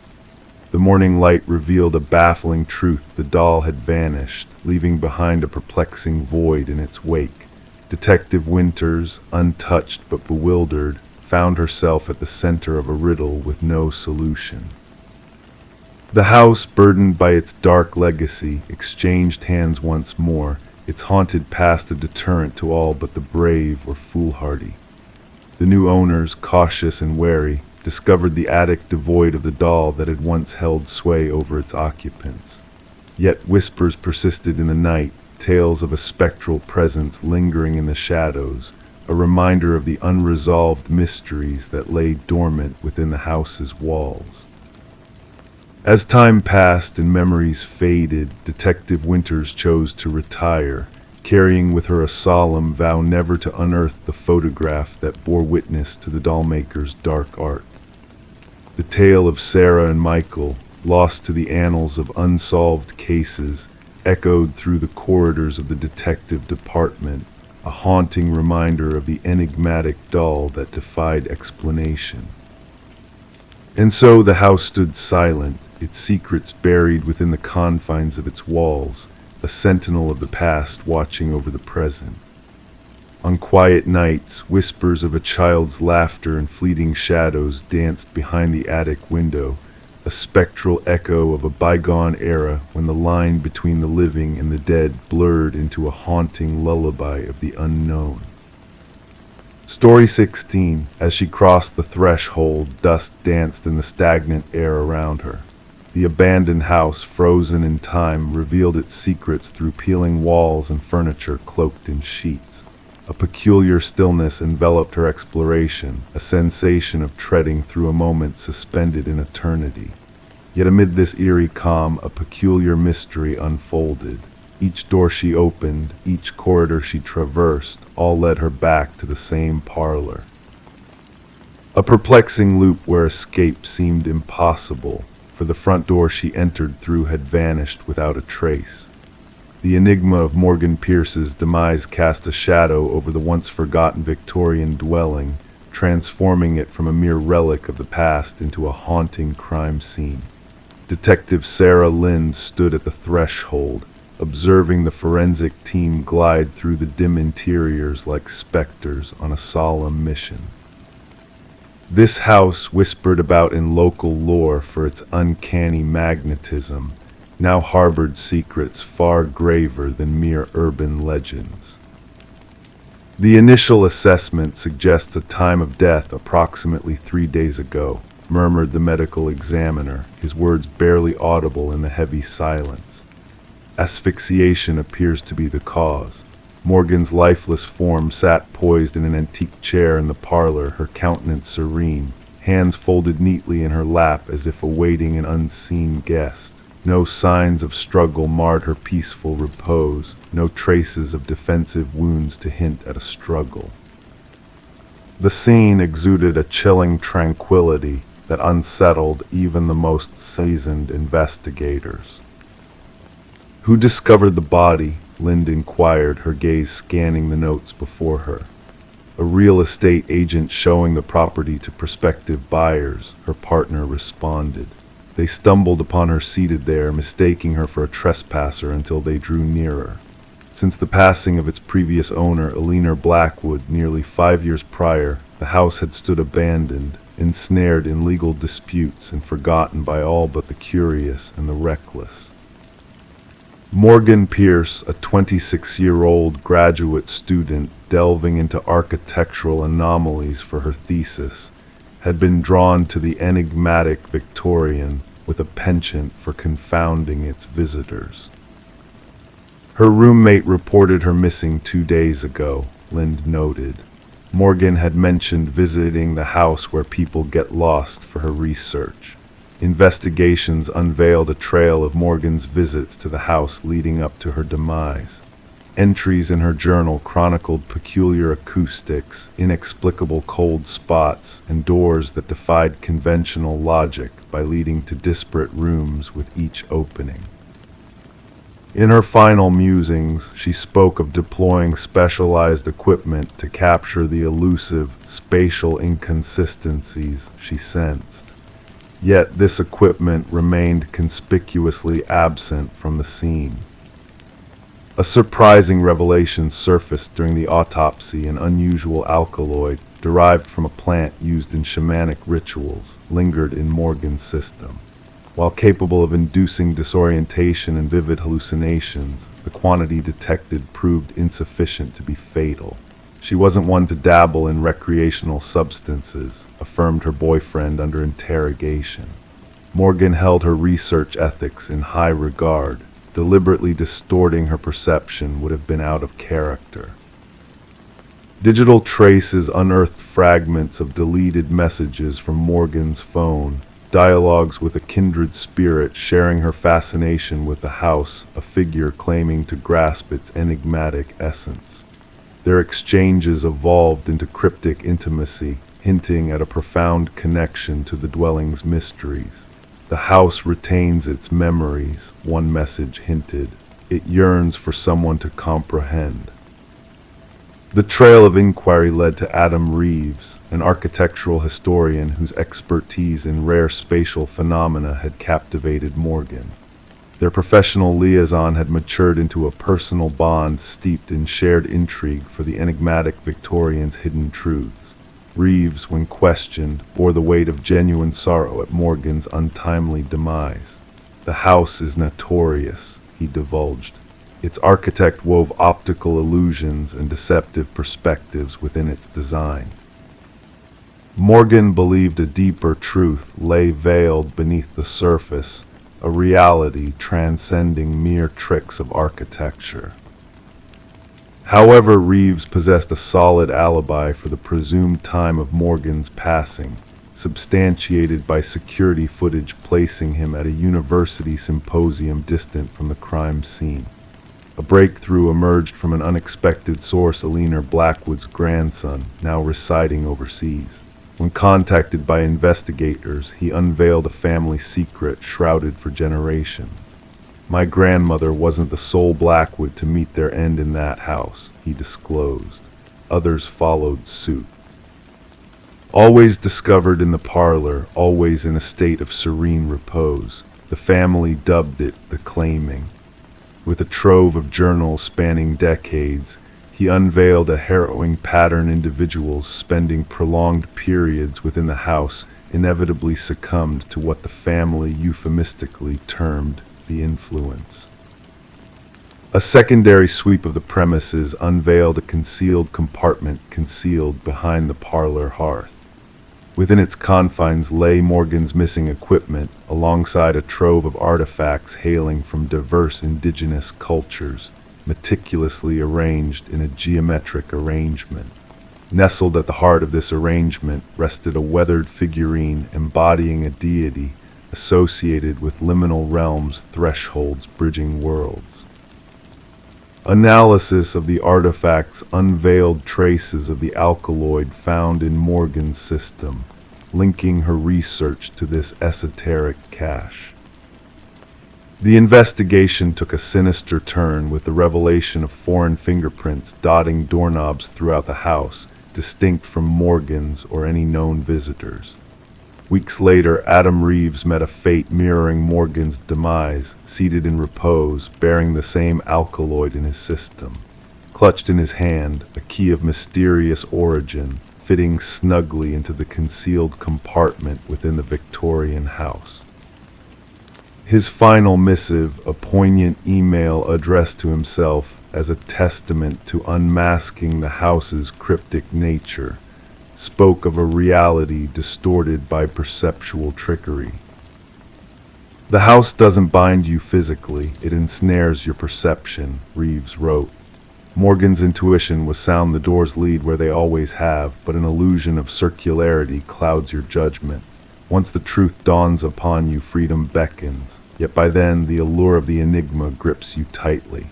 The morning light revealed a baffling truth: the doll had vanished, leaving behind a perplexing void in its wake. Detective Winters, untouched but bewildered, found herself at the center of a riddle with no solution. The house, burdened by its dark legacy, exchanged hands once more, its haunted past a deterrent to all but the brave or foolhardy. The new owners, cautious and wary, discovered the attic devoid of the doll that had once held sway over its occupants. Yet whispers persisted in the night, tales of a spectral presence lingering in the shadows, a reminder of the unresolved mysteries that lay dormant within the house's walls. As time passed and memories faded, Detective Winters chose to retire, carrying with her a solemn vow never to unearth the photograph that bore witness to the dollmaker's dark art. The tale of Sarah and Michael, lost to the annals of unsolved cases, echoed through the corridors of the detective department, a haunting reminder of the enigmatic doll that defied explanation. And so the house stood silent, its secrets buried within the confines of its walls, a sentinel of the past watching over the present. On quiet nights, whispers of a child's laughter and fleeting shadows danced behind the attic window, a spectral echo of a bygone era when the line between the living and the dead blurred into a haunting lullaby of the unknown. Story 16. As she crossed the threshold, dust danced in the stagnant air around her. The abandoned house, frozen in time, revealed its secrets through peeling walls and furniture cloaked in sheets. A peculiar stillness enveloped her exploration, a sensation of treading through a moment suspended in eternity. Yet amid this eerie calm, a peculiar mystery unfolded. Each door she opened, each corridor she traversed, all led her back to the same parlor. A perplexing loop where escape seemed impossible, for the front door she entered through had vanished without a trace. The enigma of Morgan Pierce's demise cast a shadow over the once-forgotten Victorian dwelling, transforming it from a mere relic of the past into a haunting crime scene. Detective Sarah Lind stood at the threshold, observing the forensic team glide through the dim interiors like specters on a solemn mission. This house, whispered about in local lore for its uncanny magnetism, now harbored secrets far graver than mere urban legends. The initial assessment suggests a time of death approximately 3 days ago, murmured the medical examiner, his words barely audible in the heavy silence. Asphyxiation appears to be the cause. Morgan's lifeless form sat poised in an antique chair in the parlor, her countenance serene, hands folded neatly in her lap as if awaiting an unseen guest. No signs of struggle marred her peaceful repose, no traces of defensive wounds to hint at a struggle. The scene exuded a chilling tranquility that unsettled even the most seasoned investigators. "Who discovered the body?" Lind inquired, her gaze scanning the notes before her. "A real estate agent showing the property to prospective buyers," her partner responded. They stumbled upon her seated there, mistaking her for a trespasser until they drew nearer. Since the passing of its previous owner, Eleanor Blackwood, nearly 5 years prior, the house had stood abandoned, ensnared in legal disputes and forgotten by all but the curious and the reckless. Morgan Pierce, a 26-year-old graduate student delving into architectural anomalies for her thesis, had been drawn to the enigmatic Victorian with a penchant for confounding its visitors. Her roommate reported her missing 2 days ago, Lind noted. Morgan had mentioned visiting the house where people get lost for her research. Investigations unveiled a trail of Morgan's visits to the house leading up to her demise. Entries in her journal chronicled peculiar acoustics, inexplicable cold spots, and doors that defied conventional logic by leading to disparate rooms with each opening. In her final musings, she spoke of deploying specialized equipment to capture the elusive spatial inconsistencies she sensed. Yet this equipment remained conspicuously absent from the scene. A surprising revelation surfaced during the autopsy. An unusual alkaloid, derived from a plant used in shamanic rituals, lingered in Morgan's system. While capable of inducing disorientation and vivid hallucinations, the quantity detected proved insufficient to be fatal. She wasn't one to dabble in recreational substances, affirmed her boyfriend under interrogation. Morgan held her research ethics in high regard. Deliberately distorting her perception would have been out of character. Digital traces unearthed fragments of deleted messages from Morgan's phone, dialogues with a kindred spirit sharing her fascination with the house, a figure claiming to grasp its enigmatic essence. Their exchanges evolved into cryptic intimacy, hinting at a profound connection to the dwelling's mysteries. "The house retains its memories," one message hinted. "It yearns for someone to comprehend." The trail of inquiry led to Adam Reeves, an architectural historian whose expertise in rare spatial phenomena had captivated Morgan. Their professional liaison had matured into a personal bond steeped in shared intrigue for the enigmatic Victorian's hidden truths. Reeves, when questioned, bore the weight of genuine sorrow at Morgan's untimely demise. "The house is notorious," he divulged. "Its architect wove optical illusions and deceptive perspectives within its design." Morgan believed a deeper truth lay veiled beneath the surface, a reality transcending mere tricks of architecture. However, Reeves possessed a solid alibi for the presumed time of Morgan's passing, substantiated by security footage placing him at a university symposium distant from the crime scene. A breakthrough emerged from an unexpected source, Eleanor Blackwood's grandson, now residing overseas. When contacted by investigators, he unveiled a family secret shrouded for generations. "My grandmother wasn't the sole Blackwood to meet their end in that house," he disclosed. Others followed suit. Always discovered in the parlor, always in a state of serene repose, the family dubbed it the Claiming. With a trove of journals spanning decades, he unveiled a harrowing pattern. Individuals spending prolonged periods within the house inevitably succumbed to what the family euphemistically termed the influence. A secondary sweep of the premises unveiled a concealed compartment concealed behind the parlor hearth. Within its confines lay Morgan's missing equipment, alongside a trove of artifacts hailing from diverse indigenous cultures, meticulously arranged in a geometric arrangement. Nestled at the heart of this arrangement rested a weathered figurine embodying a deity associated with liminal realms, thresholds bridging worlds. Analysis of the artifacts unveiled traces of the alkaloid found in Morgan's system, linking her research to this esoteric cache. The investigation took a sinister turn with the revelation of foreign fingerprints dotting doorknobs throughout the house, distinct from Morgan's or any known visitors. Weeks later, Adam Reeves met a fate mirroring Morgan's demise, seated in repose, bearing the same alkaloid in his system. Clutched in his hand, a key of mysterious origin, fitting snugly into the concealed compartment within the Victorian house. His final missive, a poignant email addressed to himself as a testament to unmasking the house's cryptic nature, spoke of a reality distorted by perceptual trickery. "The house doesn't bind you physically, it ensnares your perception," Reeves wrote. "Morgan's intuition was sound, the doors lead where they always have, but an illusion of circularity clouds your judgment. Once the truth dawns upon you, freedom beckons, yet by then the allure of the enigma grips you tightly.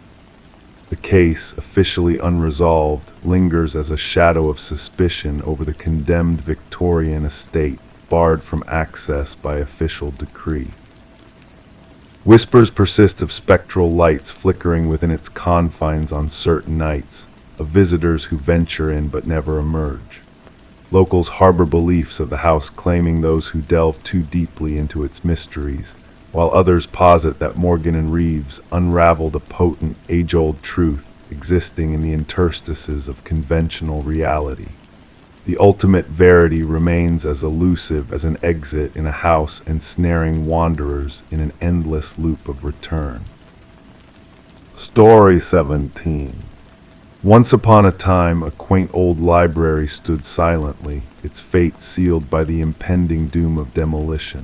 The case, officially unresolved, lingers as a shadow of suspicion over the condemned Victorian estate, barred from access by official decree. Whispers persist of spectral lights flickering within its confines on certain nights, of visitors who venture in but never emerge. Locals harbor beliefs of the house, claiming those who delve too deeply into its mysteries, while others posit that Morgan and Reeves unraveled a potent, age-old truth existing in the interstices of conventional reality. The ultimate verity remains as elusive as an exit in a house, ensnaring wanderers in an endless loop of return. Story 17. Once upon a time, a quaint old library stood silently, its fate sealed by the impending doom of demolition.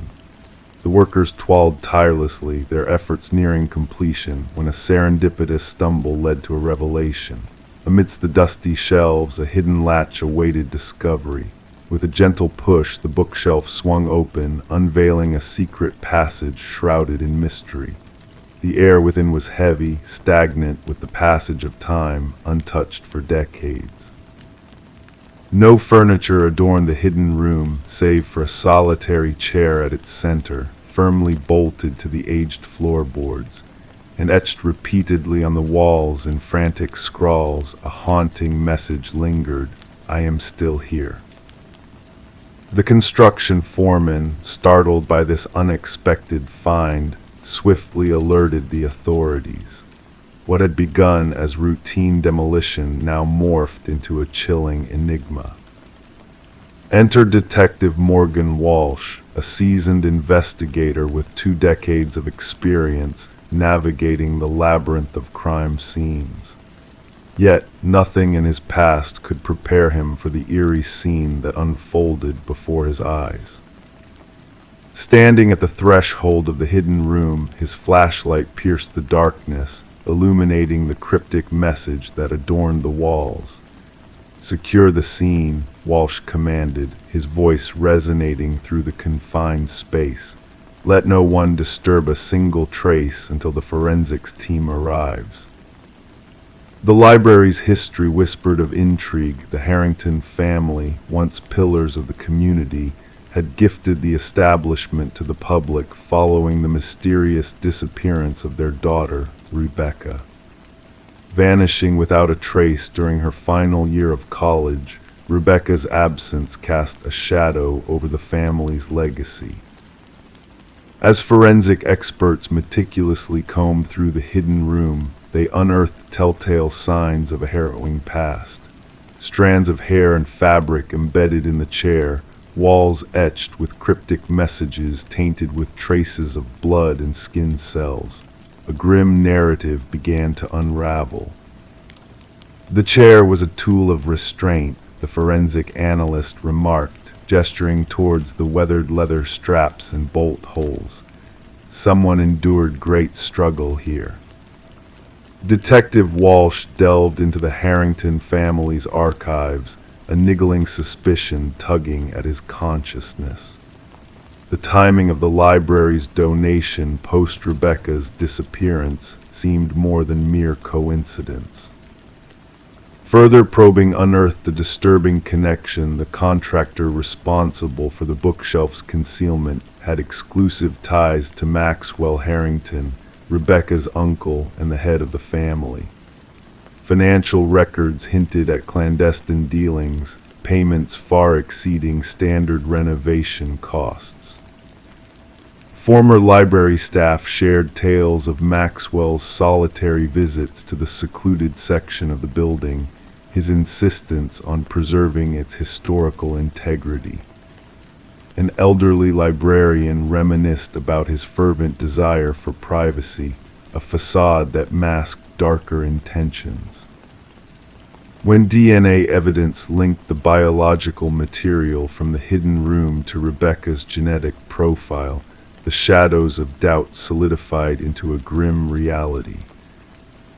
The workers toiled tirelessly, their efforts nearing completion, when a serendipitous stumble led to a revelation. Amidst the dusty shelves, a hidden latch awaited discovery. With a gentle push, the bookshelf swung open, unveiling a secret passage shrouded in mystery. The air within was heavy, stagnant with the passage of time, untouched for decades. No furniture adorned the hidden room, save for a solitary chair at its center, firmly bolted to the aged floorboards, and etched repeatedly on the walls in frantic scrawls, a haunting message lingered: "I am still here." The construction foreman, startled by this unexpected find, swiftly alerted the authorities. What had begun as routine demolition now morphed into a chilling enigma. Enter Detective Morgan Walsh, a seasoned investigator with 2 decades of experience navigating the labyrinth of crime scenes. Yet nothing in his past could prepare him for the eerie scene that unfolded before his eyes. Standing at the threshold of the hidden room, his flashlight pierced the darkness, illuminating the cryptic message that adorned the walls. "Secure the scene," Walsh commanded, his voice resonating through the confined space. "Let no one disturb a single trace until the forensics team arrives." The library's history whispered of intrigue. The Harrington family, once pillars of the community, had gifted the establishment to the public following the mysterious disappearance of their daughter, Rebecca. Vanishing without a trace during her final year of college, Rebecca's absence cast a shadow over the family's legacy. As forensic experts meticulously combed through the hidden room, they unearthed telltale signs of a harrowing past. Strands of hair and fabric embedded in the chair, walls etched with cryptic messages tainted with traces of blood and skin cells. A grim narrative began to unravel. The chair was a tool of restraint, the forensic analyst remarked, gesturing towards the weathered leather straps and bolt holes. Someone endured great struggle here. Detective Walsh delved into the Harrington family's archives, a niggling suspicion tugging at his consciousness. The timing of the library's donation post-Rebecca's disappearance seemed more than mere coincidence. Further probing unearthed a disturbing connection. The contractor responsible for the bookshelf's concealment had exclusive ties to Maxwell Harrington, Rebecca's uncle and the head of the family. Financial records hinted at clandestine dealings, payments far exceeding standard renovation costs. Former library staff shared tales of Maxwell's solitary visits to the secluded section of the building, his insistence on preserving its historical integrity. An elderly librarian reminisced about his fervent desire for privacy, a facade that masked darker intentions. When DNA evidence linked the biological material from the hidden room to Rebecca's genetic profile, the shadows of doubt solidified into a grim reality.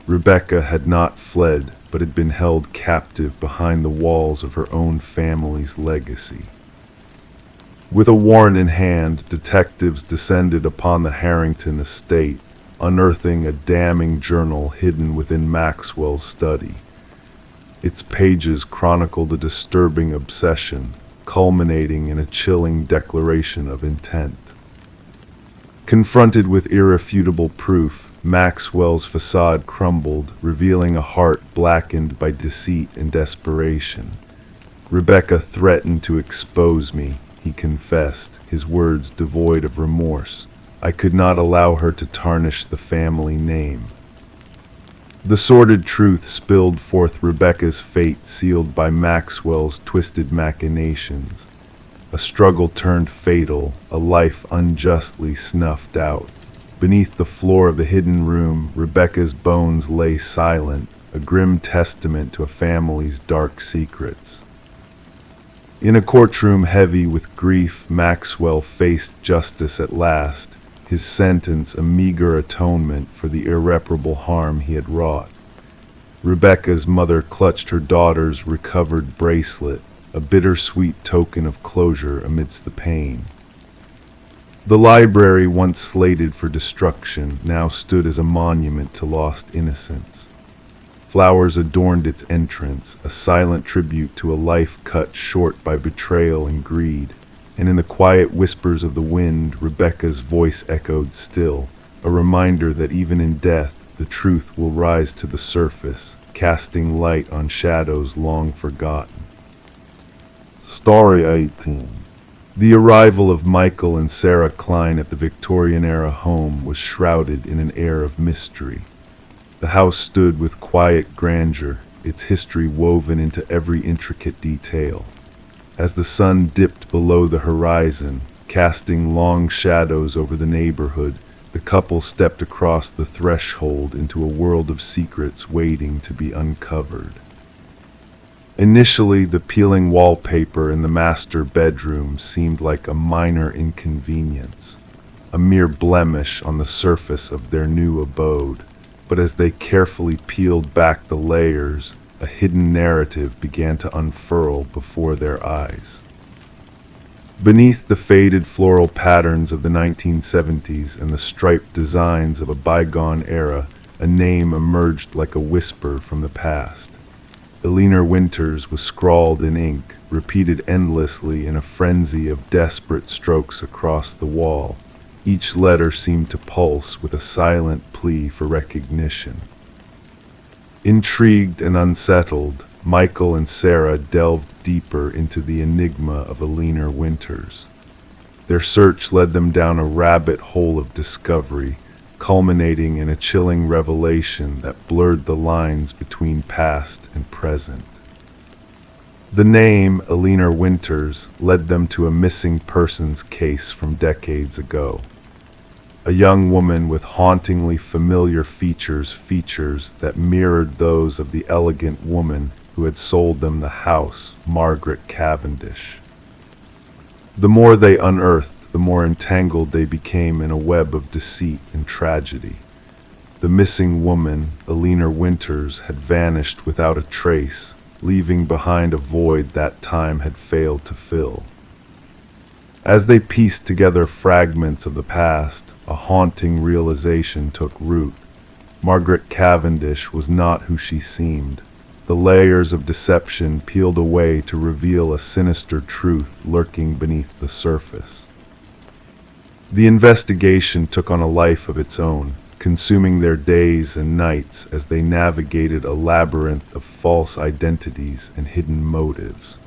Rebecca had not fled, but had been held captive behind the walls of her own family's legacy. With a warrant in hand, detectives descended upon the Harrington estate, unearthing a damning journal hidden within Maxwell's study. Its pages chronicled a disturbing obsession, culminating in a chilling declaration of intent. Confronted with irrefutable proof, Maxwell's facade crumbled, revealing a heart blackened by deceit and desperation. "Rebecca threatened to expose me," he confessed, his words devoid of remorse. "I could not allow her to tarnish the family name." The sordid truth spilled forth, Rebecca's fate sealed by Maxwell's twisted machinations. A struggle turned fatal, a life unjustly snuffed out. Beneath the floor of the hidden room, Rebecca's bones lay silent, a grim testament to a family's dark secrets. In a courtroom heavy with grief, Maxwell faced justice at last, his sentence a meager atonement for the irreparable harm he had wrought. Rebecca's mother clutched her daughter's recovered bracelet, a bittersweet token of closure amidst the pain. The library, once slated for destruction, now stood as a monument to lost innocence. Flowers adorned its entrance, a silent tribute to a life cut short by betrayal and greed. And in the quiet whispers of the wind, Rebecca's voice echoed still, a reminder that even in death, the truth will rise to the surface, casting light on shadows long forgotten. Story 18. The arrival of Michael and Sarah Klein at the Victorian-era home was shrouded in an air of mystery. The house stood with quiet grandeur, its history woven into every intricate detail. As the sun dipped below the horizon, casting long shadows over the neighborhood, the couple stepped across the threshold into a world of secrets waiting to be uncovered. Initially, the peeling wallpaper in the master bedroom seemed like a minor inconvenience, a mere blemish on the surface of their new abode. But as they carefully peeled back the layers, a hidden narrative began to unfurl before their eyes. Beneath the faded floral patterns of the 1970s and the striped designs of a bygone era, a name emerged like a whisper from the past. Eleanor Winters was scrawled in ink, repeated endlessly in a frenzy of desperate strokes across the wall. Each letter seemed to pulse with a silent plea for recognition. Intrigued and unsettled, Michael and Sarah delved deeper into the enigma of Eleanor Winters. Their search led them down a rabbit hole of discovery, culminating in a chilling revelation that blurred the lines between past and present. The name Eleanor Winters led them to a missing persons case from decades ago. A young woman with hauntingly familiar features that mirrored those of the elegant woman who had sold them the house, Margaret Cavendish. The more they unearthed, the more entangled they became in a web of deceit and tragedy. The missing woman, Eleanor Winters, had vanished without a trace, leaving behind a void that time had failed to fill. As they pieced together fragments of the past, a haunting realization took root. Margaret Cavendish was not who she seemed. The layers of deception peeled away to reveal a sinister truth lurking beneath the surface. The investigation took on a life of its own, consuming their days and nights as they navigated a labyrinth of false identities and hidden motives.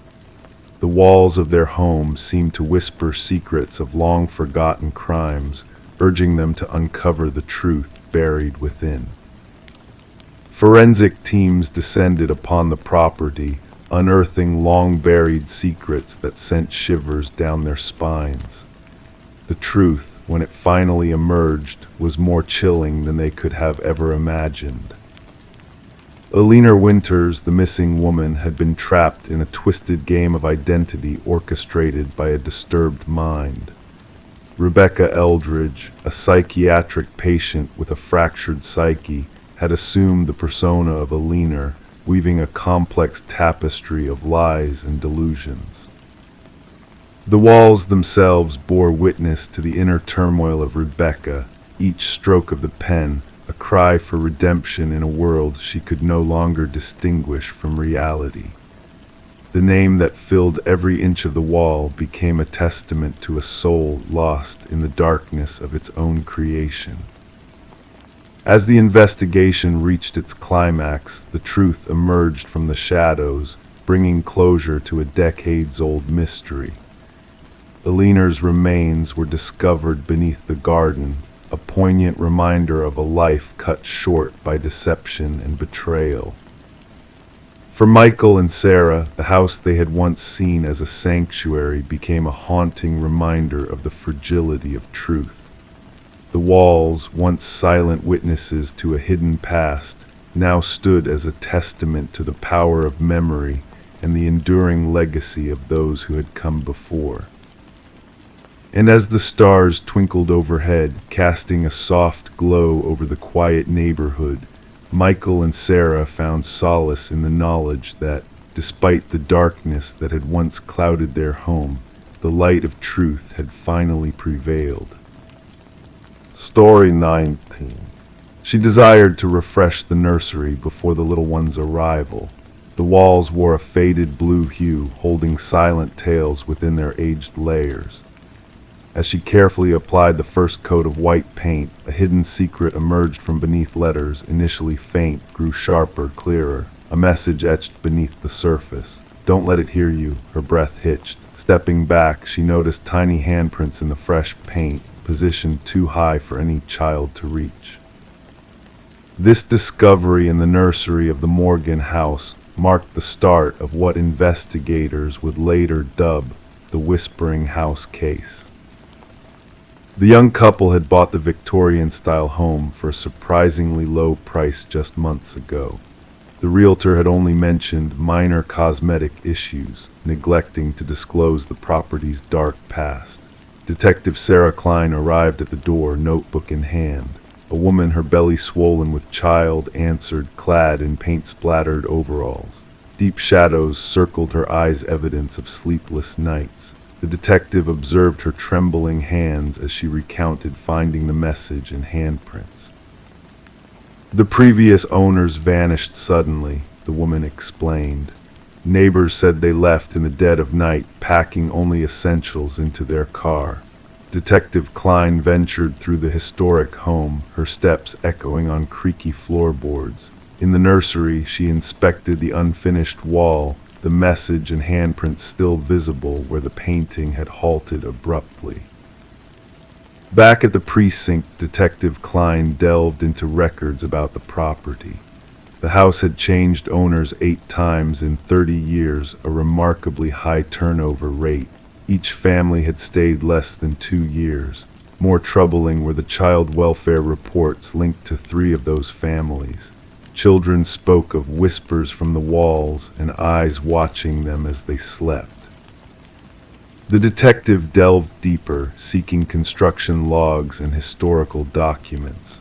The walls of their home seemed to whisper secrets of long-forgotten crimes, urging them to uncover the truth buried within. Forensic teams descended upon the property, unearthing long-buried secrets that sent shivers down their spines. The truth, when it finally emerged, was more chilling than they could have ever imagined. Eleanor Winters, the missing woman, had been trapped in a twisted game of identity orchestrated by a disturbed mind. Rebecca Eldridge, a psychiatric patient with a fractured psyche, had assumed the persona of Eleanor, weaving a complex tapestry of lies and delusions. The walls themselves bore witness to the inner turmoil of Rebecca, each stroke of the pen a cry for redemption in a world she could no longer distinguish from reality. The name that filled every inch of the wall became a testament to a soul lost in the darkness of its own creation. As the investigation reached its climax, the truth emerged from the shadows, bringing closure to a decades-old mystery. Eleanor's remains were discovered beneath the garden, a poignant reminder of a life cut short by deception and betrayal. For Michael and Sarah, the house they had once seen as a sanctuary became a haunting reminder of the fragility of truth. The walls, once silent witnesses to a hidden past, now stood as a testament to the power of memory and the enduring legacy of those who had come before. And as the stars twinkled overhead, casting a soft glow over the quiet neighborhood, Michael and Sarah found solace in the knowledge that, despite the darkness that had once clouded their home, the light of truth had finally prevailed. Story 19. She desired to refresh the nursery before the little one's arrival. The walls wore a faded blue hue, holding silent tales within their aged layers. As she carefully applied the first coat of white paint, a hidden secret emerged from beneath letters, initially faint, grew sharper, clearer, a message etched beneath the surface. Don't let it hear you." Her breath hitched. Stepping back, she noticed tiny handprints in the fresh paint, positioned too high for any child to reach. This discovery in the nursery of the Morgan house marked the start of what investigators would later dub the Whispering House case. The young couple had bought the Victorian-style home for a surprisingly low price just months ago. The realtor had only mentioned minor cosmetic issues, neglecting to disclose the property's dark past. Detective Sarah Klein arrived at the door, notebook in hand. A woman, her belly swollen with child, answered, clad in paint-splattered overalls. Deep shadows circled her eyes, evidence of sleepless nights. The detective observed her trembling hands as she recounted finding the message and handprints. "The previous owners vanished suddenly," the woman explained. "Neighbors said they left in the dead of night, packing only essentials into their car." Detective Klein ventured through the historic home, her steps echoing on creaky floorboards. In the nursery, she inspected the unfinished wall, the message and handprints still visible where the painting had halted abruptly. Back at the precinct, Detective Klein delved into records about the property. The house had changed owners 8 times in 30 years, a remarkably high turnover rate. Each family had stayed less than 2 years. More troubling were the child welfare reports linked to 3 of those families. Children spoke of whispers from the walls and eyes watching them as they slept. The detective delved deeper, seeking construction logs and historical documents.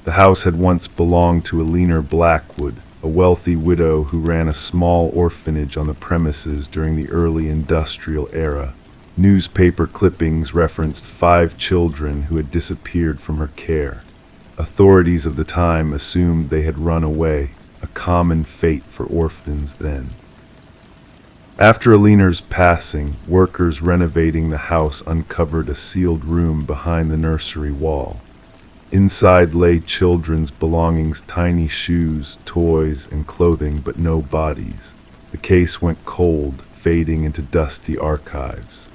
The house had once belonged to Alina Blackwood, a wealthy widow who ran a small orphanage on the premises during the early industrial era. Newspaper clippings referenced 5 children who had disappeared from her care. Authorities of the time assumed they had run away, a common fate for orphans then. After Alina's passing, workers renovating the house uncovered a sealed room behind the nursery wall. Inside lay children's belongings, tiny shoes, toys, and clothing, but no bodies. The case went cold, fading into dusty archives.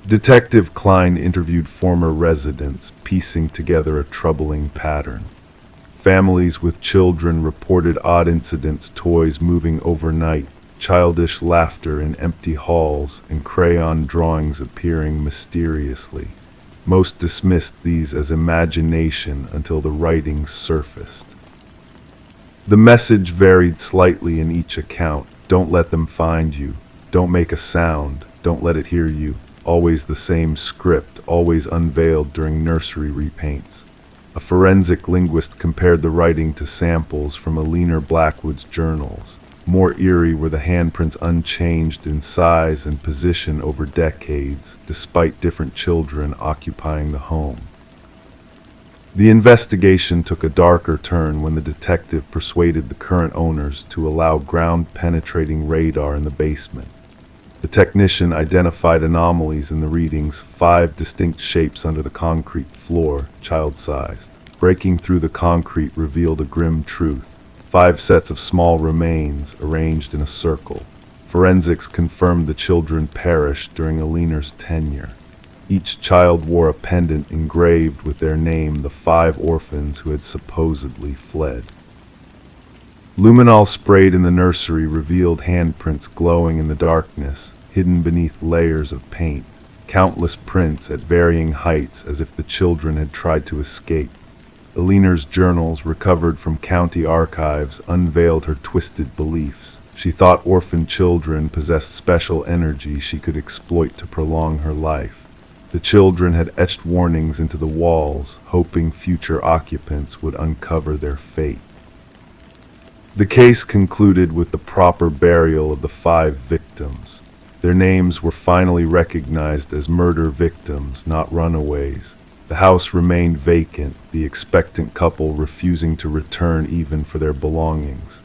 Detective Klein interviewed former residents, piecing together a troubling pattern. Families with children reported odd incidents, toys moving overnight, childish laughter in empty halls, and crayon drawings appearing mysteriously. Most dismissed these as imagination until the writings surfaced. The message varied slightly in each account. Don't let them find you. Don't make a sound. Don't let it hear you. Always the same script, always unveiled during nursery repaints. A forensic linguist compared the writing to samples from Alina Blackwood's journals. More eerie were the handprints, unchanged in size and position over decades, despite different children occupying the home. The investigation took a darker turn when the detective persuaded the current owners to allow ground-penetrating radar in the basement. The technician identified anomalies in the readings, 5 distinct shapes under the concrete floor, child-sized. Breaking through the concrete revealed a grim truth. 5 sets of small remains arranged in a circle. Forensics confirmed the children perished during Alina's tenure. Each child wore a pendant engraved with their name, the 5 orphans who had supposedly fled. Luminol sprayed in the nursery revealed handprints glowing in the darkness, hidden beneath layers of paint. Countless prints at varying heights, as if the children had tried to escape. Alina's journals, recovered from county archives, unveiled her twisted beliefs. She thought orphan children possessed special energy she could exploit to prolong her life. The children had etched warnings into the walls, hoping future occupants would uncover their fate. The case concluded with the proper burial of the 5 victims. Their names were finally recognized as murder victims, not runaways. The house remained vacant, the expectant couple refusing to return even for their belongings.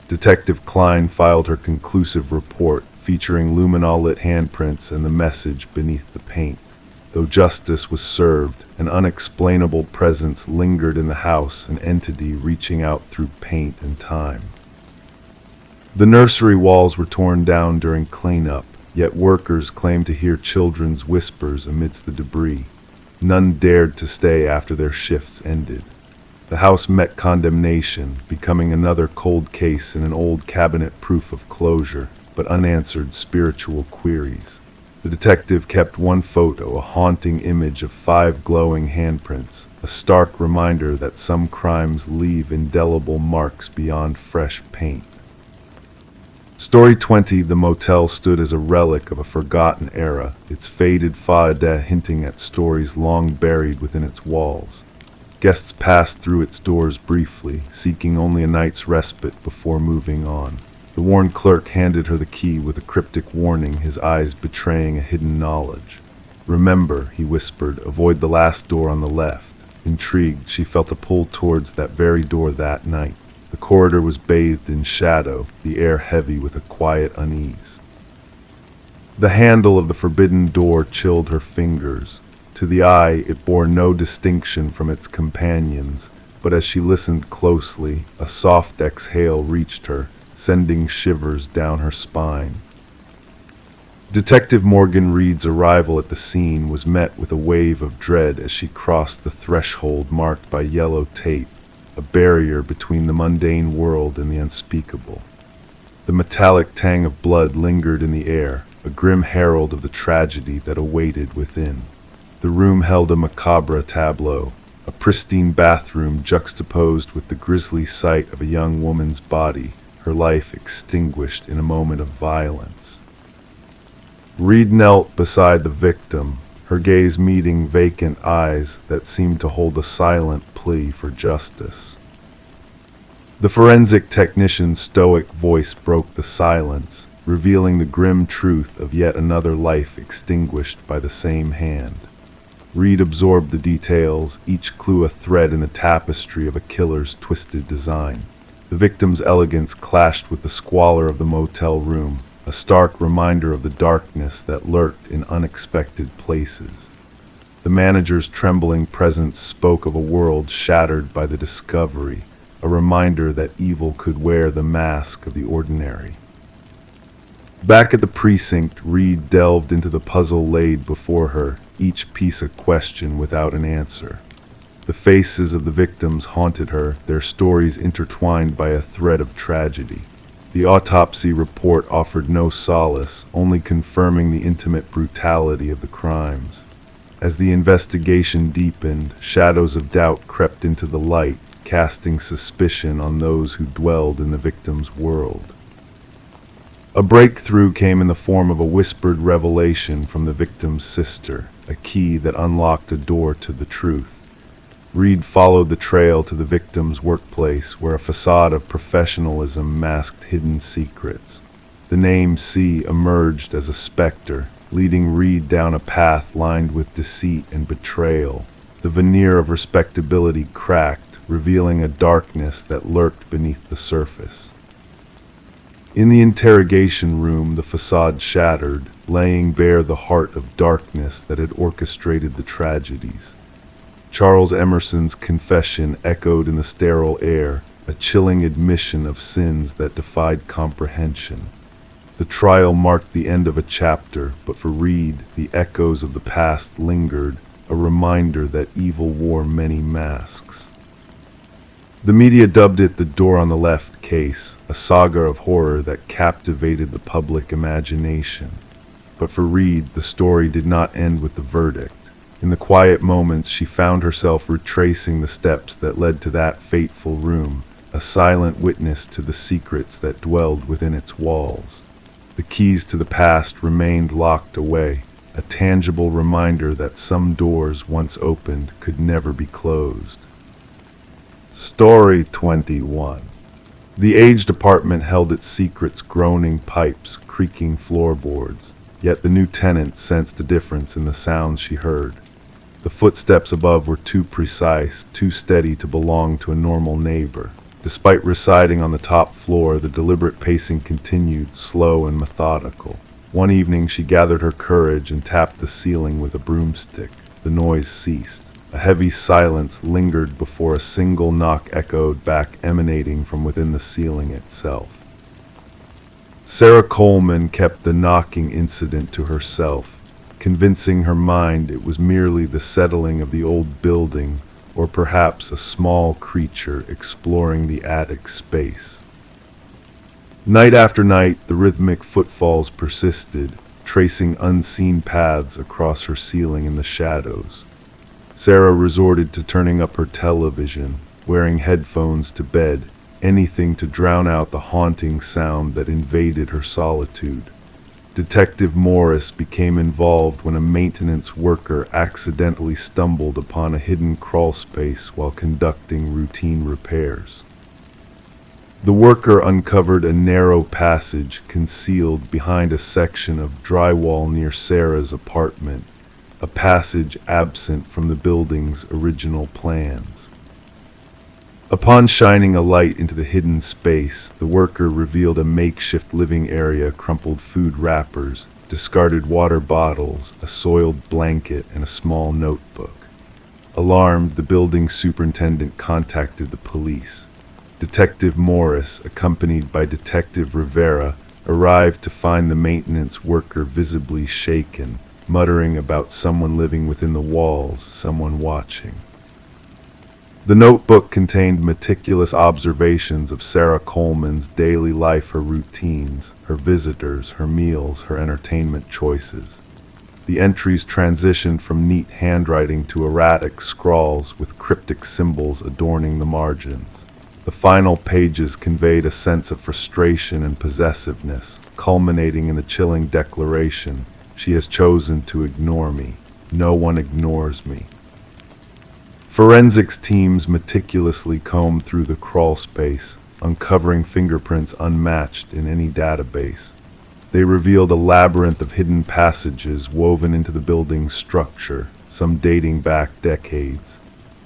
Detective Klein filed her conclusive report, featuring luminol-lit handprints and the message beneath the paint. Though justice was served, an unexplainable presence lingered in the house, an entity reaching out through paint and time. The nursery walls were torn down during cleanup, yet workers claimed to hear children's whispers amidst the debris. None dared to stay after their shifts ended. The house met condemnation, becoming another cold case in an old cabinet proof of closure, but unanswered spiritual queries. The detective kept one photo, a haunting image of 5 glowing handprints, a stark reminder that some crimes leave indelible marks beyond fresh paint. Story 20, the motel stood as a relic of a forgotten era, its faded façade hinting at stories long buried within its walls. Guests passed through its doors briefly, seeking only a night's respite before moving on. The worn clerk handed her the key with a cryptic warning, his eyes betraying a hidden knowledge. "Remember," he whispered, "avoid the last door on the left." Intrigued, she felt a pull towards that very door that night. The corridor was bathed in shadow, the air heavy with a quiet unease. The handle of the forbidden door chilled her fingers. To the eye, it bore no distinction from its companions, but as she listened closely, a soft exhale reached her, sending shivers down her spine. Detective Morgan Reed's arrival at the scene was met with a wave of dread as she crossed the threshold marked by yellow tape, a barrier between the mundane world and the unspeakable. The metallic tang of blood lingered in the air, a grim herald of the tragedy that awaited within. The room held a macabre tableau, a pristine bathroom juxtaposed with the grisly sight of a young woman's body, her life extinguished in a moment of violence. Reed knelt beside the victim, her gaze meeting vacant eyes that seemed to hold a silent plea for justice. The forensic technician's stoic voice broke the silence, revealing the grim truth of yet another life extinguished by the same hand. Reed absorbed the details, each clue a thread in the tapestry of a killer's twisted design. The victim's elegance clashed with the squalor of the motel room, a stark reminder of the darkness that lurked in unexpected places. The manager's trembling presence spoke of a world shattered by the discovery, a reminder that evil could wear the mask of the ordinary. Back at the precinct, Reed delved into the puzzle laid before her, each piece a question without an answer. The faces of the victims haunted her, their stories intertwined by a thread of tragedy. The autopsy report offered no solace, only confirming the intimate brutality of the crimes. As the investigation deepened, shadows of doubt crept into the light, casting suspicion on those who dwelled in the victim's world. A breakthrough came in the form of a whispered revelation from the victim's sister, a key that unlocked a door to the truth. Reed followed the trail to the victim's workplace, where a facade of professionalism masked hidden secrets. The name C emerged as a specter, leading Reed down a path lined with deceit and betrayal. The veneer of respectability cracked, revealing a darkness that lurked beneath the surface. In the interrogation room, the facade shattered, laying bare the heart of darkness that had orchestrated the tragedies. Charles Emerson's confession echoed in the sterile air, a chilling admission of sins that defied comprehension. The trial marked the end of a chapter, but for Reed, the echoes of the past lingered, a reminder that evil wore many masks. The media dubbed it the Door on the Left case, a saga of horror that captivated the public imagination. But for Reed, the story did not end with the verdict. In the quiet moments, she found herself retracing the steps that led to that fateful room, a silent witness to the secrets that dwelled within its walls. The keys to the past remained locked away, a tangible reminder that some doors once opened could never be closed. Story 21. The aged apartment held its secrets, groaning pipes, creaking floorboards, yet the new tenant sensed a difference in the sounds she heard. The footsteps above were too precise, too steady to belong to a normal neighbor. Despite residing on the top floor, the deliberate pacing continued, slow and methodical. One evening she gathered her courage and tapped the ceiling with a broomstick. The noise ceased. A heavy silence lingered before a single knock echoed back, emanating from within the ceiling itself. Sarah Coleman kept the knocking incident to herself, convincing her mind it was merely the settling of the old building, or perhaps a small creature exploring the attic space. Night after night, the rhythmic footfalls persisted, tracing unseen paths across her ceiling in the shadows. Sarah resorted to turning up her television, wearing headphones to bed, anything to drown out the haunting sound that invaded her solitude. Detective Morris became involved when a maintenance worker accidentally stumbled upon a hidden crawl space while conducting routine repairs. The worker uncovered a narrow passage concealed behind a section of drywall near Sarah's apartment, a passage absent from the building's original plans. Upon shining a light into the hidden space, the worker revealed a makeshift living area, crumpled food wrappers, discarded water bottles, a soiled blanket, and a small notebook. Alarmed, the building superintendent contacted the police. Detective Morris, accompanied by Detective Rivera, arrived to find the maintenance worker visibly shaken, muttering about someone living within the walls, someone watching. The notebook contained meticulous observations of Sarah Coleman's daily life, her routines, her visitors, her meals, her entertainment choices. The entries transitioned from neat handwriting to erratic scrawls with cryptic symbols adorning the margins. The final pages conveyed a sense of frustration and possessiveness, culminating in the chilling declaration, "She has chosen to ignore me. No one ignores me." Forensics teams meticulously combed through the crawl space, uncovering fingerprints unmatched in any database. They revealed a labyrinth of hidden passages woven into the building's structure, some dating back decades.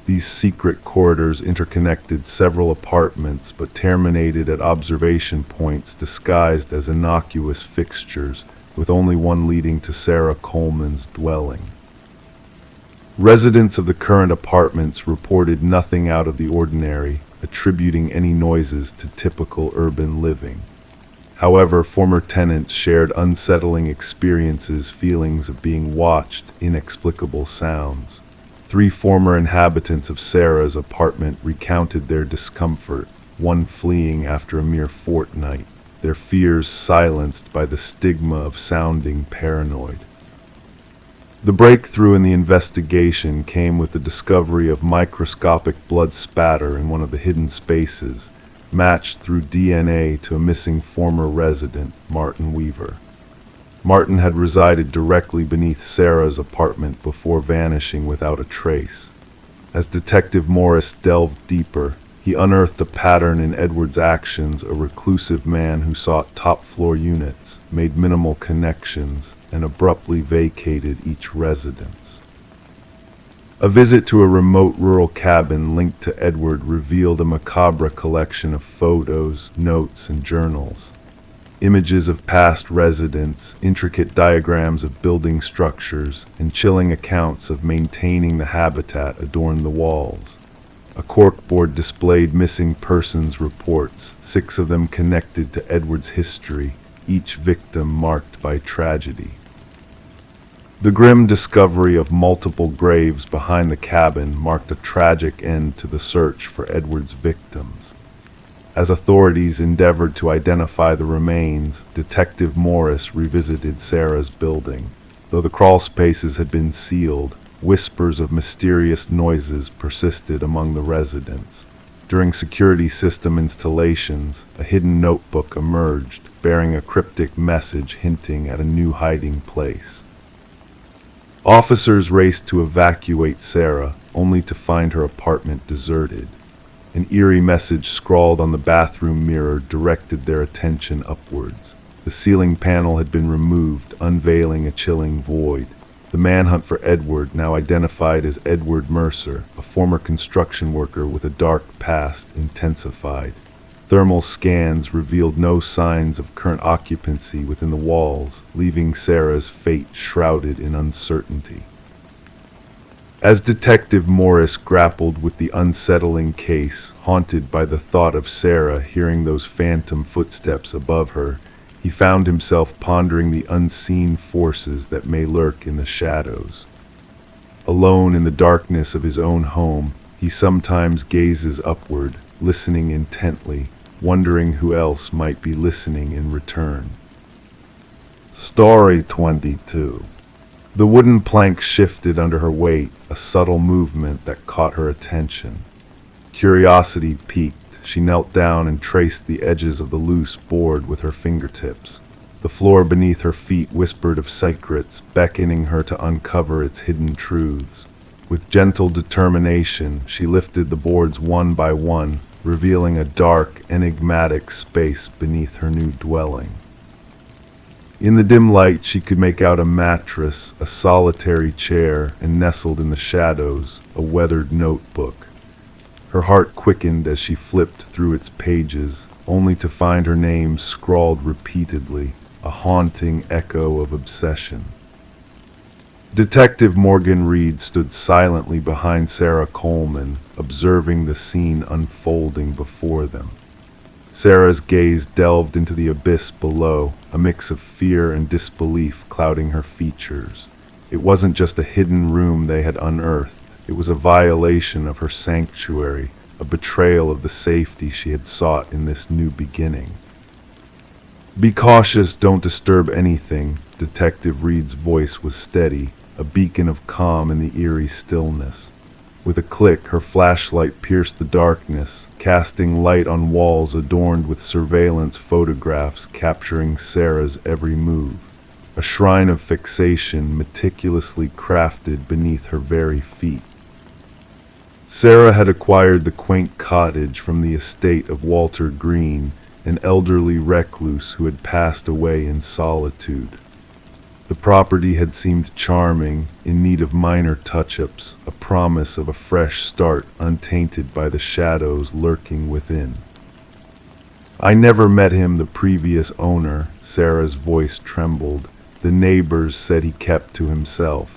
These secret corridors interconnected several apartments but terminated at observation points disguised as innocuous fixtures, with only one leading to Sarah Coleman's dwelling. Residents of the current apartments reported nothing out of the ordinary, attributing any noises to typical urban living. However, former tenants shared unsettling experiences, feelings of being watched, inexplicable sounds. 3 former inhabitants of Sarah's apartment recounted their discomfort, one fleeing after a mere fortnight, their fears silenced by the stigma of sounding paranoid. The breakthrough in the investigation came with the discovery of microscopic blood spatter in one of the hidden spaces, matched through DNA to a missing former resident, Martin Weaver. Martin had resided directly beneath Sarah's apartment before vanishing without a trace. As Detective Morris delved deeper, he unearthed a pattern in Edward's actions, a reclusive man who sought top-floor units, made minimal connections, and abruptly vacated each residence. A visit to a remote rural cabin linked to Edward revealed a macabre collection of photos, notes, and journals. Images of past residents, intricate diagrams of building structures, and chilling accounts of maintaining the habitat adorned the walls. A corkboard displayed missing persons reports, 6 of them connected to Edward's history, each victim marked by tragedy. The grim discovery of multiple graves behind the cabin marked a tragic end to the search for Edward's victims. As authorities endeavored to identify the remains, Detective Morris revisited Sarah's building. Though the crawl spaces had been sealed, whispers of mysterious noises persisted among the residents. During security system installations, a hidden notebook emerged, bearing a cryptic message hinting at a new hiding place. Officers raced to evacuate Sarah, only to find her apartment deserted. An eerie message scrawled on the bathroom mirror directed their attention upwards. The ceiling panel had been removed, unveiling a chilling void. The manhunt for Edward, now identified as Edward Mercer, a former construction worker with a dark past, intensified. Thermal scans revealed no signs of current occupancy within the walls, leaving Sarah's fate shrouded in uncertainty. As Detective Morris grappled with the unsettling case, haunted by the thought of Sarah hearing those phantom footsteps above her, he found himself pondering the unseen forces that may lurk in the shadows. Alone in the darkness of his own home, he sometimes gazes upward, listening intently, wondering who else might be listening in return. Story 22. The wooden plank shifted under her weight, a subtle movement that caught her attention. Curiosity piqued. She knelt down and traced the edges of the loose board with her fingertips. The floor beneath her feet whispered of secrets, beckoning her to uncover its hidden truths. With gentle determination, she lifted the boards one by one, revealing a dark, enigmatic space beneath her new dwelling. In the dim light, she could make out a mattress, a solitary chair, and nestled in the shadows, a weathered notebook. Her heart quickened as she flipped through its pages, only to find her name scrawled repeatedly, a haunting echo of obsession. Detective Morgan Reed stood silently behind Sarah Coleman, observing the scene unfolding before them. Sarah's gaze delved into the abyss below, a mix of fear and disbelief clouding her features. It wasn't just a hidden room they had unearthed. It was a violation of her sanctuary, a betrayal of the safety she had sought in this new beginning. "Be cautious, don't disturb anything," Detective Reed's voice was steady, a beacon of calm in the eerie stillness. With a click, her flashlight pierced the darkness, casting light on walls adorned with surveillance photographs capturing Sarah's every move, a shrine of fixation meticulously crafted beneath her very feet. Sarah had acquired the quaint cottage from the estate of Walter Green, an elderly recluse who had passed away in solitude. The property had seemed charming, in need of minor touch-ups, a promise of a fresh start untainted by the shadows lurking within. "I never met him, the previous owner," Sarah's voice trembled. "The neighbors said he kept to himself.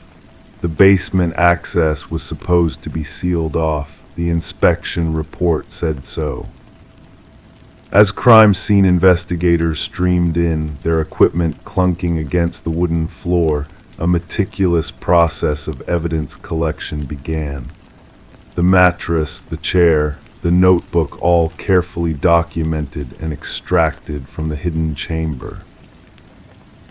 The basement access was supposed to be sealed off. The inspection report said so." As crime scene investigators streamed in, their equipment clunking against the wooden floor, a meticulous process of evidence collection began. The mattress, the chair, the notebook, all carefully documented and extracted from the hidden chamber.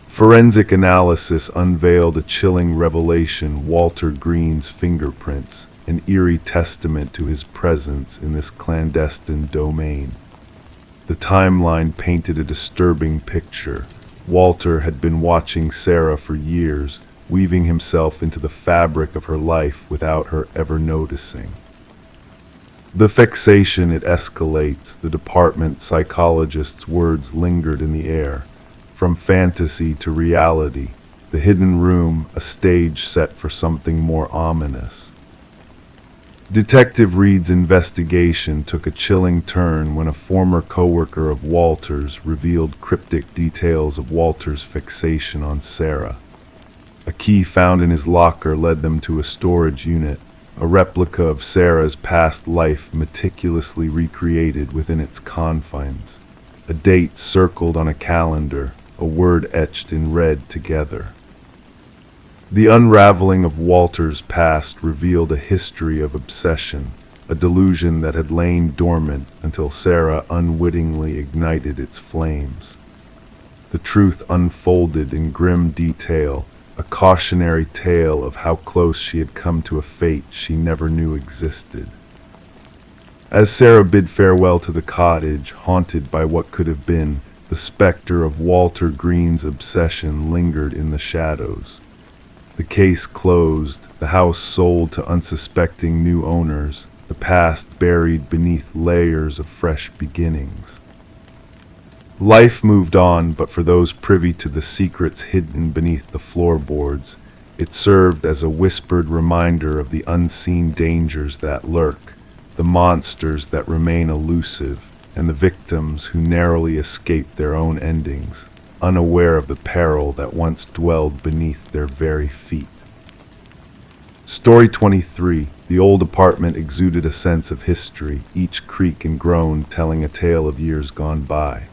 Forensic analysis unveiled a chilling revelation: Walter Green's fingerprints, an eerie testament to his presence in this clandestine domain. The timeline painted a disturbing picture. Walter had been watching Sarah for years, weaving himself into the fabric of her life without her ever noticing. The fixation, it escalates, the department psychologist's words lingered in the air. From fantasy to reality, the hidden room, a stage set for something more ominous. Detective Reed's investigation took a chilling turn when a former coworker of Walter's revealed cryptic details of Walter's fixation on Sarah. A key found in his locker led them to a storage unit, a replica of Sarah's past life meticulously recreated within its confines. A date circled on a calendar, a word etched in red together. The unraveling of Walter's past revealed a history of obsession, a delusion that had lain dormant until Sarah unwittingly ignited its flames. The truth unfolded in grim detail, a cautionary tale of how close she had come to a fate she never knew existed. As Sarah bid farewell to the cottage, haunted by what could have been, the specter of Walter Green's obsession lingered in the shadows. The case closed, the house sold to unsuspecting new owners, the past buried beneath layers of fresh beginnings. Life moved on, but for those privy to the secrets hidden beneath the floorboards, it served as a whispered reminder of the unseen dangers that lurk, the monsters that remain elusive, and the victims who narrowly escape their own endings, unaware of the peril that once dwelled beneath their very feet. Story 23. The old apartment exuded a sense of history, each creak and groan telling a tale of years gone by.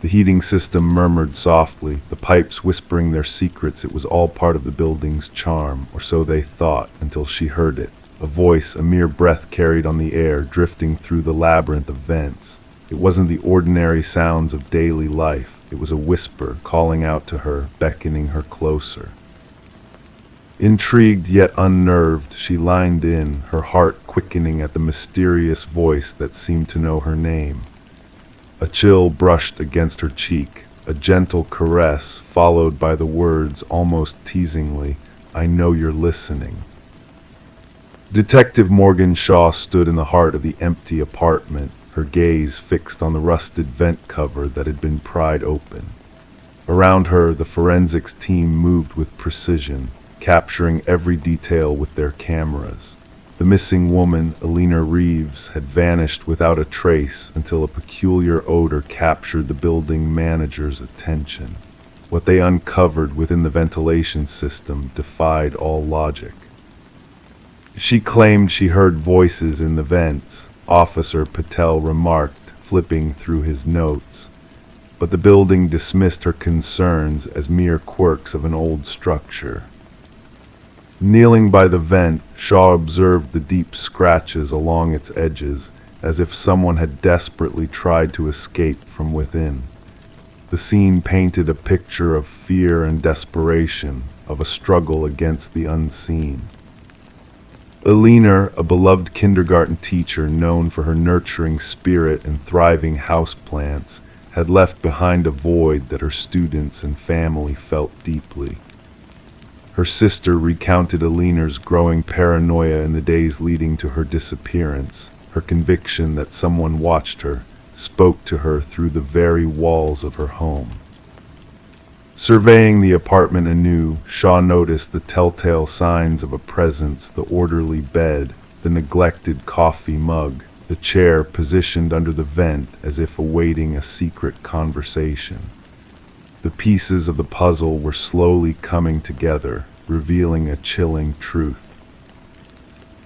The heating system murmured softly, the pipes whispering their secrets. It was all part of the building's charm, or so they thought, until she heard it. A voice, a mere breath carried on the air, drifting through the labyrinth of vents. It wasn't the ordinary sounds of daily life. It was a whisper, calling out to her, beckoning her closer. Intrigued yet unnerved, she lined in, her heart quickening at the mysterious voice that seemed to know her name. A chill brushed against her cheek, a gentle caress, followed by the words, almost teasingly, "I know you're listening." Detective Morgan Shaw stood in the heart of the empty apartment, her gaze fixed on the rusted vent cover that had been pried open. Around her, the forensics team moved with precision, capturing every detail with their cameras. The missing woman, Alina Reeves, had vanished without a trace until a peculiar odor captured the building manager's attention. What they uncovered within the ventilation system defied all logic. She claimed she heard voices in the vents, Officer Patel remarked, flipping through his notes. But the building dismissed her concerns as mere quirks of an old structure. Kneeling by the vent, Shaw observed the deep scratches along its edges, as if someone had desperately tried to escape from within. The scene painted a picture of fear and desperation, of a struggle against the unseen. Alina, a beloved kindergarten teacher known for her nurturing spirit and thriving houseplants, had left behind a void that her students and family felt deeply. Her sister recounted Alina's growing paranoia in the days leading to her disappearance, her conviction that someone watched her, spoke to her through the very walls of her home. Surveying the apartment anew, Shaw noticed the telltale signs of a presence: the orderly bed, the neglected coffee mug, the chair positioned under the vent as if awaiting a secret conversation. The pieces of the puzzle were slowly coming together, revealing a chilling truth.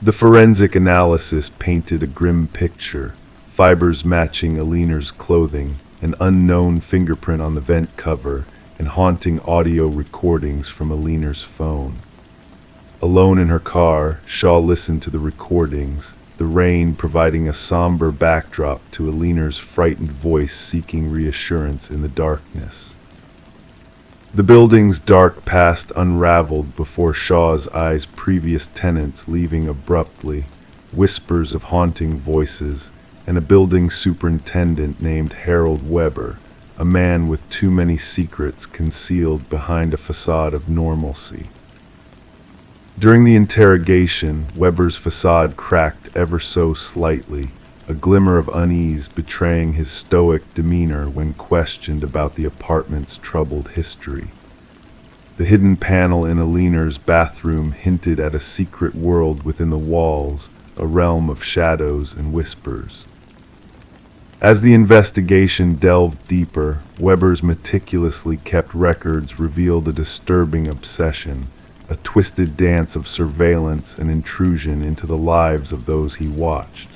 The forensic analysis painted a grim picture, fibers matching Alina's clothing, an unknown fingerprint on the vent cover, and haunting audio recordings from Alina's phone. Alone in her car, Shaw listened to the recordings, the rain providing a somber backdrop to Alina's frightened voice seeking reassurance in the darkness. The building's dark past unraveled before Shaw's eyes, previous tenants leaving abruptly, whispers of haunting voices, and a building superintendent named Harold Weber, a man with too many secrets concealed behind a facade of normalcy. During the interrogation, Weber's facade cracked ever so slightly, a glimmer of unease betraying his stoic demeanor when questioned about the apartment's troubled history. The hidden panel in Alina's bathroom hinted at a secret world within the walls, a realm of shadows and whispers. As the investigation delved deeper, Weber's meticulously kept records revealed a disturbing obsession, a twisted dance of surveillance and intrusion into the lives of those he watched.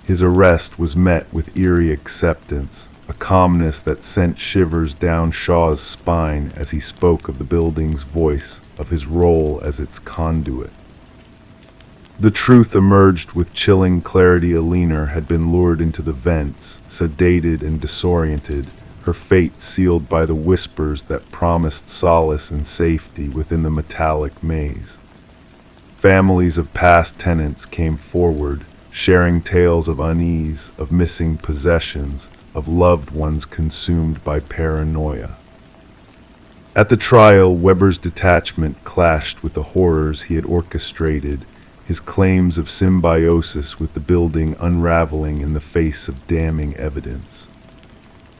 His arrest was met with eerie acceptance, a calmness that sent shivers down Shaw's spine as he spoke of the building's voice, of his role as its conduit. The truth emerged with chilling clarity. Alina had been lured into the vents, sedated and disoriented, her fate sealed by the whispers that promised solace and safety within the metallic maze. Families of past tenants came forward, sharing tales of unease, of missing possessions, of loved ones consumed by paranoia. At the trial, Weber's detachment clashed with the horrors he had orchestrated, his claims of symbiosis with the building unraveling in the face of damning evidence.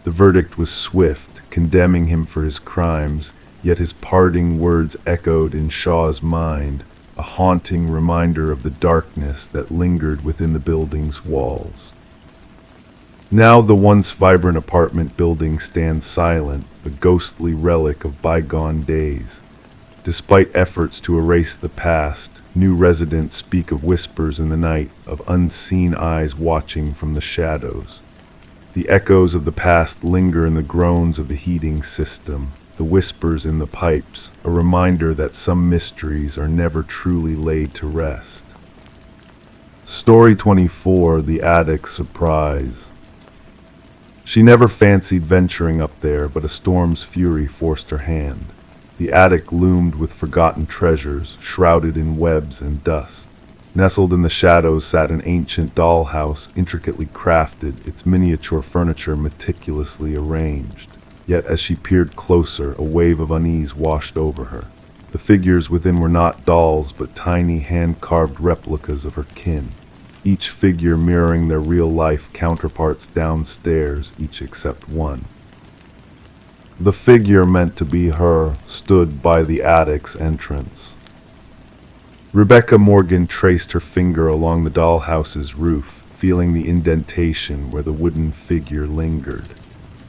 The verdict was swift, condemning him for his crimes, yet his parting words echoed in Shaw's mind, a haunting reminder of the darkness that lingered within the building's walls. Now the once vibrant apartment building stands silent, a ghostly relic of bygone days. Despite efforts to erase the past, new residents speak of whispers in the night, of unseen eyes watching from the shadows. The echoes of the past linger in the groans of the heating system, the whispers in the pipes, a reminder that some mysteries are never truly laid to rest. Story 24, The Attic Surprise. She never fancied venturing up there, but a storm's fury forced her hand. The attic loomed with forgotten treasures, shrouded in webs and dust. Nestled in the shadows sat an ancient dollhouse, intricately crafted, its miniature furniture meticulously arranged. Yet as she peered closer, a wave of unease washed over her. The figures within were not dolls, but tiny hand-carved replicas of her kin, each figure mirroring their real-life counterparts downstairs, each except one. The figure meant to be her stood by the attic's entrance. Rebecca Morgan traced her finger along the dollhouse's roof, feeling the indentation where the wooden figure lingered.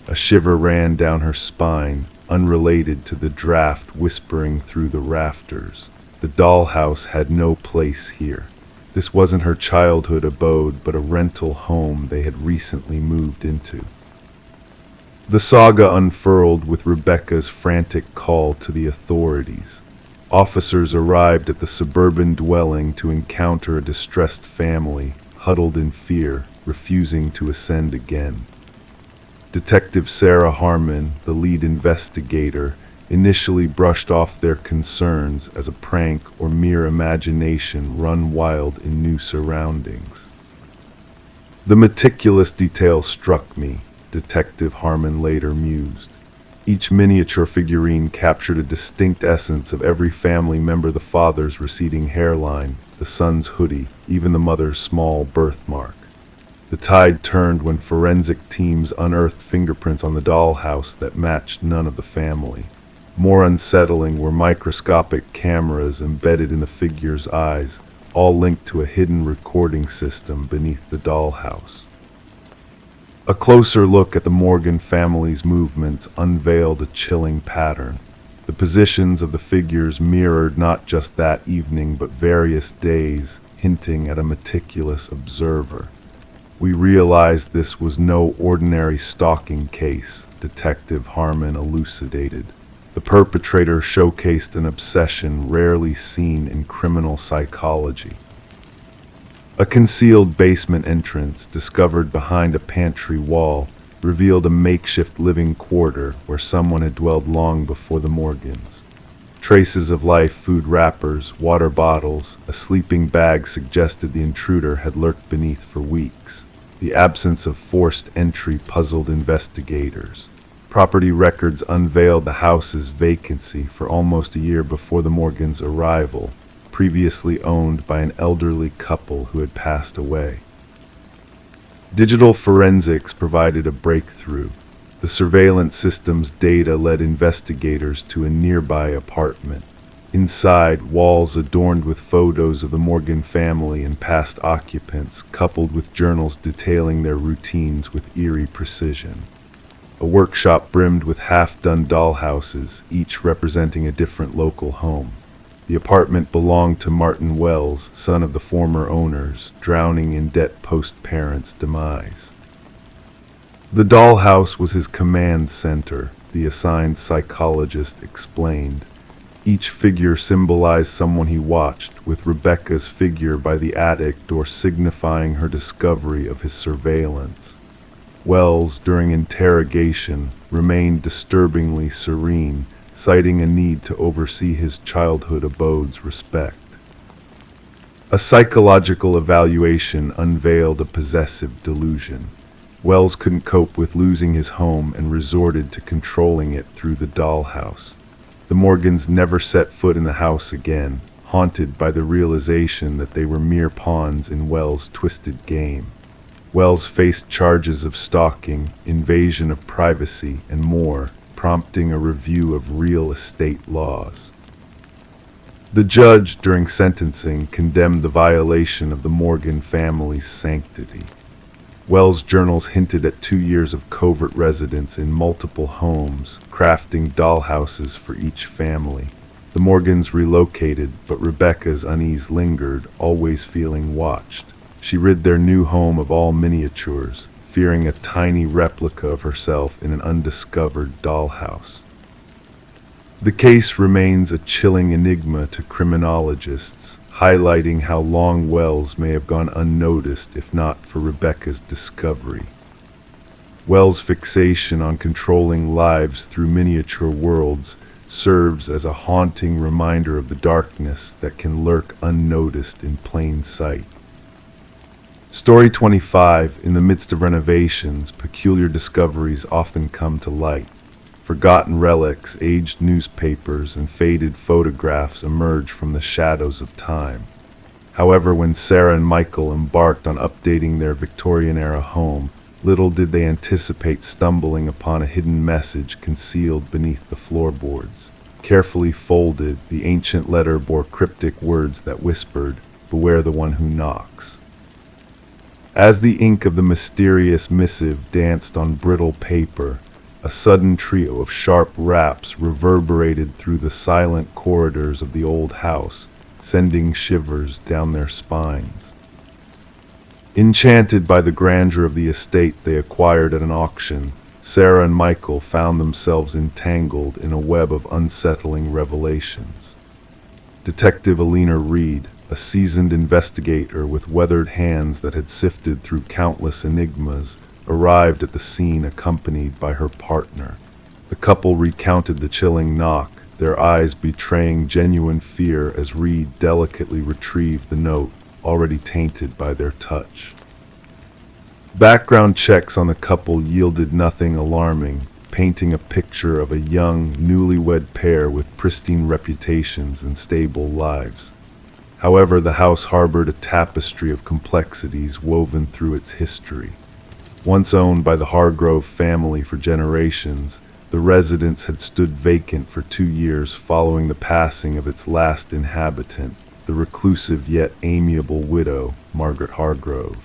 A shiver ran down her spine, unrelated to the draft whispering through the rafters. The dollhouse had no place here. This wasn't her childhood abode, but a rental home they had recently moved into. The saga unfurled with Rebecca's frantic call to the authorities. Officers arrived at the suburban dwelling to encounter a distressed family, huddled in fear, refusing to ascend again. Detective Sarah Harmon, the lead investigator, initially brushed off their concerns as a prank or mere imagination run wild in new surroundings. The meticulous detail struck me, Detective Harmon later mused. Each miniature figurine captured a distinct essence of every family member: the father's receding hairline, the son's hoodie, even the mother's small birthmark. The tide turned when forensic teams unearthed fingerprints on the dollhouse that matched none of the family. More unsettling were microscopic cameras embedded in the figure's eyes, all linked to a hidden recording system beneath the dollhouse. A closer look at the Morgan family's movements unveiled a chilling pattern. The positions of the figures mirrored not just that evening, but various days, hinting at a meticulous observer. We realized this was no ordinary stalking case, Detective Harmon elucidated. The perpetrator showcased an obsession rarely seen in criminal psychology. A concealed basement entrance, discovered behind a pantry wall, revealed a makeshift living quarter where someone had dwelled long before the Morgans. Traces of life, food wrappers, water bottles, a sleeping bag suggested the intruder had lurked beneath for weeks. The absence of forced entry puzzled investigators. Property records unveiled the house's vacancy for almost a year before the Morgans' arrival, previously owned by an elderly couple who had passed away. Digital forensics provided a breakthrough. The surveillance system's data led investigators to a nearby apartment. Inside, walls adorned with photos of the Morgan family and past occupants, coupled with journals detailing their routines with eerie precision. A workshop brimmed with half-done dollhouses, each representing a different local home. The apartment belonged to Martin Wells, son of the former owners, drowning in debt post-parents' demise. The dollhouse was his command center, the assigned psychologist explained. Each figure symbolized someone he watched, with Rebecca's figure by the attic door signifying her discovery of his surveillance. Wells, during interrogation, remained disturbingly serene, citing a need to oversee his childhood abode's respect. A psychological evaluation unveiled a possessive delusion. Wells couldn't cope with losing his home and resorted to controlling it through the dollhouse. The Morgans never set foot in the house again, haunted by the realization that they were mere pawns in Wells' twisted game. Wells faced charges of stalking, invasion of privacy, and more, prompting a review of real estate laws. The judge, during sentencing, condemned the violation of the Morgan family's sanctity. Wells' journals hinted at 2 years of covert residence in multiple homes, crafting dollhouses for each family. The Morgans relocated, but Rebecca's unease lingered, always feeling watched. She rid their new home of all miniatures, fearing a tiny replica of herself in an undiscovered dollhouse. The case remains a chilling enigma to criminologists, highlighting how long Wells may have gone unnoticed if not for Rebecca's discovery. Wells' fixation on controlling lives through miniature worlds serves as a haunting reminder of the darkness that can lurk unnoticed in plain sight. Story 25. In the midst of renovations, peculiar discoveries often come to light. Forgotten relics, aged newspapers, and faded photographs emerge from the shadows of time. However, when Sarah and Michael embarked on updating their Victorian-era home, little did they anticipate stumbling upon a hidden message concealed beneath the floorboards. Carefully folded, the ancient letter bore cryptic words that whispered, "Beware the one who knocks." As the ink of the mysterious missive danced on brittle paper, a sudden trio of sharp raps reverberated through the silent corridors of the old house, sending shivers down their spines. Enchanted by the grandeur of the estate they acquired at an auction, Sarah and Michael found themselves entangled in a web of unsettling revelations. Detective Alina Reed, a seasoned investigator with weathered hands that had sifted through countless enigmas, arrived at the scene accompanied by her partner. The couple recounted the chilling knock, their eyes betraying genuine fear as Reed delicately retrieved the note, already tainted by their touch. Background checks on the couple yielded nothing alarming, painting a picture of a young, newlywed pair with pristine reputations and stable lives. However, the house harbored a tapestry of complexities woven through its history. Once owned by the Hargrove family for generations, the residence had stood vacant for 2 years following the passing of its last inhabitant, the reclusive yet amiable widow, Margaret Hargrove.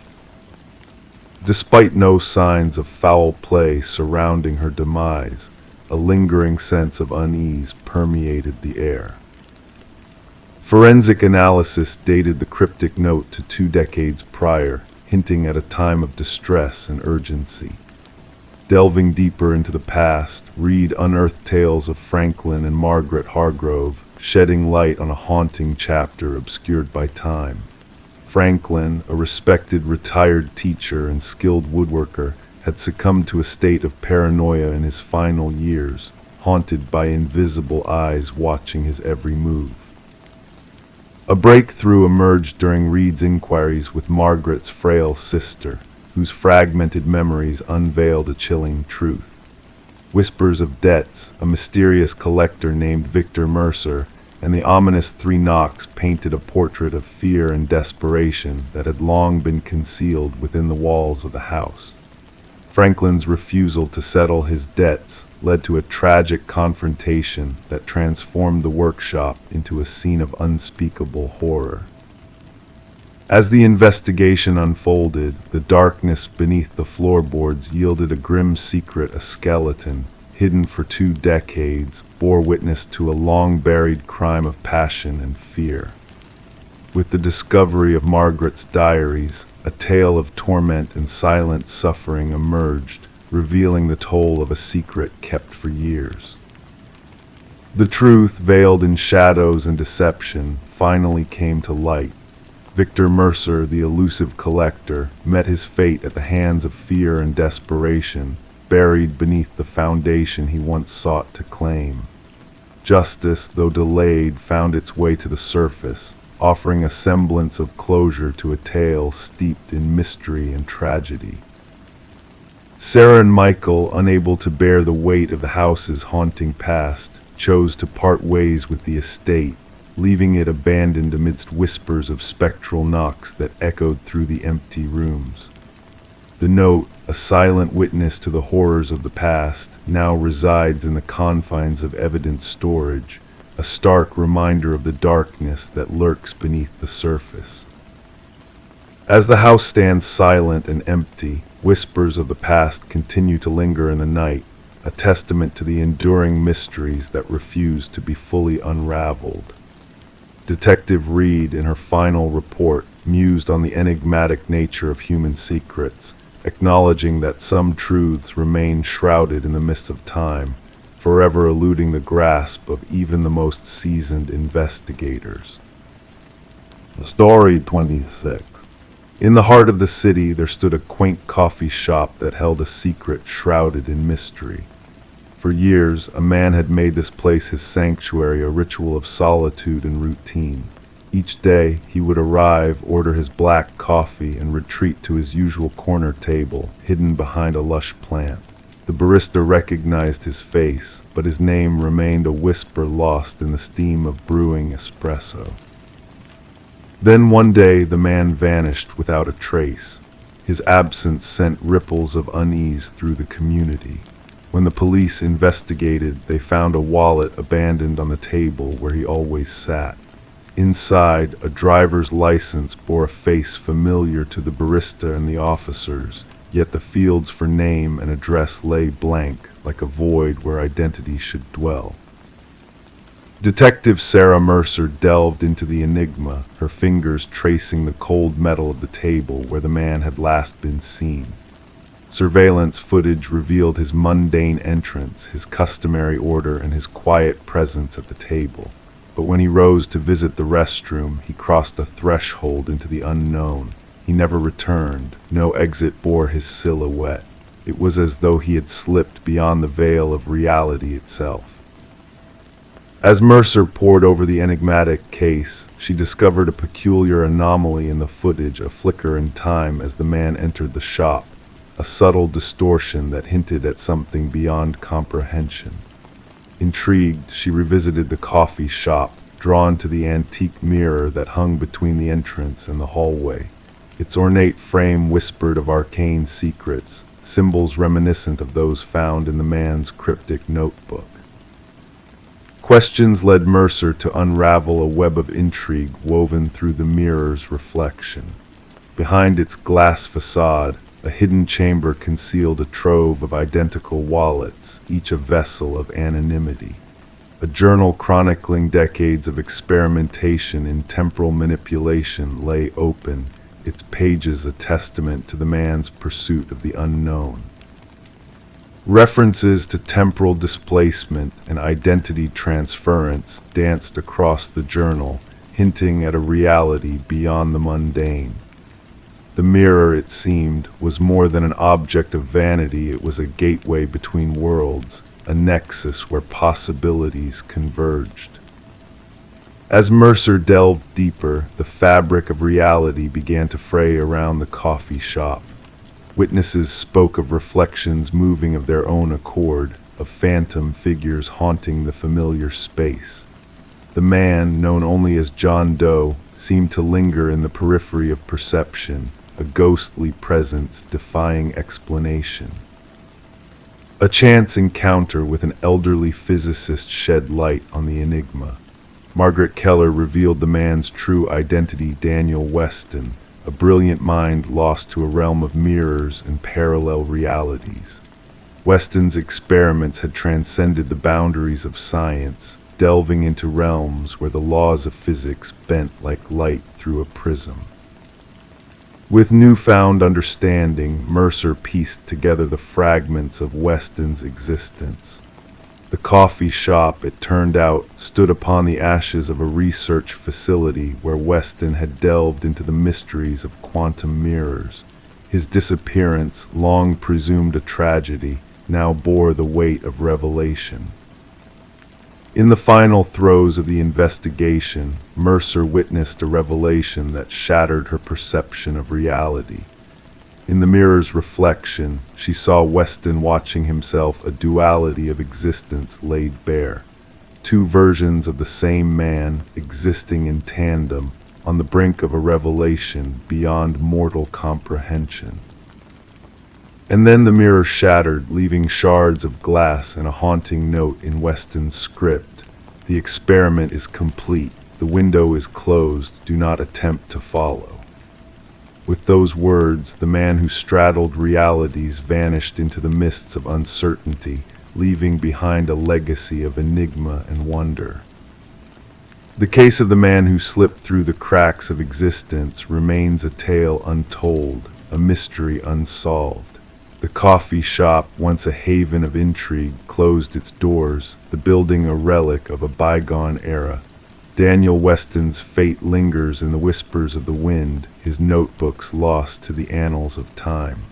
Despite no signs of foul play surrounding her demise, a lingering sense of unease permeated the air. Forensic analysis dated the cryptic note to 2 decades prior, hinting at a time of distress and urgency. Delving deeper into the past, Reed unearthed tales of Franklin and Margaret Hargrove, shedding light on a haunting chapter obscured by time. Franklin, a respected retired teacher and skilled woodworker, had succumbed to a state of paranoia in his final years, haunted by invisible eyes watching his every move. A breakthrough emerged during Reed's inquiries with Margaret's frail sister, whose fragmented memories unveiled a chilling truth. Whispers of debts, a mysterious collector named Victor Mercer, and the ominous 3 knocks painted a portrait of fear and desperation that had long been concealed within the walls of the house. Franklin's refusal to settle his debts led to a tragic confrontation that transformed the workshop into a scene of unspeakable horror. As the investigation unfolded, the darkness beneath the floorboards yielded a grim secret. A skeleton, hidden for 2 decades, bore witness to a long-buried crime of passion and fear. With the discovery of Margaret's diaries, a tale of torment and silent suffering emerged, revealing the toll of a secret kept for years. The truth, veiled in shadows and deception, finally came to light. Victor Mercer, the elusive collector, met his fate at the hands of fear and desperation, buried beneath the foundation he once sought to claim. Justice, though delayed, found its way to the surface, offering a semblance of closure to a tale steeped in mystery and tragedy. Sarah and Michael, unable to bear the weight of the house's haunting past, chose to part ways with the estate, leaving it abandoned amidst whispers of spectral knocks that echoed through the empty rooms. The note, a silent witness to the horrors of the past, now resides in the confines of evidence storage, a stark reminder of the darkness that lurks beneath the surface. As the house stands silent and empty, whispers of the past continue to linger in the night, a testament to the enduring mysteries that refuse to be fully unraveled. Detective Reed, in her final report, mused on the enigmatic nature of human secrets, acknowledging that some truths remain shrouded in the mist of time, forever eluding the grasp of even the most seasoned investigators. Story 26. In the heart of the city, there stood a quaint coffee shop that held a secret shrouded in mystery. For years, a man had made this place his sanctuary, a ritual of solitude and routine. Each day, he would arrive, order his black coffee, and retreat to his usual corner table, hidden behind a lush plant. The barista recognized his face, but his name remained a whisper lost in the steam of brewing espresso. Then one day, the man vanished without a trace. His absence sent ripples of unease through the community. When the police investigated, they found a wallet abandoned on the table where he always sat. Inside, a driver's license bore a face familiar to the barista and the officers, yet the fields for name and address lay blank, like a void where identity should dwell. Detective Sarah Mercer delved into the enigma, her fingers tracing the cold metal of the table where the man had last been seen. Surveillance footage revealed his mundane entrance, his customary order, and his quiet presence at the table. But when he rose to visit the restroom, he crossed a threshold into the unknown. He never returned. No exit bore his silhouette. It was as though he had slipped beyond the veil of reality itself. As Mercer pored over the enigmatic case, she discovered a peculiar anomaly in the footage, a flicker in time as the man entered the shop, a subtle distortion that hinted at something beyond comprehension. Intrigued, she revisited the coffee shop, drawn to the antique mirror that hung between the entrance and the hallway. Its ornate frame whispered of arcane secrets, symbols reminiscent of those found in the man's cryptic notebook. Questions led Mercer to unravel a web of intrigue woven through the mirror's reflection. Behind its glass facade, a hidden chamber concealed a trove of identical wallets, each a vessel of anonymity. A journal chronicling decades of experimentation in temporal manipulation lay open, its pages a testament to the man's pursuit of the unknown. References to temporal displacement and identity transference danced across the journal, hinting at a reality beyond the mundane. The mirror, it seemed, was more than an object of vanity. It was a gateway between worlds, a nexus where possibilities converged. As Mercer delved deeper, the fabric of reality began to fray around the coffee shop. Witnesses spoke of reflections moving of their own accord, of phantom figures haunting the familiar space. The man, known only as John Doe, seemed to linger in the periphery of perception, a ghostly presence defying explanation. A chance encounter with an elderly physicist shed light on the enigma. Margaret Keller revealed the man's true identity, Daniel Weston, a brilliant mind lost to a realm of mirrors and parallel realities. Weston's experiments had transcended the boundaries of science, delving into realms where the laws of physics bent like light through a prism. With newfound understanding, Mercer pieced together the fragments of Weston's existence. The coffee shop, it turned out, stood upon the ashes of a research facility where Weston had delved into the mysteries of quantum mirrors. His disappearance, long presumed a tragedy, now bore the weight of revelation. In the final throes of the investigation, Mercer witnessed a revelation that shattered her perception of reality. In the mirror's reflection, she saw Weston watching himself, a duality of existence laid bare. Two versions of the same man existing in tandem, on the brink of a revelation beyond mortal comprehension. And then the mirror shattered, leaving shards of glass and a haunting note in Weston's script. The experiment is complete. The window is closed. Do not attempt to follow. With those words, the man who straddled realities vanished into the mists of uncertainty, leaving behind a legacy of enigma and wonder. The case of the man who slipped through the cracks of existence remains a tale untold, a mystery unsolved. The coffee shop, once a haven of intrigue, closed its doors, the building a relic of a bygone era. Daniel Weston's fate lingers in the whispers of the wind, his notebooks lost to the annals of time.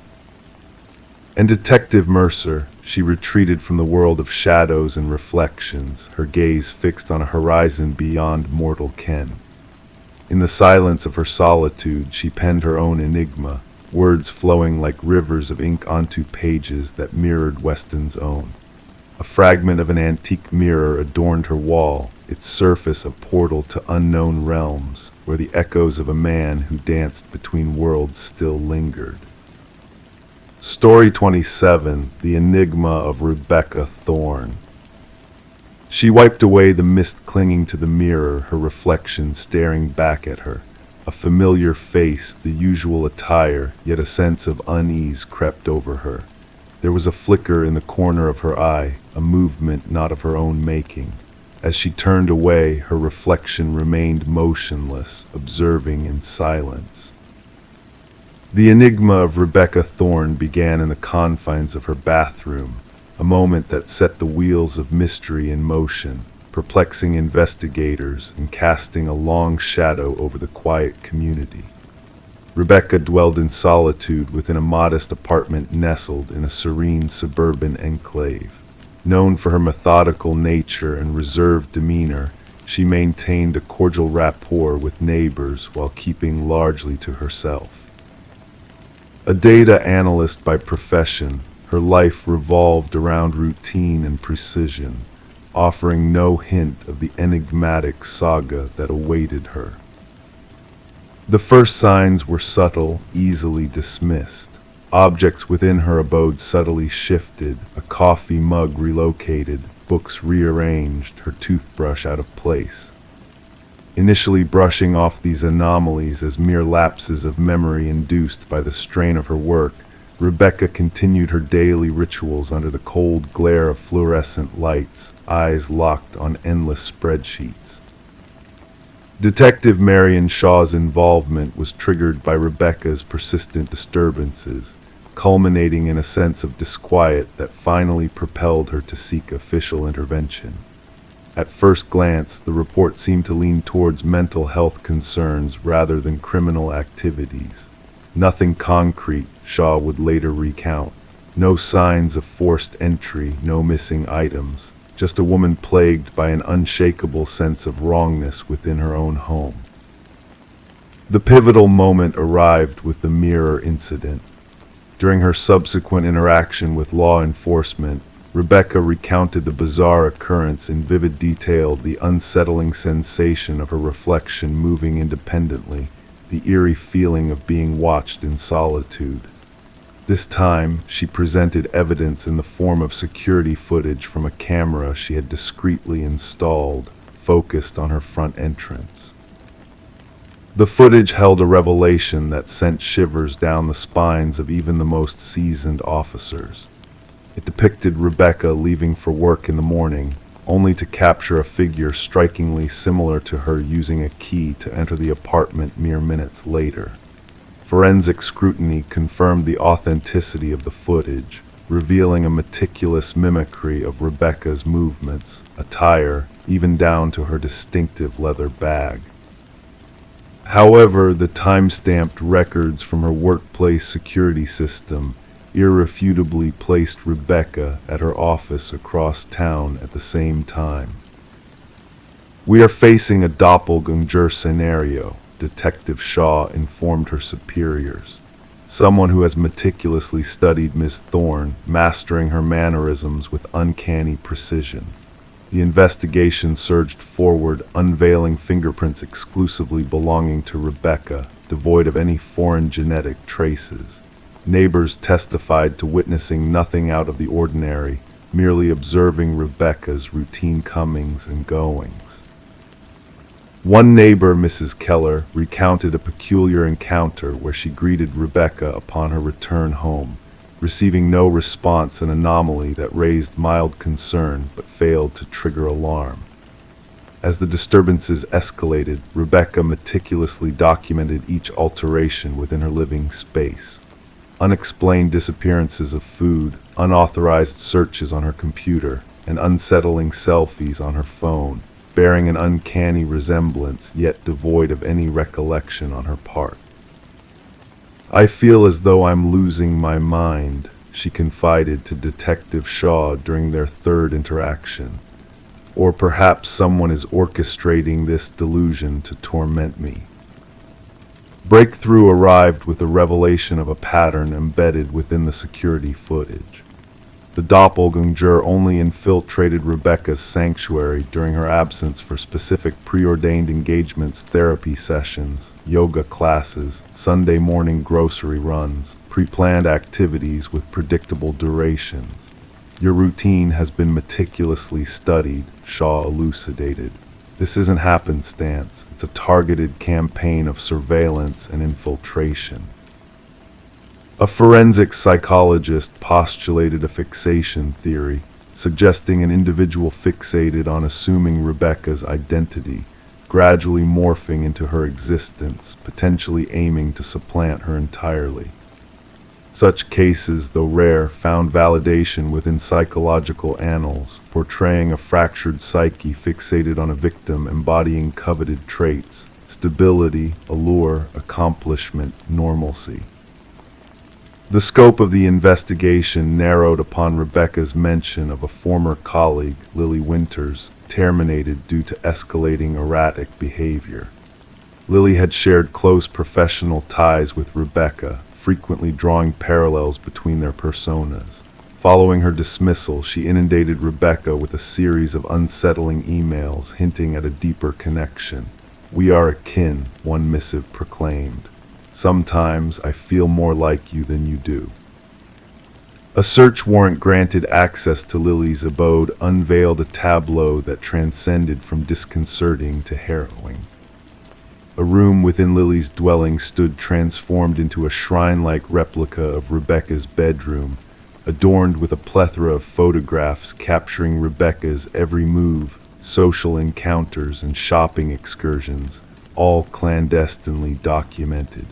And Detective Mercer, she retreated from the world of shadows and reflections, her gaze fixed on a horizon beyond mortal ken. In the silence of her solitude, she penned her own enigma, words flowing like rivers of ink onto pages that mirrored Weston's own. A fragment of an antique mirror adorned her wall, its surface a portal to unknown realms, where the echoes of a man who danced between worlds still lingered. Story 27, The Enigma of Rebecca Thorne. She wiped away the mist clinging to the mirror, her reflection staring back at her. A familiar face, the usual attire, yet a sense of unease crept over her. There was a flicker in the corner of her eye, a movement not of her own making. As she turned away, her reflection remained motionless, observing in silence. The enigma of Rebecca Thorne began in the confines of her bathroom, a moment that set the wheels of mystery in motion, perplexing investigators and casting a long shadow over the quiet community. Rebecca dwelled in solitude within a modest apartment nestled in a serene suburban enclave. Known for her methodical nature and reserved demeanor, she maintained a cordial rapport with neighbors while keeping largely to herself. A data analyst by profession, her life revolved around routine and precision, offering no hint of the enigmatic saga that awaited her. The first signs were subtle, easily dismissed. Objects within her abode subtly shifted, a coffee mug relocated, books rearranged, her toothbrush out of place. Initially brushing off these anomalies as mere lapses of memory induced by the strain of her work, Rebecca continued her daily rituals under the cold glare of fluorescent lights, eyes locked on endless spreadsheets. Detective Marion Shaw's involvement was triggered by Rebecca's persistent disturbances, culminating in a sense of disquiet that finally propelled her to seek official intervention. At first glance, the report seemed to lean towards mental health concerns rather than criminal activities. Nothing concrete, Shaw would later recount. No signs of forced entry, no missing items. Just a woman plagued by an unshakable sense of wrongness within her own home. The pivotal moment arrived with the mirror incident. During her subsequent interaction with law enforcement, Rebecca recounted the bizarre occurrence in vivid detail, the unsettling sensation of her reflection moving independently, the eerie feeling of being watched in solitude. This time, she presented evidence in the form of security footage from a camera she had discreetly installed, focused on her front entrance. The footage held a revelation that sent shivers down the spines of even the most seasoned officers. It depicted Rebecca leaving for work in the morning, only to capture a figure strikingly similar to her using a key to enter the apartment mere minutes later. Forensic scrutiny confirmed the authenticity of the footage, revealing a meticulous mimicry of Rebecca's movements, attire, even down to her distinctive leather bag. However, the time-stamped records from her workplace security system irrefutably placed Rebecca at her office across town at the same time. "We are facing a doppelganger scenario," Detective Shaw informed her superiors. "Someone who has meticulously studied Miss Thorne, mastering her mannerisms with uncanny precision." The investigation surged forward, unveiling fingerprints exclusively belonging to Rebecca, devoid of any foreign genetic traces. Neighbors testified to witnessing nothing out of the ordinary, merely observing Rebecca's routine comings and goings. One neighbor, Mrs. Keller, recounted a peculiar encounter where she greeted Rebecca upon her return home, receiving no response, an anomaly that raised mild concern but failed to trigger alarm. As the disturbances escalated, Rebecca meticulously documented each alteration within her living space. unexplained disappearances of food, unauthorized searches on her computer, and unsettling selfies on her phone, bearing an uncanny resemblance yet devoid of any recollection on her part. "I feel as though I'm losing my mind," she confided to Detective Shaw during their third interaction. "Or perhaps someone is orchestrating this delusion to torment me." Breakthrough arrived with the revelation of a pattern embedded within the security footage. The doppelganger only infiltrated Rebecca's sanctuary during her absence for specific preordained engagements, therapy sessions, yoga classes, Sunday morning grocery runs, pre-planned activities with predictable durations. "Your routine has been meticulously studied," Shaw elucidated. "This isn't happenstance. It's a targeted campaign of surveillance and infiltration." A forensic psychologist postulated a fixation theory, suggesting an individual fixated on assuming Rebecca's identity, gradually morphing into her existence, potentially aiming to supplant her entirely. Such cases, though rare, found validation within psychological annals, portraying a fractured psyche fixated on a victim embodying coveted traits: stability, allure, accomplishment, normalcy. The scope of the investigation narrowed upon Rebecca's mention of a former colleague, Lily Winters, terminated due to escalating erratic behavior. Lily had shared close professional ties with Rebecca, frequently drawing parallels between their personas. Following her dismissal, she inundated Rebecca with a series of unsettling emails hinting at a deeper connection. "We are akin," one missive proclaimed. "Sometimes I feel more like you than you do." A search warrant granted access to Lily's abode unveiled a tableau that transcended from disconcerting to harrowing. A room within Lily's dwelling stood transformed into a shrine-like replica of Rebecca's bedroom, adorned with a plethora of photographs capturing Rebecca's every move, social encounters, and shopping excursions, all clandestinely documented.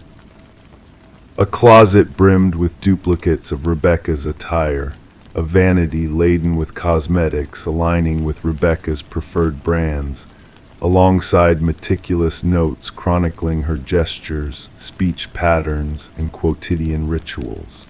A closet brimmed with duplicates of Rebecca's attire, a vanity laden with cosmetics aligning with Rebecca's preferred brands, alongside meticulous notes chronicling her gestures, speech patterns, and quotidian rituals.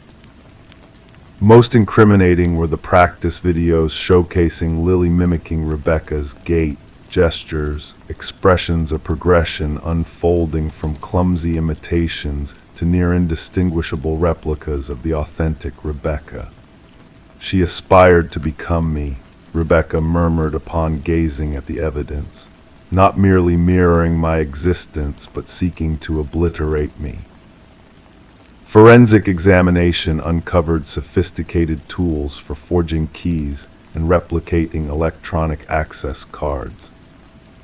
Most incriminating were the practice videos showcasing Lily mimicking Rebecca's gait, gestures, expressions of progression unfolding from clumsy imitations to near indistinguishable replicas of the authentic Rebecca. "She aspired to become me," Rebecca murmured upon gazing at the evidence, "not merely mirroring my existence, but seeking to obliterate me." Forensic examination uncovered sophisticated tools for forging keys and replicating electronic access cards.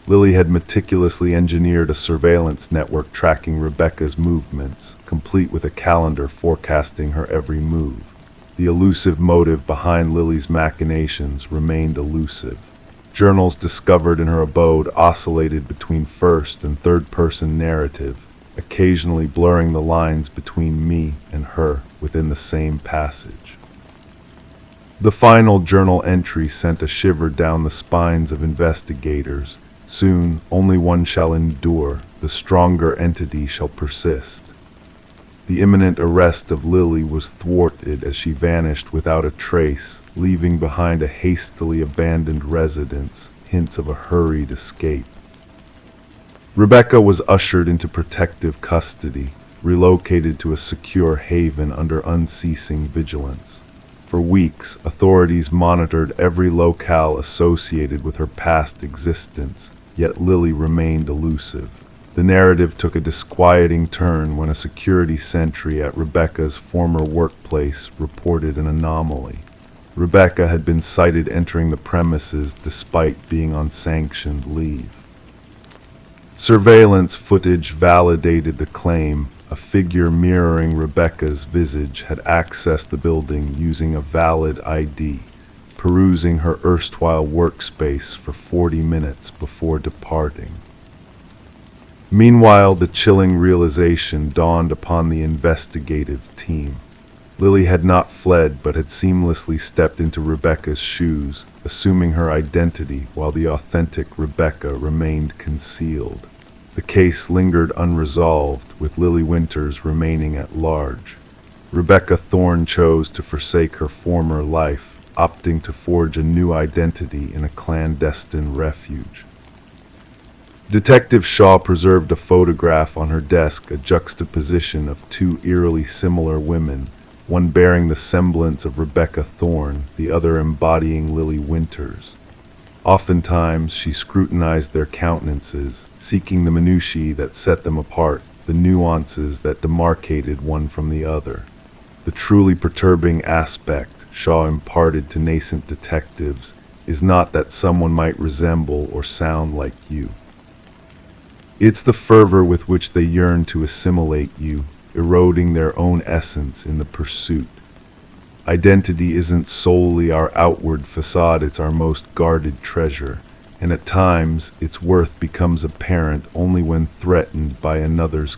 Lily had meticulously engineered a surveillance network tracking Rebecca's movements, complete with a calendar forecasting her every move. The elusive motive behind Lily's machinations remained elusive. Journals discovered in her abode oscillated between first and third-person narrative, occasionally blurring the lines between me and her within the same passage. The final journal entry sent a shiver down the spines of investigators. "Soon, only one shall endure, the stronger entity shall persist." The imminent arrest of Lily was thwarted as she vanished without a trace, leaving behind a hastily abandoned residence, hints of a hurried escape. Rebecca was ushered into protective custody, relocated to a secure haven under unceasing vigilance. For weeks, authorities monitored every locale associated with her past existence, yet Lily remained elusive. The narrative took a disquieting turn when a security sentry at Rebecca's former workplace reported an anomaly. Rebecca had been sighted entering the premises despite being on sanctioned leave. Surveillance footage validated the claim. A figure mirroring Rebecca's visage had accessed the building using a valid ID, perusing her erstwhile workspace for 40 minutes before departing. Meanwhile, the chilling realization dawned upon the investigative team. Lily had not fled, but had seamlessly stepped into Rebecca's shoes, assuming her identity while the authentic Rebecca remained concealed. The case lingered unresolved, with Lily Winters remaining at large. Rebecca Thorne chose to forsake her former life, opting to forge a new identity in a clandestine refuge. Detective Shaw preserved a photograph on her desk, a juxtaposition of two eerily similar women, one bearing the semblance of Rebecca Thorne, the other embodying Lily Winters. Oftentimes she scrutinized their countenances, seeking the minutiae that set them apart, the nuances that demarcated one from the other. The truly perturbing aspect Shaw imparted to nascent detectives is not that someone might resemble or sound like you. It's the fervor with which they yearn to assimilate you, eroding their own essence in the pursuit. Identity isn't solely our outward facade, it's our most guarded treasure, and at times its worth becomes apparent only when threatened by another's